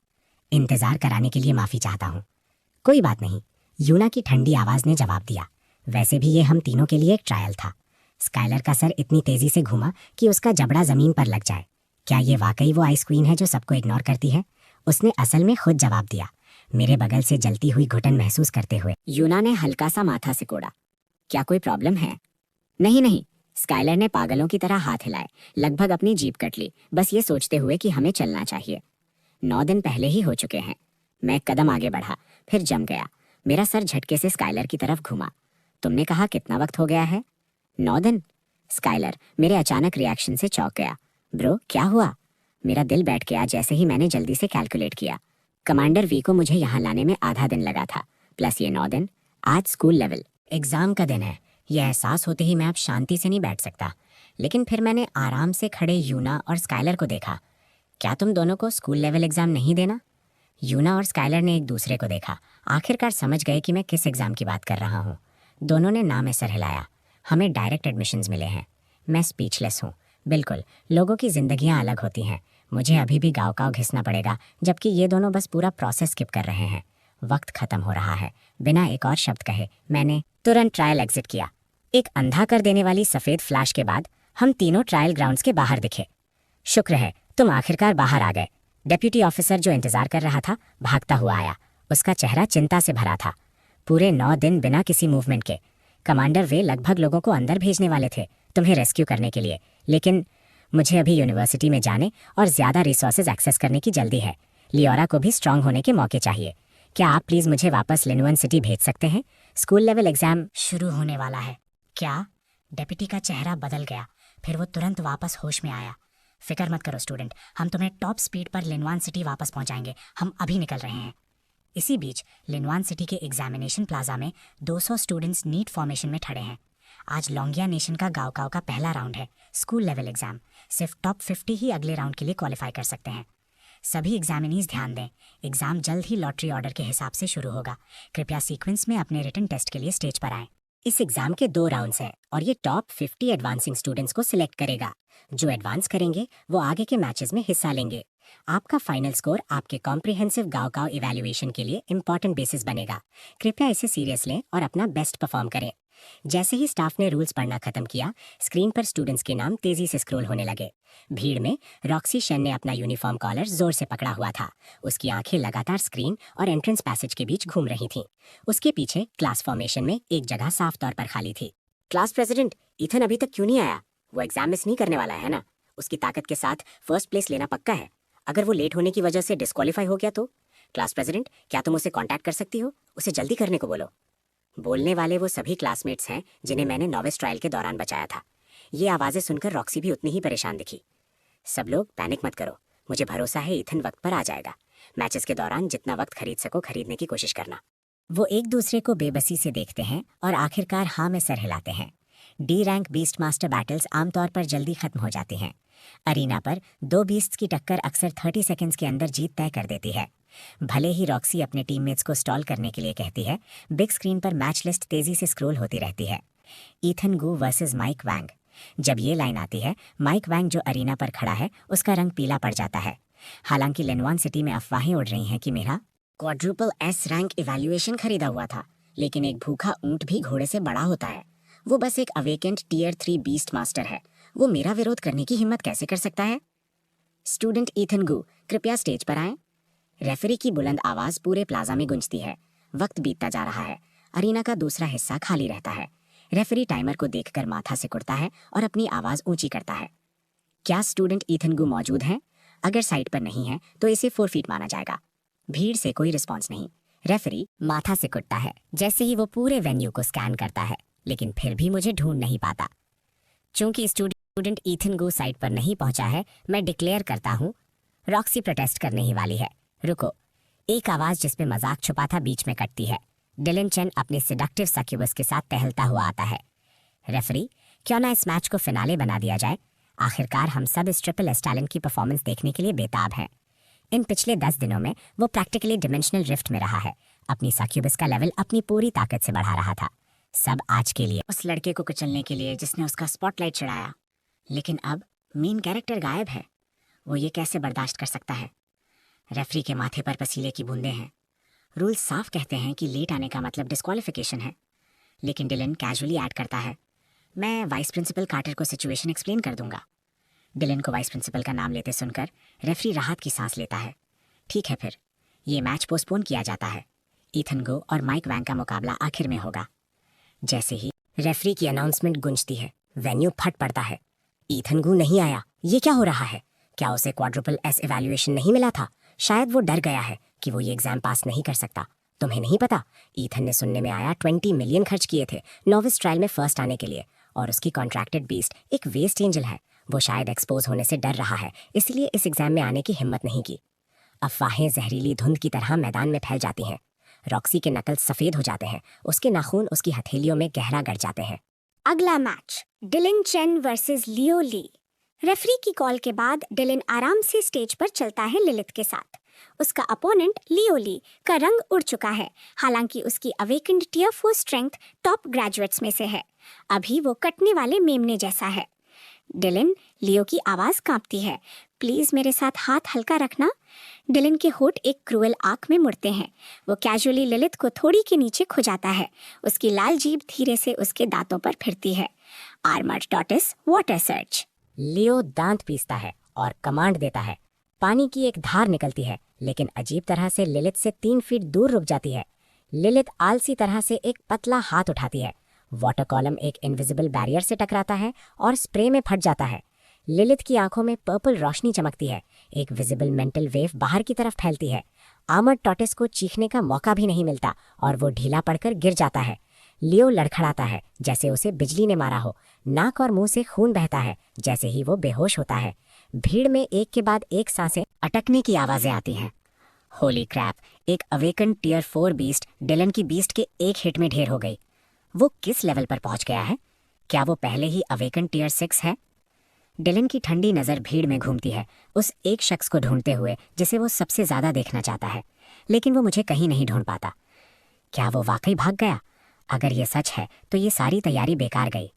इंतजार कराने के लिए माफी चाहता हूँ। कोई बात नहीं, यूना की ठंडी आवाज ने जवाब दिया। वैसे भी ये हम तीनों के लिए एक ट्रायल था। स्काइलर का सर इतनी तेजी से घूमा कि उसका जबड़ा जमीन पर लग जाए। क्या ये वाकई वो आइस क्वीन है जो सबको इग्नोर करती है? उसने असल में खुद जवाब दिया, मेरे बगल से जलती हुई घुटन महसूस करते हुए। यूना ने हल्का सा माथा सिकोड़ा। क्या कोई प्रॉब्लम है? नहीं नहीं, स्काइलर ने पागलों की तरह हाथ हिलाए, लगभग अपनी जीभ कट ली, बस ये सोचते हुए कि हमें चलना चाहिए। 9 दिन पहले ही हो चुके हैं। मैं एक कदम आगे बढ़ा, फिर जम गया। मेरा सर झटके से स्काइलर की तरफ घुमा। तुमने कहा कितना वक्त हो गया है? 9 दिन। स्काइलर मेरे अचानक रिएक्शन से चौंक गया। ब्रो, क्या हुआ? मेरा दिल बैठ गया जैसे ही मैंने जल्दी से कैलकुलेट किया। कमांडर वी को मुझे यहाँ लाने में आधा दिन लगा था, प्लस ये 9 दिन। आज स्कूल लेवल एग्जाम का दिन है। यह एहसास होते ही मैं अब शांति से नहीं बैठ सकता। लेकिन फिर मैंने आराम से खड़े यूना और स्काइलर को देखा। क्या तुम दोनों को स्कूल लेवल एग्जाम नहीं देना? यूना और स्काइलर ने एक दूसरे को देखा। आखिरकार समझ गए कि मैं किस एग्जाम की बात कर रहा हूँ। दोनों ने ना में सर हिलाया। हमें डायरेक्ट एडमिशन्स मिले हैं। मैं स्पीचलेस हूँ। बिल्कुल, लोगों की जिंदगियां अलग होती हैं। मुझे अभी भी गाँव घिसना पड़ेगा, जबकि ये दोनों बस पूरा प्रोसेस स्किप कर रहे हैं। वक्त खत्म हो रहा है। बिना एक और शब्द कहे मैंने तुरंत ट्रायल एग्जिट किया। एक अंधा कर देने वाली सफेद फ्लैश के बाद हम तीनों ट्रायल ग्राउंड्स के बाहर दिखे। शुक्र है तुम आखिरकार बाहर आ गए। डेप्यूटी ऑफिसर जो इंतजार कर रहा था भागता हुआ आया। उसका चेहरा चिंता से भरा था। पूरे 9 दिन बिना किसी मूवमेंट के। कमांडर वे लगभग लोगों को अंदर भेजने वाले थे तुम्हें रेस्क्यू करने के लिए, लेकिन मुझे अभी यूनिवर्सिटी में जाने और ज्यादा रिसोर्सेज एक्सेस करने की जल्दी है। लियोरा को भी स्ट्रांग होने के मौके चाहिए। क्या आप प्लीज मुझे वापस लिनवन सिटी भेज सकते हैं? स्कूल लेवल एग्जाम शुरू होने वाला है। क्या? डेप्यूटी का चेहरा बदल गया, फिर वो तुरंत वापस होश में आया। फिक्र मत करो स्टूडेंट, हम तुम्हें टॉप स्पीड पर लिनवान सिटी वापस पहुंचाएंगे। हम अभी निकल रहे हैं। इसी बीच लिनवान सिटी के एग्जामिनेशन प्लाजा में 200 स्टूडेंट्स नीट फॉर्मेशन में खड़े हैं। आज लोंगिया नेशन का गाँव का पहला राउंड है, स्कूल लेवल एग्जाम। सिर्फ टॉप 50 ही अगले राउंड के लिए क्वालिफाई कर सकते हैं। सभी एग्जामिनीज ध्यान दें, एग्जाम जल्द ही लॉटरी ऑर्डर के हिसाब से शुरू होगा। कृपया सीक्वेंस में अपने रिटन टेस्ट के लिए स्टेज पर आएं। इस एग्जाम के 2 राउंड्स हैं और ये टॉप 50 एडवांसिंग स्टूडेंट्स को सिलेक्ट करेगा। जो एडवांस करेंगे वो आगे के मैचेस में हिस्सा लेंगे। आपका फाइनल स्कोर आपके कॉम्प्रिहेंसिव गाँव इवैल्यूएशन के लिए इंपॉर्टेंट बेसिस बनेगा। कृपया इसे सीरियस लें और अपना बेस्ट परफॉर्म करें। जैसे ही स्टाफ ने रूल्स पढ़ना खत्म किया, स्क्रीन पर स्टूडेंट्स के नाम तेजी से स्क्रॉल होने लगे। भीड़ में रॉक्सी शेन ने अपना यूनिफॉर्म कॉलर जोर से पकड़ा हुआ था। उसकी आंखें लगातार स्क्रीन और एंट्रेंस पैसेज के बीच घूम रही थीं। उसके पीछे क्लास फॉर्मेशन में एक जगह साफ तौर पर खाली थी। क्लास प्रेसिडेंट ईथन अभी तक क्यों नहीं आया? वो एग्जाम मिस नहीं करने वाला है ना? उसकी ताकत के साथ फर्स्ट प्लेस लेना पक्का है। अगर वो लेट होने की वजह से डिस्क्वालीफाई हो गया तो? क्लास प्रेसिडेंट, क्या तुम उसे कांटेक्ट कर सकती हो? उसे जल्दी करने को बोलो। बोलने वाले वो सभी क्लासमेट्स हैं जिन्हें मैंने नोविस ट्रायल के दौरान बचाया था। ये आवाज़ें सुनकर रॉक्सी भी उतनी ही परेशान दिखी। सब लोग पैनिक मत करो, मुझे भरोसा है ईथन वक्त पर आ जाएगा। मैचेस के दौरान जितना वक्त खरीद सको खरीदने की कोशिश करना। वो एक दूसरे को बेबसी से देखते हैं और आखिरकार हाँ में सर हिलाते हैं। D rank beast master battles आमतौर पर जल्दी खत्म हो जाती हैं। अरीना पर 2 बीस्ट्स की टक्कर अक्सर 30 सेकंड्स के अंदर जीत तय कर देती है। भले ही रॉक्सी अपने टीममेट्स को स्टॉल करने के लिए कहती है, बिग स्क्रीन पर मैच लिस्ट तेजी से स्क्रॉल होती रहती है। ईथन गू वर्सेस माइक वैंग। जब ये लाइन आती है, माइक वैंग जो अरीना पर खड़ा है उसका रंग पीला पड़ जाता है। हालांकि लिनवान सिटी में अफवाहें उड़ रही हैं कि मेरा क्वाड्रुपल एस रैंक इवैल्यूएशन खरीदा हुआ था, लेकिन एक भूखा ऊंट भी घोड़े से बड़ा होता है। वो बस एक अवेकेंट टियर 3 बीस्ट मास्टर है। वो मेरा विरोध करने की हिम्मत कैसे कर सकता है? स्टूडेंट ईथन गू, कृपया स्टेज पर आएं। रेफरी की बुलंद आवाज पूरे प्लाजा में गूंजती है। वक्त बीतता जा रहा है। अरीना का दूसरा हिस्सा खाली रहता है। रेफरी टाइमर को देखकर माथा सिकुड़ता है और अपनी आवाज ऊंची करता है। क्या स्टूडेंट ईथन गू मौजूद है? अगर साइट पर नहीं है तो इसे फोरफीट माना जाएगा। भीड़ से कोई रिस्पॉन्स नहीं। रेफरी माथा सिकुड़ता है जैसे ही वो पूरे वेन्यू को स्कैन करता है, लेकिन फिर भी मुझे ढूंढ नहीं पाता। चूंकि स्टूडेंट ईथन गू साइट पर नहीं पहुंचा है, मैं डिक्लेयर करता हूँ रॉक्सी प्रोटेस्ट करने ही वाली है। रुको। एक आवाज जिसमें मजाक छुपा था बीच में कटती है। डिलन चेन अपने सिडक्टिव सक्यूबस के साथ टहलता हुआ आता है। रेफरी, क्यों ना इस मैच को फिनाले बना दिया जाए? आखिरकार हम सब इस ट्रिपल एस टैलेंट की परफॉर्मेंस देखने के लिए बेताब हैं। इन पिछले 10 दिनों में वो प्रैक्टिकली डिमेंशनल रिफ्ट में रहा है। अपनी सक्यूबस का लेवल अपनी पूरी ताकत से बढ़ा रहा था। सब आज के लिए, उस लड़के को कुचलने के लिए जिसने उसका स्पॉटलाइट चढ़ाया। लेकिन अब मेन कैरेक्टर गायब है। वो ये कैसे बर्दाश्त कर सकता है? रेफरी के माथे पर पसीले की बूंदें हैं। रूल साफ कहते हैं कि लेट आने का मतलब डिस्क्वालिफिकेशन है, लेकिन डिलन कैजुअली ऐड करता है, मैं वाइस प्रिंसिपल कार्टर को सिचुएशन एक्सप्लेन कर दूंगा। डिलन को वाइस प्रिंसिपल का नाम लेते सुनकर रेफरी राहत की सांस लेता है। ठीक है, फिर ये मैच पोस्टपोन किया जाता है। ईथन गो और माइक वैंग का मुकाबला आखिर में होगा। जैसे ही रेफरी की अनाउंसमेंट गूंजती है, वेन्यू फट पड़ता है। ईथन गो नहीं आया। ये क्या हो रहा है? क्या उसे क्वाड्रुपल एस इवैल्यूएशन नहीं मिला था? शायद वो डर गया है कि वो ये एग्जाम पास नहीं कर सकता। तुम्हें नहीं पता, ईथन ने सुनने में आया 20 मिलियन खर्च किए थे नोविस ट्रायल में फर्स्ट आने के लिए, और उसकी कॉन्ट्रैक्टेड बीस्ट एक वेस्ट एंजल है। वो शायद एक्सपोज होने से डर रहा है, इसलिए इस एग्जाम में आने की हिम्मत नहीं की। अफवाहें जहरीली धुंध की तरह मैदान में फैल जाती हैं। रॉक्सी के नकल सफेद हो जाते हैं, उसके नाखून उसकी हथेलियों में गहरा गड़ जाते हैं। अगला मैच डिलन चेन वर्सेस लियो ली। रेफरी की कॉल के बाद डिलन आराम से स्टेज पर चलता है लिलिथ के साथ। उसका अपोनेंट लियो ली का रंग उड़ चुका है, हालांकि उसकी awakened tier 4 strength top graduates में से है। अभी वो कटने वाले मेमने जैसा है। डिलन, लियो की आवाज कांपती है, प्लीज मेरे साथ हाथ हल्का रखना। डिलन के होठ एक क्रूअल आंख में मुड़ते हैं। वो कैजुअली लिलिथ को थोड़ी के नीचे खुजाता है। उसकी लाल जीभ धीरे से उसके दांतों पर फिरती है। Armoured tortoise water search. Leo दांत पीसता है और कमांड देता है। पानी की एक धार निकलती है, लेकिन अजीब तरह से लिलिथ से 3 फीट दूर रुक जाती है। लिलिथ आलसी तरह से एक पतला हाथ उठाती है। वाटर कॉलम एक इनविजिबल बैरियर से टकराता है और स्प्रे में फट जाता है। लिलिथ की आंखों में पर्पल रोशनी चमकती है। एक विजिबल मेंटल वेव बाहर की तरफ फैलती है। आर्मर्ड टॉर्टोइस को चीखने का मौका भी नहीं मिलता और वो ढीला पड़कर गिर जाता है। लियो लड़खड़ाता है जैसे उसे बिजली ने मारा हो। नाक और मुंह से खून बहता है जैसे ही वो बेहोश होता है। भीड़ में एक के बाद एक सांसें अटकने की आवाजें आती हैं। होली क्रैप! एक अवेकन टियर 4 बीस्ट डिलन की बीस्ट के एक हिट में ढेर हो गई। वो किस लेवल पर पहुंच गया है? क्या वो पहले ही अवेकन टियर 6 है? डिलन की ठंडी नजर भीड़ में घूमती है, उस एक शख्स को ढूंढते हुए जिसे वो सबसे ज्यादा देखना चाहता है, लेकिन वो मुझे कहीं नहीं ढूंढ पाता। क्या वो वाकई भाग गया? अगर ये सच है तो ये सारी तैयारी बेकार गई।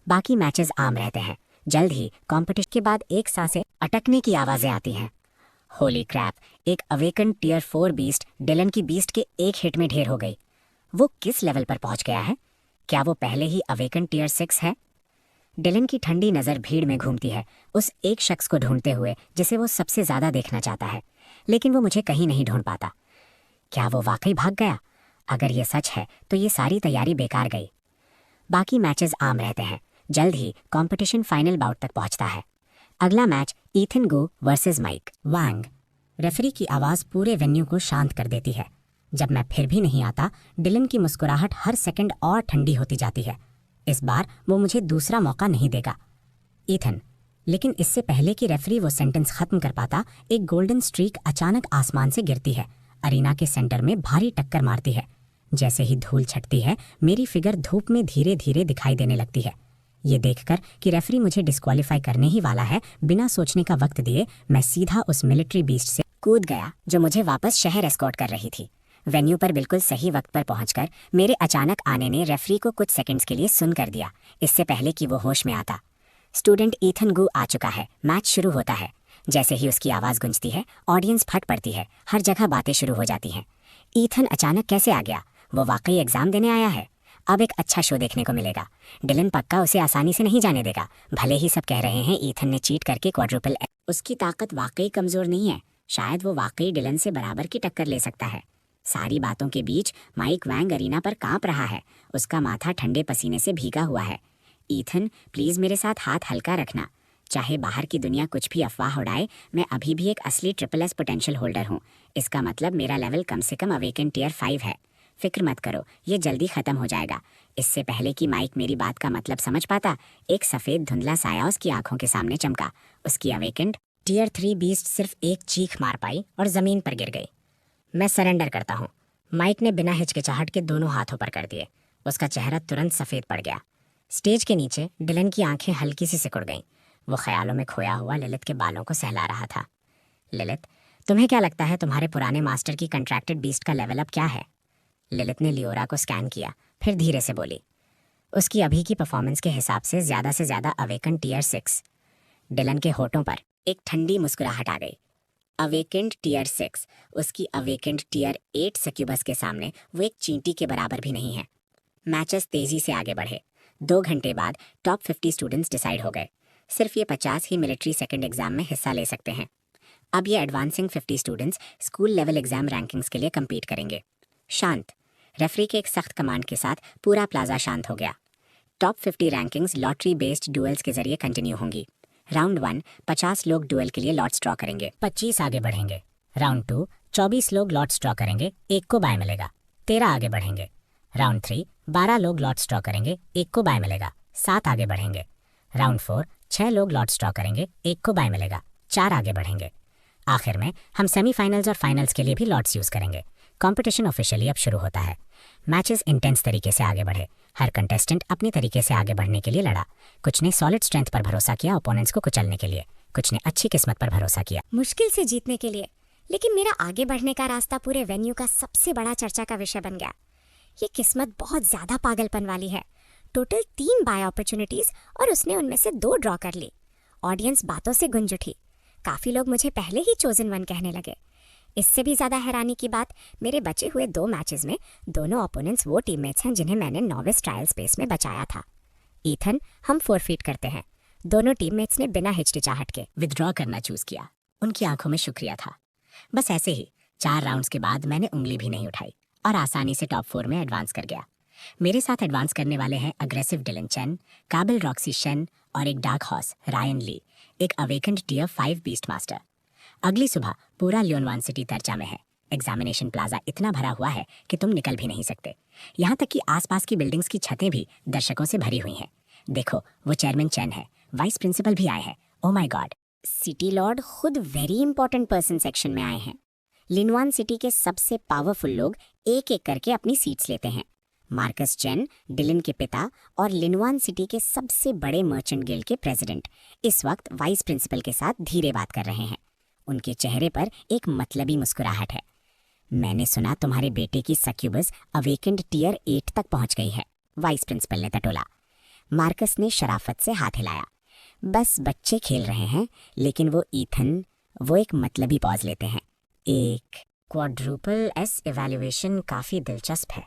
बाकी मैचेस आम रहते हैं। जल्द ही कंपटीशन के बाद एक सांसें अटकने की आवाजें आती हैं। होली क्रैप! एक अवेकन टियर 4 बीस्ट डिलन की बीस्ट के एक हिट में ढेर हो गई। वो किस लेवल पर पहुंच गया है? क्या वो पहले ही अवेकन टियर 6 है? डिलन की ठंडी नजर भीड़ में घूमती है, उस एक शख्स को ढूंढते हुए जिसे वो सबसे ज्यादा देखना चाहता है, लेकिन वो मुझे कहीं नहीं ढूंढ पाता। क्या वो वाकई भाग गया? अगर ये सच है तो ये सारी तैयारी बेकार गई। बाकी मैचेस आम रहते हैं। जल्द ही कंपटीशन फाइनल बाउट तक पहुंचता है। अगला मैच ईथन गो वर्सेस माइक वैंग। रेफरी की आवाज पूरे वेन्यू को शांत कर देती है। जब मैं फिर भी नहीं आता, डिलन की मुस्कुराहट हर सेकंड और ठंडी होती जाती है। इस बार वो मुझे दूसरा मौका नहीं देगा। ईथन। लेकिन इससे पहले कि रेफरी वो सेंटेंस खत्म कर पाता, एक गोल्डन स्ट्रीक अचानक आसमान से गिरती है। अरीना के सेंटर में भारी टक्कर मारती है। जैसे ही धूल छटती है, मेरी फिगर धूप में धीरे धीरे दिखाई देने लगती है। ये देखकर कि रेफरी मुझे डिस्क्वालीफाई करने ही वाला है, बिना सोचने का वक्त दिए मैं सीधा उस मिलिट्री बीस्ट से कूद गया जो मुझे वापस शहर एस्कॉर्ट कर रही थी। वेन्यू पर बिल्कुल सही वक्त पर पहुंचकर मेरे अचानक आने ने रेफरी को कुछ सेकंड्स के लिए सुन कर दिया, इससे पहले कि वो होश में आता। स्टूडेंट ईथन गू आ चुका है। मैच शुरू होता है। जैसे ही उसकी आवाज़ गूंजती है, ऑडियंस फट पड़ती है। हर जगह बातें शुरू हो जाती हैं। ईथन अचानक कैसे आ गया? वो वाकई एग्जाम देने आया है। अब एक अच्छा शो देखने को मिलेगा। डिलन पक्का उसे आसानी से नहीं जाने देगा। भले ही सब कह रहे हैं ईथन ने चीट करके क्वाड्रुपल, उसकी ताकत वाकई कमजोर नहीं है। शायद वो वाकई डिलन से बराबर की टक्कर ले सकता है। सारी बातों के बीच माइक वैंग अरीना पर कांप रहा है। उसका माथा ठंडे पसीने से भीगा हुआ है। ईथन, प्लीज मेरे साथ हाथ हल्का रखना। चाहे बाहर की दुनिया कुछ भी अफवाह उड़ाए, मैं अभी भी एक असली ट्रिपल एस पोटेंशियल होल्डर हूँ। इसका मतलब मेरा लेवल कम से कम अवेकन टियर 5 है। फिक्र मत करो, ये जल्दी खत्म हो जाएगा। इससे पहले कि माइक मेरी बात का मतलब समझ पाता, एक सफेद धुंधला साया उसकी आंखों के सामने चमका। उसकी अवेकेंड टियर 3 बीस्ट सिर्फ एक चीख मार पाई और जमीन पर गिर गई। मैं सरेंडर करता हूँ, माइक ने बिना हिचकिचाहट के दोनों हाथों पर कर दिए। उसका चेहरा तुरंत सफेद पड़ गया। स्टेज के नीचे डिलन की आंखें हल्की सी सिकुड़ गईं। वो ख्यालों में खोया हुआ ललित के बालों को सहला रहा था। ललित, तुम्हें क्या लगता है तुम्हारे पुराने मास्टर की कंट्रैक्टेड बीस्ट का लेवल अप क्या है? ललित ने लियोरा को स्कैन किया, फिर धीरे से बोली, उसकी अभी की परफॉर्मेंस के हिसाब से ज्यादा अवेकन टियर 6। डिलन के होठों पर एक ठंडी मुस्कुराहट आ गई। अवेकेंड टियर 6, उसकी अवेकेंड टियर 8 सक्यूबस के सामने वो एक चींटी के बराबर भी नहीं है। मैचेस तेजी से आगे बढ़े। 2 घंटे बाद टॉप 50 स्टूडेंट्स डिसाइड हो गए। सिर्फ ये 50 ही मिलिट्री सेकंड एग्जाम में हिस्सा ले सकते हैं। अब ये advancing 50 students school level exam rankings के लिए कम्पीट करेंगे। शांत। रेफरी के एक सख्त कमांड के साथ पूरा प्लाजा शांत हो गया। Top 50 rankings lottery based dwells के जरिए कंटिन्यू होंगी। राउंड 1 50 लोग डुएल के लिए लॉट्स ड्रॉ करेंगे, 25 आगे बढ़ेंगे। राउंड 2 24 लोग लॉट्स ड्रॉ करेंगे, 1 को बाय मिलेगा, 13 आगे बढ़ेंगे। राउंड 3 12 लोग लॉट्स ड्रॉ करेंगे, 1 को बाय मिलेगा, 7 आगे बढ़ेंगे। राउंड 4 6 लोग लॉट्स ड्रॉ करेंगे, 1 को बाय मिलेगा, 4 आगे बढ़ेंगे। आखिर में हम सेमीफाइनल्स और फाइनल्स के लिए भी लॉट्स यूज करेंगे। कंपटीशन ऑफिशियली अब शुरू होता है। मैचेस इंटेंस तरीके से आगे बढ़े। हर कंटेस्टेंट अपनी तरीके से आगे बढ़ने के लिए लड़ा। कुछ ने सॉलिड स्ट्रेंथ पर भरोसा किया ओपोनेंट्स को कुचलने के लिए, कुछ ने अच्छी किस्मत पर भरोसा किया मुश्किल से जीतने के लिए। लेकिन मेरा आगे बढ़ने का रास्ता पूरे वेन्यू का सबसे बड़ा चर्चा का विषय बन गया। ये किस्मत बहुत ज्यादा पागलपन वाली है। टोटल 3 बाय अपॉर्चुनिटीज और उसने उनमें से 2 ड्रॉ कर ली। ऑडियंस बातों से गुंज उठी। काफी लोग मुझे पहले ही चोजन वन कहने लगे। इससे भी ज्यादा हैरानी की बात, मेरे बचे हुए 2 मैचेस में दोनों ओपोनेंट्स वो टीममेट्स हैं जिन्हें मैंने नॉविस ट्रायल स्पेस में बचाया था। ईथन, हम फोरफीट करते हैं। दोनों टीममेट्स ने बिना हिचकिचाहट के विथड्रॉ करना चूज किया। उनकी आंखों में शुक्रिया था। बस ऐसे ही 4 राउंड्स के बाद मैंने उंगली भी नहीं उठाई और आसानी से टॉप 4 में एडवांस कर गया। मेरे साथ एडवांस करने वाले हैं अग्रेसिव डिलन चेन, काबिल रॉक्सी शेन और एक डार्क हॉर्स रायन ली, एक अवेकेंड टियर 5 बीस्ट मास्टर। अगली सुबह पूरा लियोनवान सिटी चर्चा में है। एग्जामिनेशन प्लाजा इतना भरा हुआ है कि तुम निकल भी नहीं सकते। यहाँ तक कि आसपास की बिल्डिंग्स की छतें भी दर्शकों से भरी हुई हैं। देखो, वो चेयरमैन चेन है, वाइस प्रिंसिपल भी आए हैं। Oh my God, city Lord खुद वेरी इंपॉर्टेंट पर्सन सेक्शन में आए हैं। लिनवान सिटी के सबसे पावरफुल लोग एक एक करके अपनी सीट्स लेते हैं। मार्कस चेन, डिलन के पिता और लिनवान सिटी के सबसे बड़े मर्चेंट गिल्ड के प्रेसिडेंट, इस वक्त वाइस प्रिंसिपल के साथ धीरे बात कर रहे हैं। उनके चेहरे पर एक मतलबी मुस्कुराहट है। मैंने सुना तुम्हारे बेटे की सक्यूबस अवेकेंड टियर 8 तक पहुंच गई है, वाइस प्रिंसिपल ने टटोला। मार्कस ने शराफत से हाथ हिलाया। बस बच्चे खेल रहे हैं, लेकिन वो एक मतलबी पॉज लेते हैं। एक क्वाड्रुपल एस इवैल्यूएशन काफी दिलचस्प है।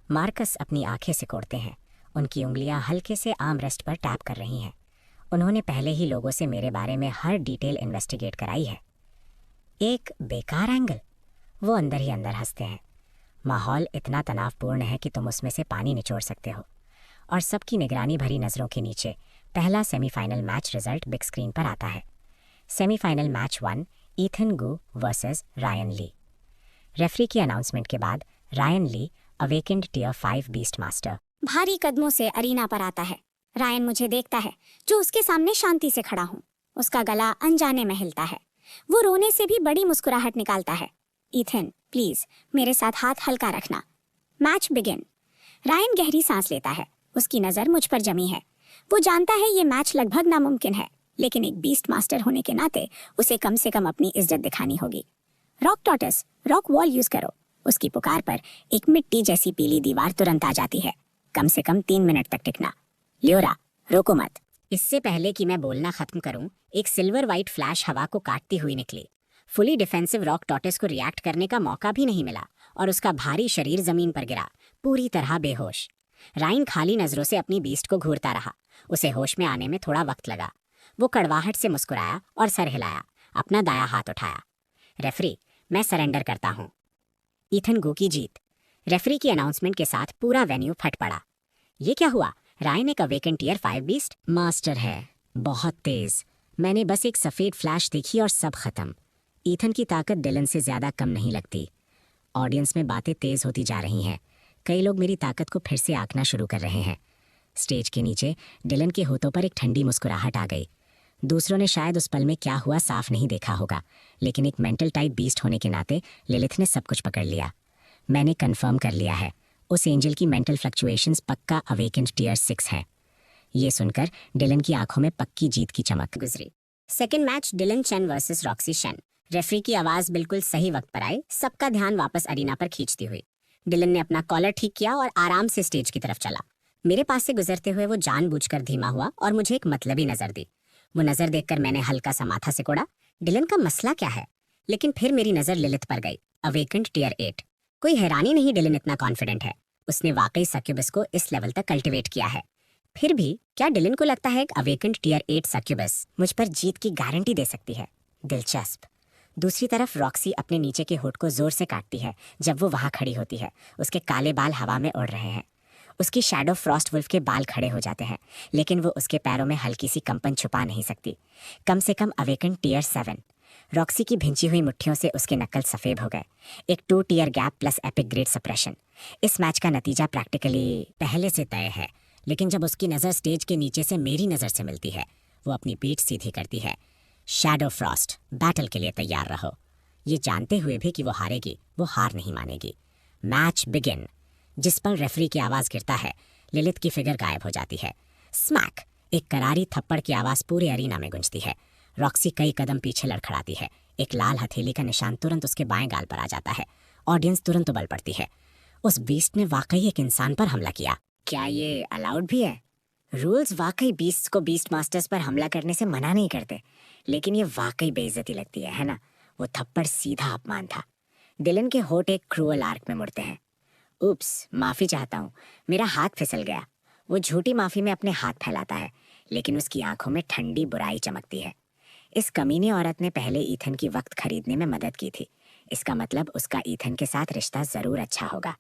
मार्कस अपनी आंखें सिकोड़ते हैं। उनकी उंगलियां हल्के से आर्म रेस्ट पर टैप कर रही हैं। उन्होंने पहले ही लोगों से मेरे बारे में हर डिटेल इन्वेस्टिगेट कराई है। एक बेकार एंगल। वो अंदर ही अंदर हंसते हैं। माहौल इतना तनावपूर्ण है कि तुम उसमें से पानी निचोड़ सकते हो। और सबकी निगरानी भरी नजरों के नीचे पहला semifinal match result big screen पर आता है। सेमीफाइनल मैच 1 ईथन गू वर्सेस रायन ली। रेफरी की अनाउंसमेंट के बाद रायन ली, अवेकेंड टियर 5 बीस्ट मास्टर, भारी कदमों से अरीना पर आता है। रायन मुझे देखता है, जो उसके सामने शांति से खड़ा हूँ। उसका गला अनजाने में हिलता है। वो रोने से भी बड़ी मुस्कुराहट निकालता है। ईथन, प्लीज मेरे साथ हाथ हल्का रखना। Match begin. रायन गहरी सांस लेता है। उसकी नजर मुझ पर जमी है। वो जानता है ये मैच लगभग नामुमकिन है, लेकिन एक बीस्ट मास्टर होने के नाते उसे कम से कम अपनी इज्जत दिखानी होगी। रॉक टॉर्टस, रॉक वॉल यूज करो। उसकी पुकार पर एक मिट्टी जैसी पीली दीवार तुरंत आ जाती है। कम से कम 3 मिनट तक टिकना। लियोरा, रोको मत। इससे पहले कि मैं बोलना खत्म करूं, एक सिल्वर वाइट फ्लैश हवा को काटती हुई निकली। फुली डिफेंसिव रॉक टॉर्टस को रिएक्ट करने का मौका भी नहीं मिला और उसका भारी शरीर जमीन पर गिरा, पूरी तरह बेहोश। रायन खाली नजरों से अपनी बीस्ट को घूरता रहा। उसे होश में आने में थोड़ा वक्त लगा। वो कड़वाहट से मुस्कुराया और सर हिलाया, अपना दायां हाथ उठाया। रेफरी, मैं सरेंडर करता हूँ। ईथन गो की जीत। रेफरी की अनाउंसमेंट के साथ पूरा वेन्यू फट पड़ा। ये क्या हुआ? रायन एक अवेकन टीयर 5 बीस्ट मास्टर है, बहुत तेज। मैंने बस एक सफेद फ्लैश देखी और सब खत्म। ईथन की ताकत डिलन से ज्यादा कम नहीं लगती। ऑडियंस में बातें तेज होती जा रही हैं। कई लोग मेरी ताकत को फिर से आंकना शुरू कर रहे हैं। स्टेज के नीचे डिलन के होठों पर एक ठंडी मुस्कुराहट आ गई। दूसरों ने शायद उस पल में क्या हुआ साफ नहीं देखा होगा, लेकिन एक मेंटल टाइप बीस्ट होने के नाते लिलिथ ने सब कुछ पकड़ लिया। मैंने कंफर्म कर लिया है, उस एंजल की मेंटल फ्लक्चुएशंस पक्का अवेकेंड टीयर 6 है। ये सुनकर डिलन की आंखों में पक्की जीत की चमक गुजरी। Second match Dylan Chen versus Roxy Shen. Referee की आवाज बिल्कुल सही वक्त पर आई, सबका ध्यान वापस अरीना पर खींचती हुई। डिलन ने अपना कॉलर ठीक किया और आराम से स्टेज की तरफ चला। मेरे पास से गुजरते हुए वो जानबूझकर धीमा हुआ और मुझे एक मतलबी नजर दी। वो नजर देखकर मैंने हल्का सा माथा सिकोड़ा। डिलन का मसला क्या है? लेकिन फिर मेरी नजर लिलिथ पर गई, अवेकेंड टीयर 8। कोई हैरानी नहीं डिलन इतना कॉन्फिडेंट है। उसने वाकई सक्यूबस को इस लेवल तक कल्टिवेट किया है। फिर भी क्या डिलन को लगता है कि अवेकेंड टीयर 8 सक्यूबस मुझ पर जीत की गारंटी दे सकती है? दिलचस्प। दूसरी तरफ रॉक्सी अपने नीचे के होठ को जोर से काटती है जब वो वहां खड़ी होती है। उसके काले बाल हवा में उड़ रहे हैं। उसकी शैडो फ्रॉस्ट वुल्फ के बाल खड़े हो जाते हैं, लेकिन वो उसके पैरों में हल्की सी कंपन छुपा नहीं सकती। कम से कम अवेकेंड टीयर 7। रॉक्सी की भिंची हुई मुट्ठियों से उसके नक्कल सफेद हो गए। एक 2 tier gap plus epic grade suppression. इस मैच का नतीजा प्रैक्टिकली पहले से तय है, लेकिन जब उसकी नज़र स्टेज के नीचे से मेरी नज़र से मिलती है, वो अपनी पीठ सीधी करती है। शैडो फ्रॉस्ट, बैटल के लिए तैयार रहो। ये जानते हुए भी कि वो हारेगी, वो हार नहीं मानेगी। Match begin. जिस पर रेफरी की आवाज़ गिरता है, लिलिथ की फिगर गायब हो जाती है। स्मैक! एक करारी थप्पड़ की आवाज़ पूरे अरीना में गूंजती है। रॉक्सी कई कदम पीछे लड़खड़ाती है। एक लाल हथेली का निशान तुरंत उसके बाएं गाल पर आ जाता है। ऑडियंस तुरंत उबल पड़ती है। उस बीस्ट ने वाकई एक इंसान पर हमला किया। क्या ये अलाउड भी है? रूल्स वाकई बीस्ट को बीस्ट मास्टर्स पर हमला करने से मना नहीं करते, लेकिन ये वाकई बेइज्जती लगती है ना? वो थप्पड़ सीधा अपमान था। डिलन के होठ एक क्रूअल आर्क में मुड़ते हैं। उप्स, माफ़ी चाहता हूँ, मेरा हाथ फिसल गया। वो झूठी माफ़ी में अपने हाथ फैलाता है, लेकिन उसकी आंखों में ठंडी बुराई चमकती है। इस कमीने औरत ने पहले ईथन की वक्त खरीदने में मदद की थी। इसका मतलब उसका ईथन के साथ रिश्ता ज़रूर अच्छा होगा।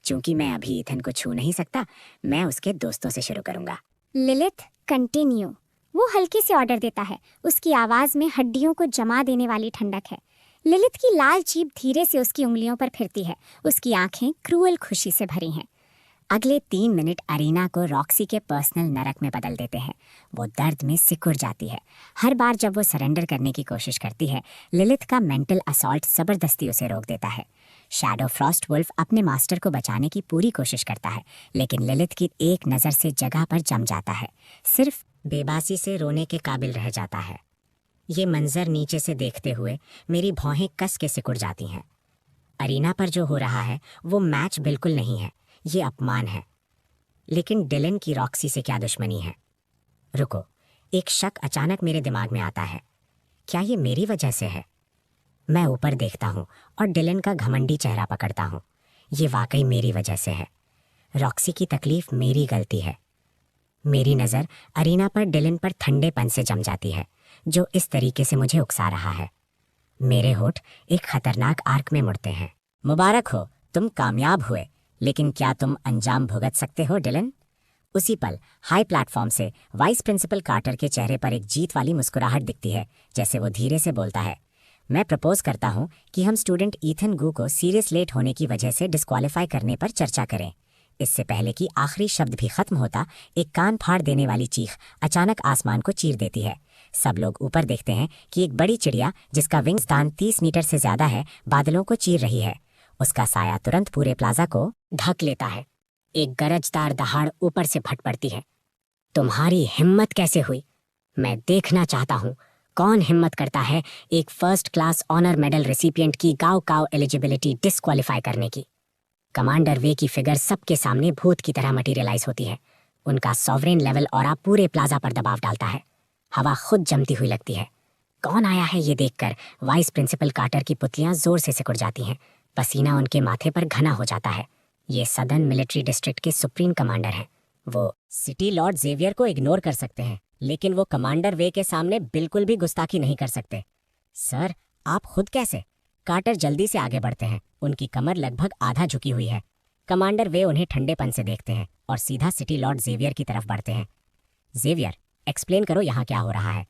चूंकि मैं अभी ईथन को छू नहीं सकता, मैं उसके दोस्तों से शुरू करूंगा। Lilith, continue. वो हल्के से ऑर्डर देता है। उसकी आवाज़ में हड्डियों को जमा देने वाली ठंडक है। लिलिथ की लाल जीभ धीरे से उसकी उंगलियों पर फिरती है। उसकी आंखें क्रूअल खुशी से भरी हैं। अगले 3 मिनट अरीना को रॉक्सी के पर्सनल नरक में बदल देते हैं। वो दर्द में सिकुड़ जाती है। हर बार जब वो सरेंडर करने की कोशिश करती है, लिलिथ का मेंटल असॉल्ट जबरदस्ती उसे रोक देता है। शैडो फ्रॉस्ट वुल्फ अपने मास्टर को बचाने की पूरी कोशिश करता है, लेकिन लिलिथ की एक नज़र से जगह पर जम जाता है। सिर्फ बेबासी से रोने के काबिल रह जाता है। ये मंजर नीचे से देखते हुए मेरी भौहें कस के सिकुड़ जाती हैं। अरीना पर जो हो रहा है वो मैच बिल्कुल नहीं है, ये अपमान है। लेकिन डिलन की रॉक्सी से क्या दुश्मनी है? रुको, एक शक अचानक मेरे दिमाग में आता है। क्या ये मेरी वजह से है? मैं ऊपर देखता हूँ और डिलन का घमंडी चेहरा पकड़ता हूँ। ये वाकई मेरी वजह से है। रॉक्सी की तकलीफ मेरी गलती है। मेरी नज़र अरीना पर डिलन पर ठंडेपन से जम जाती है, जो इस तरीके से मुझे उकसा रहा है। मेरे होठ एक खतरनाक आर्क में मुड़ते हैं। मुबारक हो, तुम कामयाब हुए, लेकिन क्या तुम अंजाम भुगत सकते हो डिलन? उसी पल हाई प्लेटफॉर्म से वाइस प्रिंसिपल कार्टर के चेहरे पर एक जीत वाली मुस्कुराहट दिखती है, जैसे वो धीरे से बोलता है, मैं प्रपोज करता हूँ कि हम स्टूडेंट ईथन गू को सीरियस लेट होने की वजह से डिस्क्वालीफाई करने पर चर्चा करें। इससे पहले कि आखिरी शब्द भी खत्म होता, एक कान फाड़ देने वाली चीख अचानक आसमान को चीर देती है। सब लोग ऊपर देखते हैं कि एक बड़ी चिड़िया जिसका विंग स्पान 30 मीटर से ज्यादा है, बादलों को चीर रही है। उसका साया तुरंत पूरे प्लाजा को ढक लेता है। एक गरजदार दहाड़ ऊपर से फट पड़ती है। तुम्हारी हिम्मत कैसे हुई? मैं देखना चाहता हूँ कौन हिम्मत करता है एक first class honour medal recipient की गाँव काव एलिजिबिलिटी डिस्क्वालीफाई करने की। कमांडर वे की फिगर सबके सामने भूत की तरह मटीरियलाइज होती है। उनका सॉवरेन लेवल ऑरा पूरे प्लाजा पर दबाव डालता है। हवा खुद जमती हुई लगती है। कौन आया है ये देखकर वाइस प्रिंसिपल कार्टर की पुतलियां जोर से सिकुड़ जाती हैं। पसीना उनके माथे पर घना हो जाता है। ये सदर्न मिलिट्री डिस्ट्रिक्ट के सुप्रीम कमांडर हैं। वो सिटी लॉर्ड जेवियर को इग्नोर कर सकते हैं, लेकिन वो कमांडर वे के सामने बिल्कुल भी गुस्ताखी नहीं कर सकते। सर, आप खुद कैसे? कार्टर जल्दी से आगे बढ़ते हैं। उनकी कमर लगभग आधा झुकी हुई है। कमांडर वे उन्हें ठंडेपन से देखते हैं और सीधा सिटी लॉर्ड जेवियर की तरफ बढ़ते हैं। जेवियर, एक्सप्लेन करो यहाँ क्या हो रहा है।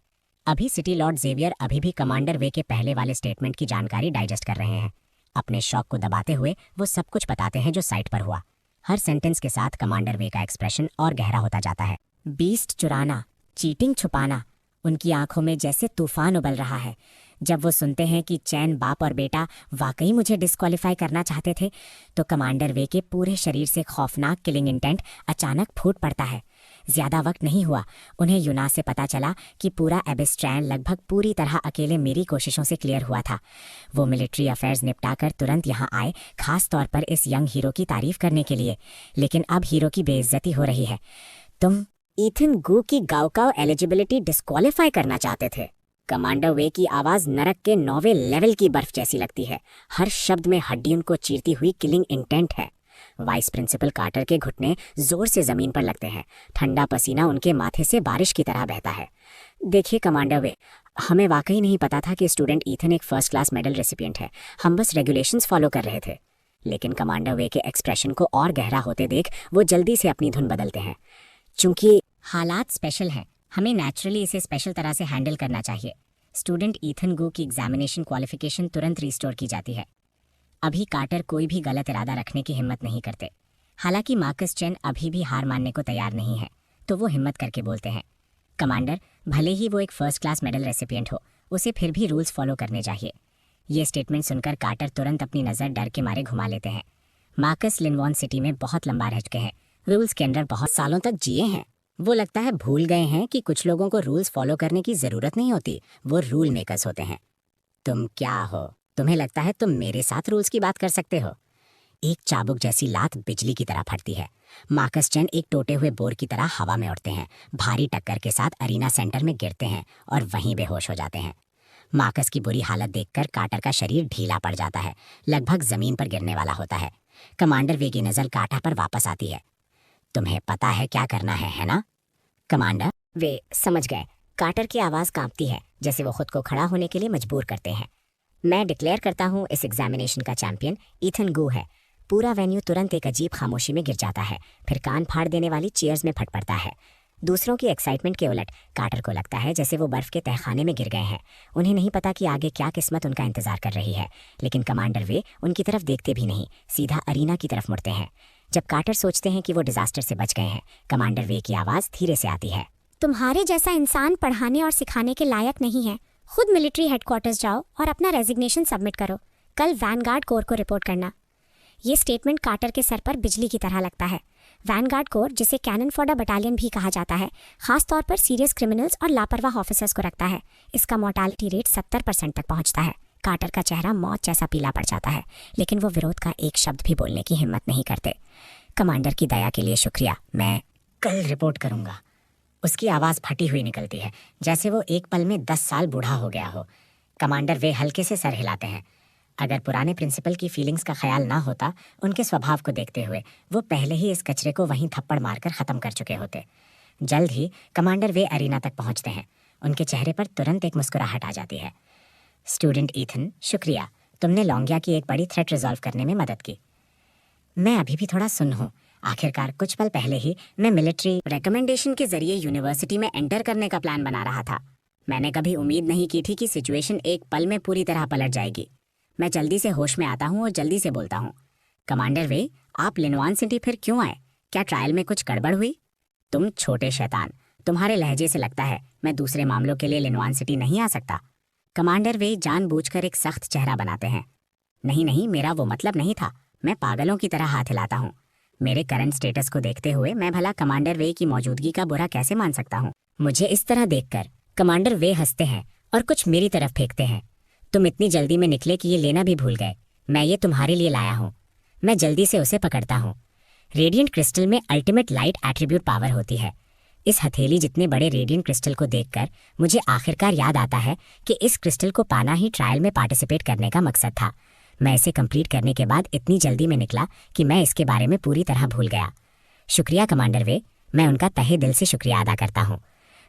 अभी सिटी लॉर्ड जेवियर अभी भी कमांडर वे के पहले वाले स्टेटमेंट की जानकारी डाइजेस्ट कर रहे हैं। अपने शौक को दबाते हुए वो सब कुछ बताते हैं जो साइट पर हुआ। हर सेंटेंस के साथ कमांडर वे का एक्सप्रेशन और गहरा होता जाता है। बीस्ट चुराना, चीटिंग छुपाना, उनकी आंखों में जैसे तूफान उबल रहा है। जब वो सुनते हैं कि चैन बाप और बेटा वाकई मुझे डिस्क्वालीफाई करना चाहते थे, तो कमांडर वे के पूरे शरीर से खौफनाक किलिंग इंटेंट अचानक फूट पड़ता है। ज्यादा वक्त नहीं हुआ, उन्हें यूना से पता चला कि पूरा एबिस्ट्रैन लगभग पूरी तरह अकेले मेरी कोशिशों से क्लियर हुआ था। वो मिलिट्री अफेयर्स निपटाकर तुरंत यहाँ आए, खास तौर पर इस यंग हीरो की तारीफ करने के लिए। लेकिन अब हीरो की बेइज्जती हो रही है। तुम ईथन गू की गावकाव एलिजिबिलिटी डिस्क्वालीफाई करना चाहते थे। कमांडर वे की आवाज नरक के 9वें लेवल की बर्फ जैसी लगती है। हर शब्द में हड्डियों को चीरती हुई किलिंग इंटेंट है। वाइस प्रिंसिपल कार्टर के घुटने जोर से जमीन पर लगते हैं। ठंडा पसीना उनके माथे से बारिश की तरह बहता है। देखिए कमांडर वे, हमें वाकई नहीं पता था कि स्टूडेंट ईथन एक फर्स्ट क्लास मेडल रेसिपिएंट है। हम बस रेगुलेशंस फॉलो कर रहे थे। लेकिन कमांडर वे के एक्सप्रेशन को और गहरा होते देख वो जल्दी से अपनी धुन बदलते हैं। चूंकि हालात स्पेशल है, हमें नेचुरली इसे स्पेशल तरह से हैंडल करना चाहिए। स्टूडेंट ईथन गू की एग्जामिनेशन क्वालिफिकेशन तुरंत रिस्टोर की जाती है। अभी कार्टर कोई भी गलत इरादा रखने की हिम्मत नहीं करते। हालांकि मार्कस चेन अभी भी हार मानने को तैयार नहीं है, तो वो हिम्मत करके बोलते हैं, कमांडर, भले ही वो एक फर्स्ट क्लास मेडल रेसिपिएंट हो, उसे फिर भी रूल्स फॉलो करने चाहिए। ये स्टेटमेंट सुनकर कार्टर तुरंत अपनी नज़र डर के मारे घुमा लेते हैं। मार्कस लिनवॉन सिटी में बहुत लंबा रह चुके हैं, रूल्स के अंदर बहुत सालों तक जिए हैं। वो लगता है भूल गए हैं कि कुछ लोगों को रूल्स फॉलो करने की जरूरत नहीं होती, वो रूल मेकर्स होते हैं। तुम क्या हो? तुम्हें लगता है तुम मेरे साथ रूल्स की बात कर सकते हो? एक चाबुक जैसी लात बिजली की तरह फटती है। मार्कस चेन एक टूटे हुए बोर की तरह हवा में उड़ते हैं, भारी टक्कर के साथ अरीना सेंटर में गिरते हैं और वहीं बेहोश हो जाते हैं। मार्कस की बुरी हालत देखकर कार्टर का शरीर ढीला पड़ जाता है, लगभग जमीन पर गिरने वाला होता है। कमांडर वे की नजर कार्टर पर वापस आती है। तुम्हें पता है क्या करना है ना? कमांडर वे समझ गए। कार्टर की आवाज कांपती है, जैसे वो खुद को खड़ा होने के लिए मजबूर करते हैं। मैं डिक्लेयर करता हूँ इस एग्जामिनेशन का चैंपियन ईथन गू है। पूरा वेन्यू तुरंत एक अजीब खामोशी में गिर जाता है, फिर कान फाड़ देने वाली चीयर्स में फट पड़ता है। दूसरों की एक्साइटमेंट के उलट कार्टर को लगता है जैसे वो बर्फ के तहखाने में गिर गए हैं। उन्हें नहीं पता कि आगे क्या किस्मत उनका इंतजार कर रही है, लेकिन कमांडर वे उनकी तरफ देखते भी नहीं, सीधा अरीना की तरफ मुड़ते हैं। जब कार्टर सोचते हैं कि वो डिजास्टर से बच गए हैं, कमांडर वे की आवाज धीरे से आती है, तुम्हारे जैसा इंसान पढ़ाने और सिखाने के लायक नहीं है। खुद मिलिट्री हेडक्वार्टर्स जाओ और अपना रेजिग्नेशन सबमिट करो। कल वैनगार्ड कोर को रिपोर्ट करना। ये स्टेटमेंट कार्टर के सर पर बिजली की तरह लगता है। वैनगार्ड कोर, जिसे कैनन फॉडर बटालियन भी कहा जाता है, खास तौर पर सीरियस क्रिमिनल्स और लापरवाह ऑफिसर्स को रखता है। इसका मोर्टालिटी रेट 70% तक पहुंचता है। कार्टर का चेहरा मौत जैसा पीला पड़ जाता है, लेकिन वो विरोध का एक शब्द भी बोलने की हिम्मत नहीं करते। कमांडर की दया के लिए शुक्रिया, मैं कल रिपोर्ट करूंगा। उसकी आवाज़ फटी हुई निकलती है, जैसे वो एक पल में 10 साल बूढ़ा हो गया हो। कमांडर वे हल्के से सर हिलाते हैं। अगर पुराने प्रिंसिपल की फीलिंग्स का ख्याल ना होता, उनके स्वभाव को देखते हुए वो पहले ही इस कचरे को वहीं थप्पड़ मारकर ख़त्म कर चुके होते। जल्द ही कमांडर वे अरीना तक पहुंचते हैं। उनके चेहरे पर तुरंत एक मुस्कुराहट आ जाती है। स्टूडेंट ईथन, शुक्रिया, तुमने लॉन्गिया की एक बड़ी थ्रेट रिजॉल्व करने में मदद की। मैं अभी भी थोड़ा सुन्न हूँ। आखिरकार कुछ पल पहले ही मैं मिलिट्री रिकमेंडेशन के जरिए यूनिवर्सिटी में एंटर करने का प्लान बना रहा था। मैंने कभी उम्मीद नहीं की थी कि सिचुएशन एक पल में पूरी तरह पलट जाएगी। मैं जल्दी से होश में आता हूँ और जल्दी से बोलता हूँ, कमांडर वे, आप लिनवान सिटी फिर क्यों आए? क्या ट्रायल में कुछ गड़बड़ हुई? तुम छोटे शैतान, तुम्हारे लहजे से लगता है मैं दूसरे मामलों के लिए लिनवान सिटी नहीं आ सकता। कमांडर वे जानबूझकर एक सख्त चेहरा बनाते हैं। नहीं नहीं, मेरा वो मतलब नहीं था। मैं पागलों की तरह हाथ हिलाता हूँ। मेरे करंट स्टेटस को देखते हुए मैं भला कमांडर वे की मौजूदगी का बुरा कैसे मान सकता हूँ? मुझे इस तरह देखकर कमांडर वे हंसते हैं और कुछ मेरी तरफ फेंकते हैं। तुम इतनी जल्दी में निकले कि ये लेना भी भूल गए। मैं ये तुम्हारे लिए लाया हूँ। मैं जल्दी से उसे पकड़ता हूँ। रेडिएंट क्रिस्टल में अल्टीमेट लाइट एट्रीब्यूट पावर होती है। इस हथेली जितने बड़े रेडिएंट क्रिस्टल को देखकर मुझे आखिरकार याद आता है कि इस क्रिस्टल को पाना ही ट्रायल में पार्टिसिपेट करने का मकसद था। मैं इसे कंप्लीट करने के बाद इतनी जल्दी में निकला कि मैं इसके बारे में पूरी तरह भूल गया। शुक्रिया कमांडर वे, मैं उनका तहे दिल से शुक्रिया अदा करता हूँ।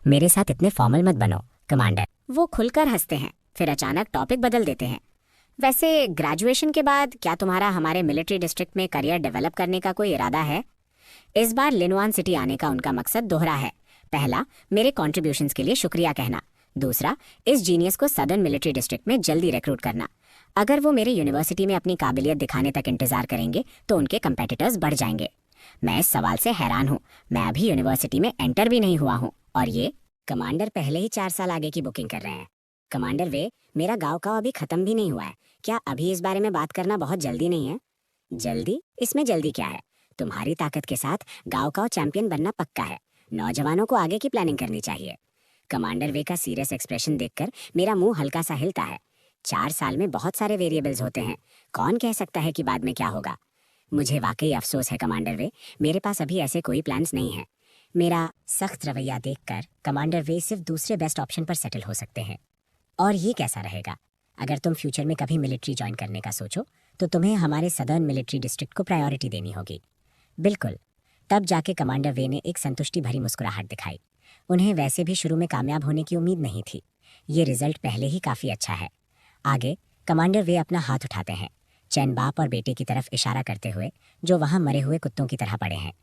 मेरे साथ इतने फॉर्मल मत बनो कमांडर। वो खुलकर हंसते हैं, फिर अचानक टॉपिक बदल देते हैं। वैसे ग्रेजुएशन के बाद क्या तुम्हारा हमारे मिलिट्री डिस्ट्रिक्ट में करियर डेवलप करने का कोई इरादा है? इस बार लिनवान सिटी आने का उनका मकसद दोहरा है। पहला, मेरे कॉन्ट्रीब्यूशंस के लिए शुक्रिया कहना। दूसरा, इस जीनियस को सदर्न मिलिट्री डिस्ट्रिक्ट में जल्दी रिक्रूट करना। अगर वो मेरे यूनिवर्सिटी में अपनी काबिलियत दिखाने तक इंतजार करेंगे तो उनके कंपेटिटर्स बढ़ जाएंगे। मैं इस सवाल से हैरान हूँ। मैं अभी यूनिवर्सिटी में एंटर भी नहीं हुआ हूँ और ये कमांडर पहले ही 4 साल आगे की बुकिंग कर रहे हैं। कमांडर वे, मेरा गाँव का अभी खत्म भी नहीं हुआ है। क्या अभी इस बारे में बात करना बहुत जल्दी नहीं है? जल्दी? इसमें जल्दी क्या है? तुम्हारी ताकत के साथ गाँव का चैंपियन बनना पक्का है। नौजवानों को आगे की प्लानिंग करनी चाहिए। कमांडर वे का सीरियस एक्सप्रेशन देखकर मेरा मुंह हल्का सा हिलता है। 4 साल में बहुत सारे वेरिएबल्स होते हैं। कौन कह सकता है कि बाद में क्या होगा? मुझे वाकई अफसोस है कमांडर वे, मेरे पास अभी ऐसे कोई प्लान्स नहीं है। मेरा सख्त रवैया देखकर कमांडर वे सिर्फ दूसरे बेस्ट ऑप्शन पर सेटल हो सकते हैं। और ये कैसा रहेगा? अगर तुम फ्यूचर में कभी मिलिट्री ज्वाइन करने का सोचो तो तुम्हें हमारे सदर्न मिलिट्री डिस्ट्रिक्ट को प्रायोरिटी देनी होगी। बिल्कुल। तब जाके कमांडर वे ने एक संतुष्टि भरी मुस्कुराहट दिखाई। उन्हें वैसे भी शुरू में कामयाब होने की उम्मीद नहीं थी। ये रिजल्ट पहले ही काफ़ी अच्छा है। आगे कमांडर वे अपना हाथ उठाते हैं, चैन बाप और बेटे की तरफ इशारा करते हुए, जो वहाँ मरे हुए कुत्तों की तरह पड़े हैं।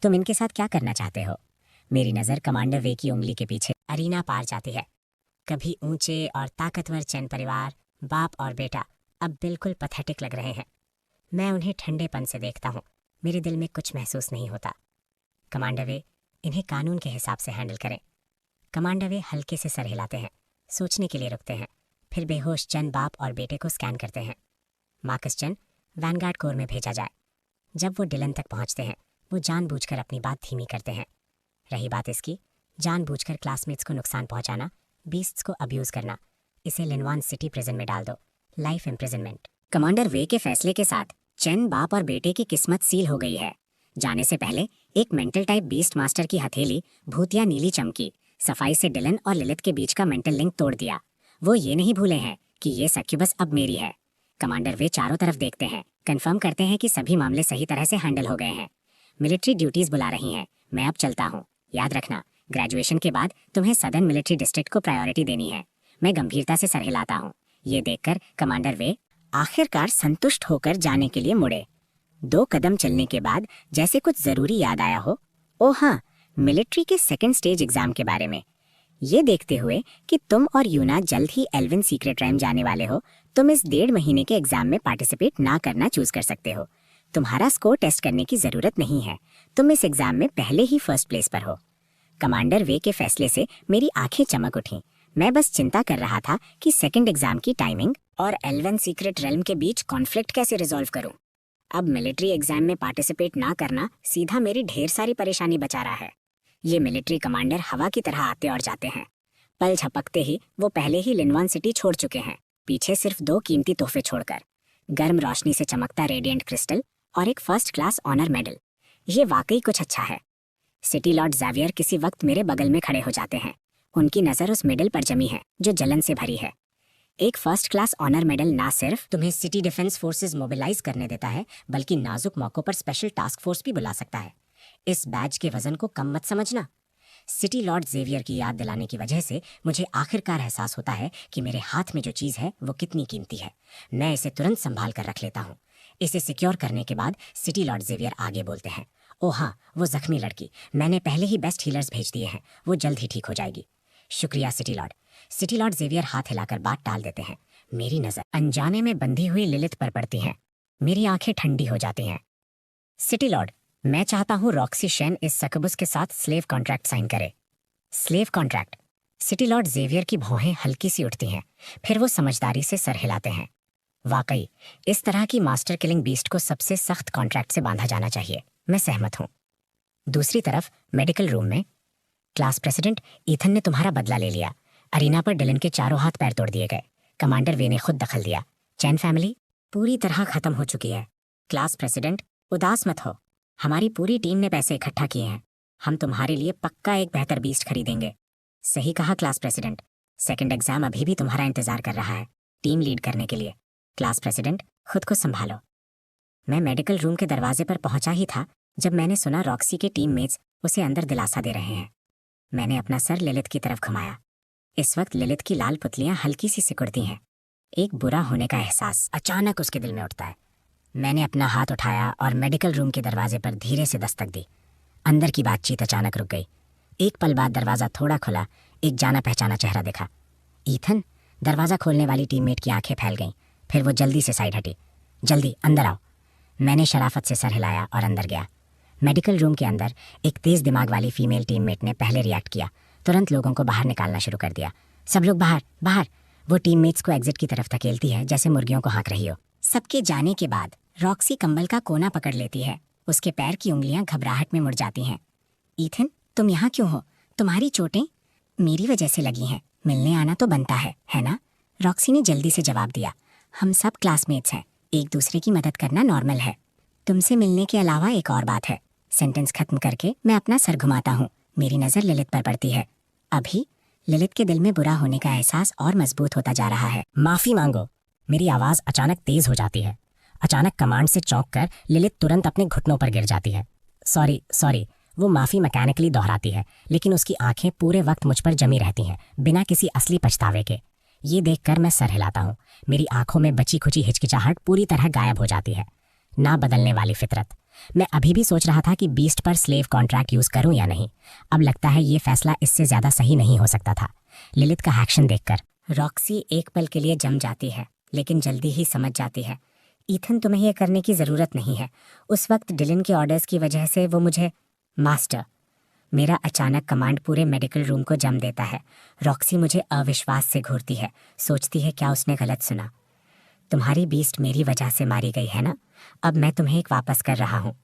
तुम इनके साथ क्या करना चाहते हो? मेरी नज़र कमांडर वे की उंगली के पीछे अरीना पार जाती है। कभी ऊंचे और ताकतवर चैन परिवार, बाप और बेटा अब बिल्कुल पथेटिक लग रहे हैं। मैं उन्हें ठंडेपन से देखता हूँ। मेरे दिल में कुछ महसूस नहीं होता। कमांडर वे, इन्हें कानून के हिसाब से हैंडल करें। कमांडर वे हल्के से सर हिलाते हैं, सोचने के लिए रुकते हैं, फिर बेहोश चंद बाप और बेटे को स्कैन करते हैं। मार्कस चंद, वैनगार्ड कोर में भेजा जाए। जब वो डिलन तक पहुंचते हैं, वो जानबूझकर अपनी बात धीमी करते हैं। रही बात इसकी, जानबूझकर क्लासमेट्स को नुकसान पहुंचाना, बीस्ट्स को अब्यूज करना, इसे लिनवान सिटी प्रिजन में डाल दो, लाइफ इम्प्रिजनमेंट। कमांडर वे के फैसले के साथ चेन बाप और बेटे की किस्मत सील हो गई है। जाने से पहले एक मेंटल टाइप बीस्ट मास्टर की हथेली भूतिया नीली चमकी, सफाई से डिलन और लिलित के बीच का मेंटल लिंक तोड़ दिया। वो ये नहीं भूले हैं कि ये सक्यूबस अब मेरी है। कमांडर वे चारों तरफ देखते हैं, कंफर्म करते हैं कि सभी मामले सही तरह से हैंडल हो गए हैं। मिलिट्री ड्यूटीज बुला रही हैं, मैं अब चलता हूँ। याद रखना, ग्रेजुएशन के बाद तुम्हें सदर्न मिलिट्री डिस्ट्रिक्ट को प्रायोरिटी देनी है। मैं गंभीरता से सर हिलाता हूँ। ये देखकर कमांडर वे आखिरकार संतुष्ट होकर जाने के लिए मुड़े। 2 कदम चलने के बाद जैसे कुछ जरूरी याद आया हो। ओह हाँ, मिलिट्री के सेकंड स्टेज एग्जाम के बारे में। ये देखते हुए कि तुम और यूना जल्द ही एल्विन सीक्रेट रैम जाने वाले हो, तुम इस 1.5 महीने के एग्जाम में पार्टिसिपेट ना करना चूज कर सकते हो। तुम्हारा स्कोर टेस्ट करने की जरूरत नहीं है। तुम इस एग्जाम में पहले ही फर्स्ट प्लेस पर हो। कमांडर वे के फैसले से मेरी आंखें चमक उठीं। मैं बस चिंता कर रहा था कि सेकंड एग्जाम की टाइमिंग और एल्विन सीक्रेट रेल्म के बीच कॉन्फ्लिक्ट कैसे रिजॉल्व करूं। अब मिलिट्री एग्जाम में पार्टिसिपेट ना करना सीधा मेरी ढेर सारी परेशानी बचा रहा है। ये मिलिट्री कमांडर हवा की तरह आते और जाते हैं। पल झपकते ही वो पहले ही लिनवान सिटी छोड़ चुके हैं, पीछे सिर्फ 2 कीमती तोहफे छोड़कर, गर्म रोशनी से चमकता रेडिएंट क्रिस्टल और एक फर्स्ट क्लास ऑनर मेडल। ये वाकई कुछ अच्छा है। सिटी लॉर्ड ज़ेवियर किसी वक्त मेरे बगल में खड़े हो जाते हैं। उनकी नज़र उस मेडल पर जमी है जो जलन से भरी है। एक फर्स्ट क्लास ऑनर मेडल ना सिर्फ तुम्हें सिटी डिफेंस फोर्सेस मोबिलाइज करने देता है, बल्कि नाजुक मौकों पर स्पेशल टास्क फोर्स भी बुला सकता है। इस बैज के वजन को कम मत समझना। सिटी लॉर्ड ज़ेवियर की याद दिलाने की वजह से मुझे आखिरकार एहसास होता है कि मेरे हाथ में जो चीज़ है वो कितनी कीमती है। मैं इसे तुरंत संभाल कर रख लेता हूँ। इसे सिक्योर करने के बाद सिटी लॉर्ड ज़ेवियर आगे बोलते हैं, ओह हाँ, वो जख्मी लड़की, मैंने पहले ही बेस्ट हीलर्स भेज दिए हैं, वो जल्द ही ठीक हो जाएगी। शुक्रिया city Lord. City Lord Xavier हाथ हिलाकर बात टाल देते हैं। मेरी नज़र अनजाने में बंधी हुई लिलित पर पड़ती है। मेरी आंखें ठंडी हो जाती हैं। सिटी लॉर्ड, मैं चाहता हूँ रॉक्सी शेन इस सकबुस के साथ स्लेव कॉन्ट्रैक्ट साइन करे। Slave contract? City Lord Xavier की भौहें हल्की सी उठती हैं, फिर वो समझदारी से सर हिलाते हैं। वाकई इस तरह की मास्टर किलिंग बीस्ट को सबसे सख्त कॉन्ट्रैक्ट से बांधा जाना चाहिए। मैं सहमत हूँ। दूसरी तरफ मेडिकल रूम में क्लास प्रेसिडेंट ईथन ने तुम्हारा बदला ले लिया। अरीना पर डिलन के चारों हाथ पैर तोड़ दिए गए। कमांडर वे ने खुद दखल दिया। चैन फैमिली पूरी तरह खत्म हो चुकी है। क्लास प्रेसिडेंट, उदास मत हो। हमारी पूरी टीम ने पैसे इकट्ठा किए हैं। हम तुम्हारे लिए पक्का एक बेहतर बीस्ट खरीदेंगे। सही कहा क्लास प्रेसिडेंट। सेकंड एग्जाम अभी भी तुम्हारा इंतजार कर रहा है, टीम लीड करने के लिए। क्लास प्रेसिडेंट, खुद को संभालो। मैं मेडिकल रूम के दरवाजे पर पहुंचा ही था जब मैंने सुना रॉक्सी के टीममेट्स उसे अंदर दिलासा दे रहे हैं। मैंने अपना सर लिलित की तरफ घुमाया। इस वक्त लिलित की लाल पुतलियां हल्की सी सिकुड़ती हैं। एक बुरा होने का एहसास अचानक उसके दिल में उठता है। मैंने अपना हाथ उठाया और मेडिकल रूम के दरवाजे पर धीरे से दस्तक दी। अंदर की बातचीत अचानक रुक गई। एक पल बाद दरवाज़ा थोड़ा खुला, एक जाना पहचाना चेहरा दिखा। ईथन। दरवाज़ा खोलने वाली टीममेट की आंखें फैल गईं। फिर वो जल्दी से साइड हटी। जल्दी अंदर आओ। मैंने शराफत से सर हिलाया और अंदर गया। मेडिकल रूम के अंदर एक तेज़ दिमाग वाली फीमेल टीममेट ने पहले रिएक्ट किया। तुरंत लोगों को बाहर निकालना शुरू कर दिया। सब लोग बाहर बाहर। वो टीममेट्स को एग्जिट की तरफ धकेलती है जैसे मुर्गियों को हाँक रही हो। सबके जाने के बाद रॉक्सी कंबल का कोना पकड़ लेती है। उसके पैर की उंगलियां घबराहट में मुड़ जाती हैं। ईथन, तुम यहाँ क्यों हो? तुम्हारी चोटें मेरी वजह से लगी हैं। मिलने आना तो बनता है ना? रॉक्सी ने जल्दी से जवाब दिया। हम सब क्लासमेट्स हैं, एक दूसरे की मदद करना नॉर्मल है। तुमसे मिलने के अलावा एक और बात है। सेंटेंस खत्म करके मैं अपना सर घुमाता हूँ। मेरी नज़र ललित पर पड़ती है। अभी ललित के दिल में बुरा होने का एहसास और मजबूत होता जा रहा है। माफ़ी मांगो। मेरी आवाज़ अचानक तेज़ हो जाती है। अचानक कमांड से चौंक कर ललित तुरंत अपने घुटनों पर गिर जाती है। सॉरी। वो माफ़ी मैकेनिकली दोहराती है, लेकिन उसकी आंखें पूरे वक्त मुझ पर जमी रहती हैं, बिना किसी असली पछतावे के। ये देखकर मैं सर हिलाता हूँ। मेरी आंखों में बची खुची हिचकिचाहट पूरी तरह गायब हो जाती है। ना बदलने वाली फितरत। मैं अभी भी सोच रहा था कि बीस्ट पर स्लेव कॉन्ट्रैक्ट यूज़ करूं या नहीं। अब लगता है ये फैसला इससे ज़्यादा सही नहीं हो सकता था। लिलित का एक्शन देखकर रॉक्सी एक पल के लिए जम जाती है, लेकिन जल्दी ही समझ जाती है। ईथन, तुम्हें यह करने की ज़रूरत नहीं है। उस वक्त डिलन के ऑर्डर्स की वजह से वो मुझे मास्टर। मेरा अचानक कमांड पूरे मेडिकल रूम को जम देता है। रॉक्सी मुझे अविश्वास से घूरती है। सोचती है क्या उसने गलत सुना। तुम्हारी बीस्ट मेरी वजह से मारी गई है ना? अब मैं तुम्हें एक वापस कर रहा हूँ।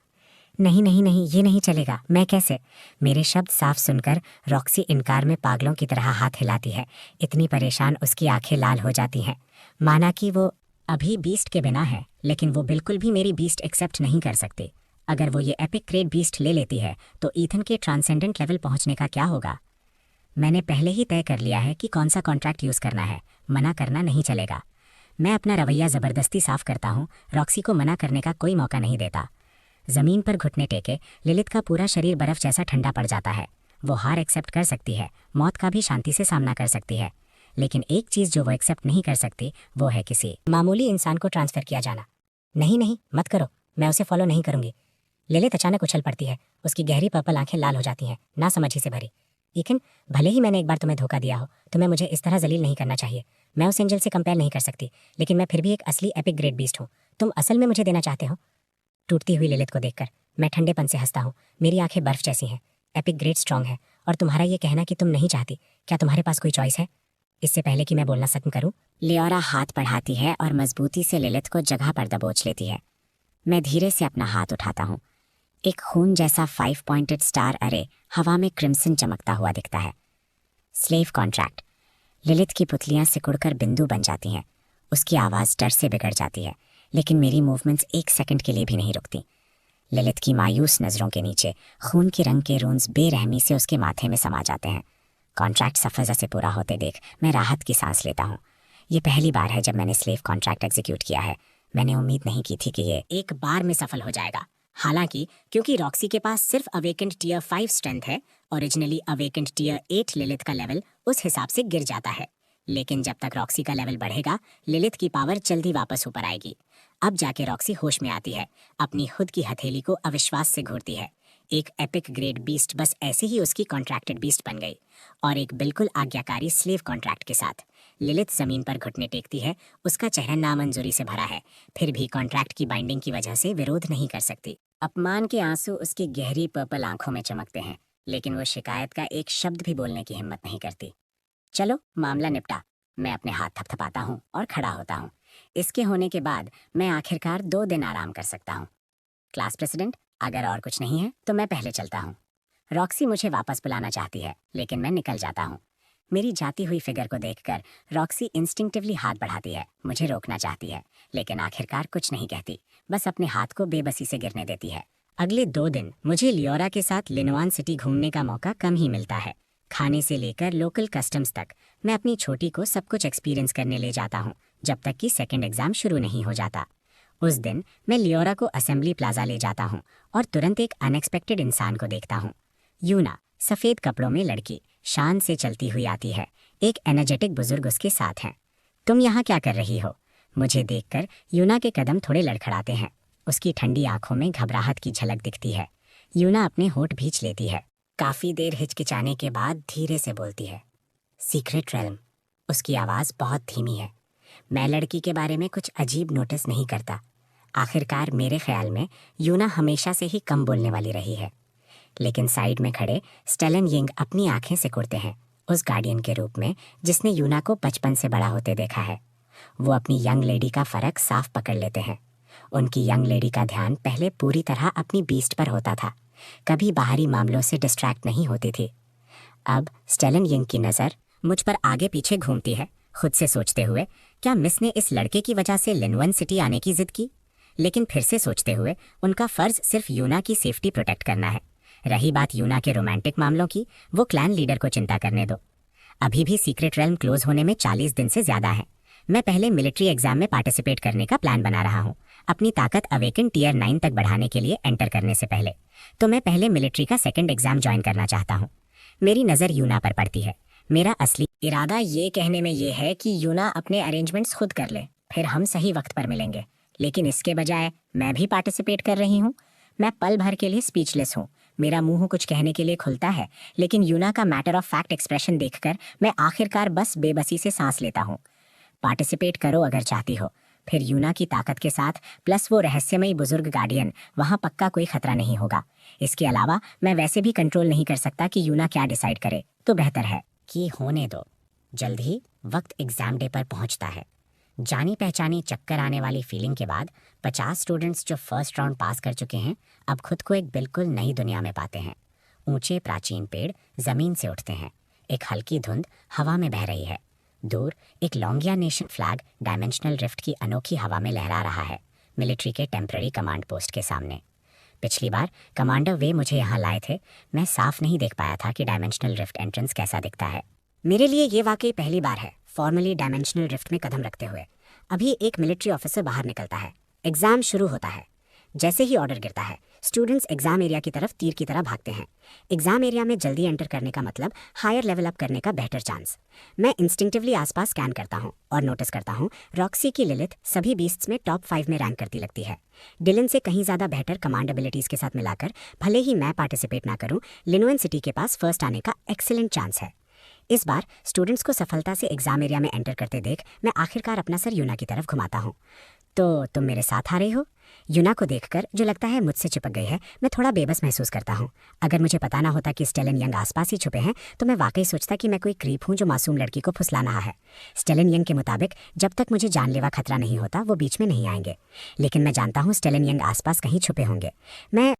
नहीं, ये नहीं चलेगा। मैं कैसे? मेरे शब्द साफ सुनकर रॉक्सी इनकार में पागलों की तरह हाथ हिलाती है। इतनी परेशान उसकी आंखें लाल हो जाती हैं। माना कि वो अभी बीस्ट के बिना है, लेकिन वो बिल्कुल भी मेरी बीस्ट एक्सेप्ट नहीं कर सकती। अगर वो ये एपिक ग्रेड बीस्ट ले लेती है तो ईथन के ट्रांसेंडेंट लेवल पहुंचने का क्या होगा? मैंने पहले ही तय कर लिया है कि कौन सा कॉन्ट्रैक्ट यूज़ करना है। मना करना नहीं चलेगा। मैं अपना रवैया ज़बरदस्ती साफ करता हूँ। रॉक्सी को मना करने का कोई मौका नहीं देता। ज़मीन पर घुटने टेके लिलित का पूरा शरीर बर्फ़ जैसा ठंडा पड़ जाता है। वो हार एक्सेप्ट कर सकती है, मौत का भी शांति से सामना कर सकती है, लेकिन एक चीज़ जो वो एक्सेप्ट नहीं कर सकती वो है किसी मामूली इंसान को ट्रांसफ़र किया जाना। नहीं, मत करो। मैं उसे फॉलो नहीं करूँगी। लिलित अचानक उछल पड़ती है। उसकी गहरी पर्पल आंखें लाल हो जाती हैं, नासमझी से भरी। ईथन, भले ही मैंने एक बार तुम्हें धोखा दिया हो, तुम्हें मुझे इस तरह जलील नहीं करना चाहिए। मैं उस एंजल से कंपेयर नहीं कर सकती, लेकिन मैं फिर भी एक असली एपिक ग्रेड बीस्ट हूँ। तुम असल में मुझे देना चाहते हो? टूटती हुई लिलित को देखकर मैं ठंडेपन से हंसता हूँ। मेरी आंखें बर्फ जैसी हैं। एपिक ग्रेड स्ट्रांग है, और तुम्हारा ये कहना कि तुम नहीं चाहती, क्या तुम्हारे पास कोई चॉइस है? इससे पहले कि मैं बोलना खत्म करूँ, लियोरा हाथ बढ़ाती है और मजबूती से लिलित को जगह पर दबोच लेती है। मैं धीरे से अपना हाथ उठाता हूँ। एक खून जैसा 5 पॉइंटेड स्टार अरे हवा में क्रिम्सन चमकता हुआ दिखता है। Slave contract. लिलित की पुतलियां सिकुड़कर बिंदु बन जाती हैं। उसकी आवाज़ डर से बिगड़ जाती है, लेकिन मेरी मूवमेंट्स एक सेकंड के लिए भी नहीं रुकती। लिलित की मायूस नज़रों के नीचे खून के रंग के रून्स बेरहमी से उसके माथे में समा जाते हैं। कॉन्ट्रैक्ट सफलता से पूरा होते देख मैं राहत की सांस लेता हूँ। ये पहली बार है जब मैंने स्लेव कॉन्ट्रैक्ट एग्जीक्यूट किया है। मैंने उम्मीद नहीं की थी कि ये एक बार में सफल हो जाएगा। हालांकि क्योंकि रॉक्सी के पास सिर्फ अवेकेंड टियर 5 स्ट्रेंथ है, ओरिजिनली अवेकेंड टियर 8 लिलित का लेवल उस हिसाब से गिर जाता है। लेकिन जब तक रॉक्सी का लेवल बढ़ेगा, लिलित की पावर जल्दी वापस ऊपर आएगी। अब जाके रॉक्सी होश में आती है, अपनी खुद की हथेली को अविश्वास से घूरती है। एक एपिक ग्रेड बीस्ट बस ऐसे ही उसकी कॉन्ट्रैक्टेड बीस्ट बन गई, और एक बिल्कुल आज्ञाकारी स्लेव कॉन्ट्रैक्ट के साथ। लिलित जमीन पर घुटने टेकती है। उसका चेहरा नामंजूरी से भरा है, फिर भी कॉन्ट्रैक्ट की बाइंडिंग की वजह से विरोध नहीं कर सकती। अपमान के आंसू उसकी गहरी पर्पल आंखों में चमकते हैं, लेकिन वो शिकायत का एक शब्द भी बोलने की हिम्मत नहीं करती। चलो, मामला निपटा। मैं अपने हाथ थपथपाता हूँ और खड़ा होता हूँ। इसके होने के बाद मैं आखिरकार 2 दिन आराम कर सकता हूँ। क्लास प्रेसिडेंट, अगर और कुछ नहीं है तो मैं पहले चलता हूँ। रॉक्सी मुझे वापस बुलाना चाहती है, लेकिन मैं निकल जाता हूँ। मेरी जाती हुई फिगर को देखकर रॉक्सी इंस्टिंक्टिवली हाथ बढ़ाती है, मुझे रोकना चाहती है, लेकिन आखिरकार कुछ नहीं कहती, बस अपने हाथ को बेबसी से गिरने देती है। अगले 2 दिन मुझे लियोरा के साथ लिनवान सिटी घूमने का मौका कम ही मिलता है। खाने से लेकर लोकल कस्टम्स तक मैं अपनी छोटी को सब कुछ एक्सपीरियंस करने ले जाता हूँ, जब तक कि सेकेंड एग्जाम शुरू नहीं हो जाता। उस दिन मैं लियोरा को असेंबली प्लाजा ले जाता हूँ और तुरंत एक अनएक्सपेक्टेड इंसान को देखता हूँ। यूना, सफ़ेद कपड़ों में लड़की, शान से चलती हुई आती है। एक एनर्जेटिक बुजुर्ग उसके साथ हैं। तुम यहाँ क्या कर रही हो? मुझे देखकर यूना के कदम थोड़े लड़खड़ाते हैं। उसकी ठंडी आंखों में घबराहट की झलक दिखती है। यूना अपने होंठ भींच लेती है। काफी देर हिचकिचाने के बाद धीरे से बोलती है, सीक्रेट रेल्म। उसकी आवाज़ बहुत धीमी है। मैं लड़की के बारे में कुछ अजीब नोटिस नहीं करता। आखिरकार मेरे ख्याल में यूना हमेशा से ही कम बोलने वाली रही है। लेकिन साइड में खड़े स्टेलन यिंग अपनी आंखें सिकुड़ते हैं, उस गार्डियन के रूप में जिसने यूना को बचपन से बड़ा होते देखा है। वो अपनी यंग लेडी का फ़र्क साफ पकड़ लेते हैं। उनकी यंग लेडी का ध्यान पहले पूरी तरह अपनी बीस्ट पर होता था, कभी बाहरी मामलों से डिस्ट्रैक्ट नहीं होती थी। अब स्टेलन यिंग की नज़र मुझ पर आगे पीछे घूमती है, खुद से सोचते हुए, क्या मिस ने इस लड़के की वजह से लिनवन सिटी आने की जिद की? लेकिन फिर से सोचते हुए, उनका फ़र्ज़ सिर्फ यूना की सेफ्टी प्रोटेक्ट करना है। रही बात यूना के रोमांटिक मामलों की, वो क्लैन लीडर को चिंता करने दो। अभी भी सीक्रेट रेल्म क्लोज होने में 40 दिन से ज़्यादा है। मैं पहले मिलिट्री एग्जाम में पार्टिसिपेट करने का प्लान बना रहा हूँ, अपनी ताकत अवेकन टियर 9 तक बढ़ाने के लिए एंटर करने से पहले। तो मैं पहले मिलिट्री का सेकंड एग्जाम ज्वाइन करना चाहता हूँ। मेरी नज़र यूना पर पड़ती है। मेरा असली इरादा ये कहने में ये है कि यूना अपने अरेंजमेंट्स खुद कर ले, फिर हम सही वक्त पर मिलेंगे। लेकिन इसके बजाय मैं भी पार्टिसिपेट कर रही हूँ। मैं पल भर के लिए स्पीचलेस हूँ। मेरा मुंह कुछ कहने के लिए खुलता है, लेकिन यूना का मैटर ऑफ फैक्ट एक्सप्रेशन देखकर मैं आखिरकार बस बेबसी से सांस लेता हूँ। पार्टिसिपेट करो अगर चाहती हो। फिर यूना की ताकत के साथ प्लस वो रहस्यमयी बुजुर्ग गार्डियन, वहाँ पक्का कोई खतरा नहीं होगा। इसके अलावा मैं वैसे भी कंट्रोल नहीं कर सकता कि यूना क्या डिसाइड करे, तो बेहतर है कि होने दो। जल्द ही वक्त एग्जाम डे पर पहुंचता है। जानी पहचानी चक्कर आने वाली फीलिंग के बाद 50 स्टूडेंट्स जो फर्स्ट राउंड पास कर चुके हैं, अब खुद को एक बिल्कुल नई दुनिया में पाते हैं। ऊंचे प्राचीन पेड़ जमीन से उठते हैं। एक हल्की धुंध हवा में बह रही है। दूर एक लॉन्गिया नेशन फ्लैग डायमेंशनल रिफ्ट की अनोखी हवा में लहरा रहा है, मिलिट्री के टेम्पररी कमांड पोस्ट के सामने। पिछली बार कमांडर वे मुझे यहाँ लाए थे, मैं साफ नहीं देख पाया था कि डायमेंशनल रिफ्ट एंट्रेंस कैसा दिखता है। मेरे लिए ये वाकई पहली बार है फॉर्मली डायमेंशनल रिफ्ट में कदम रखते हुए। अभी एक मिलिट्री ऑफिसर बाहर निकलता है। एग्जाम शुरू होता है। जैसे ही ऑर्डर गिरता है, स्टूडेंट्स एग्जाम एरिया की तरफ तीर की तरह भागते हैं। एग्जाम एरिया में जल्दी एंटर करने का मतलब हायर लेवल अप करने का बेहतर चांस। मैं इंस्टिंक्टिवली आसपास स्कैन करता हूँ और नोटिस करता हूँ रॉक्सी की लिलिथ सभी बीस्ट्स में टॉप 5 में रैंक करती लगती है। डिलन से कहीं ज़्यादा बेहतर कमांड एबिलिटीज़ के साथ मिलाकर भले ही मैं पार्टिसिपेट ना करूँ, लिनोवन सिटी के पास फर्स्ट आने का एक्सीलेंट चांस है। इस बार स्टूडेंट्स को सफलता से एग्जाम एरिया में एंटर करते देख मैं आखिरकार अपना सर यूना की तरफ घुमाता हूँ। तो तुम मेरे साथ आ रही हो? यूना को देखकर जो लगता है मुझसे चिपक गई है, मैं थोड़ा बेबस महसूस करता हूँ। अगर मुझे पता ना होता कि स्टेलन यंग आसपास ही छुपे हैं, तो मैं वाकई सोचता कि मैं कोई क्रीप हूँ जो मासूम लड़की को फुसला रहा है। स्टेलन यंग के मुताबिक जब तक मुझे जानलेवा खतरा नहीं होता, वो बीच में नहीं आएंगे। लेकिन मैं जानता हूँ स्टेलन यंग आसपास कहीं छुपे होंगे। मैं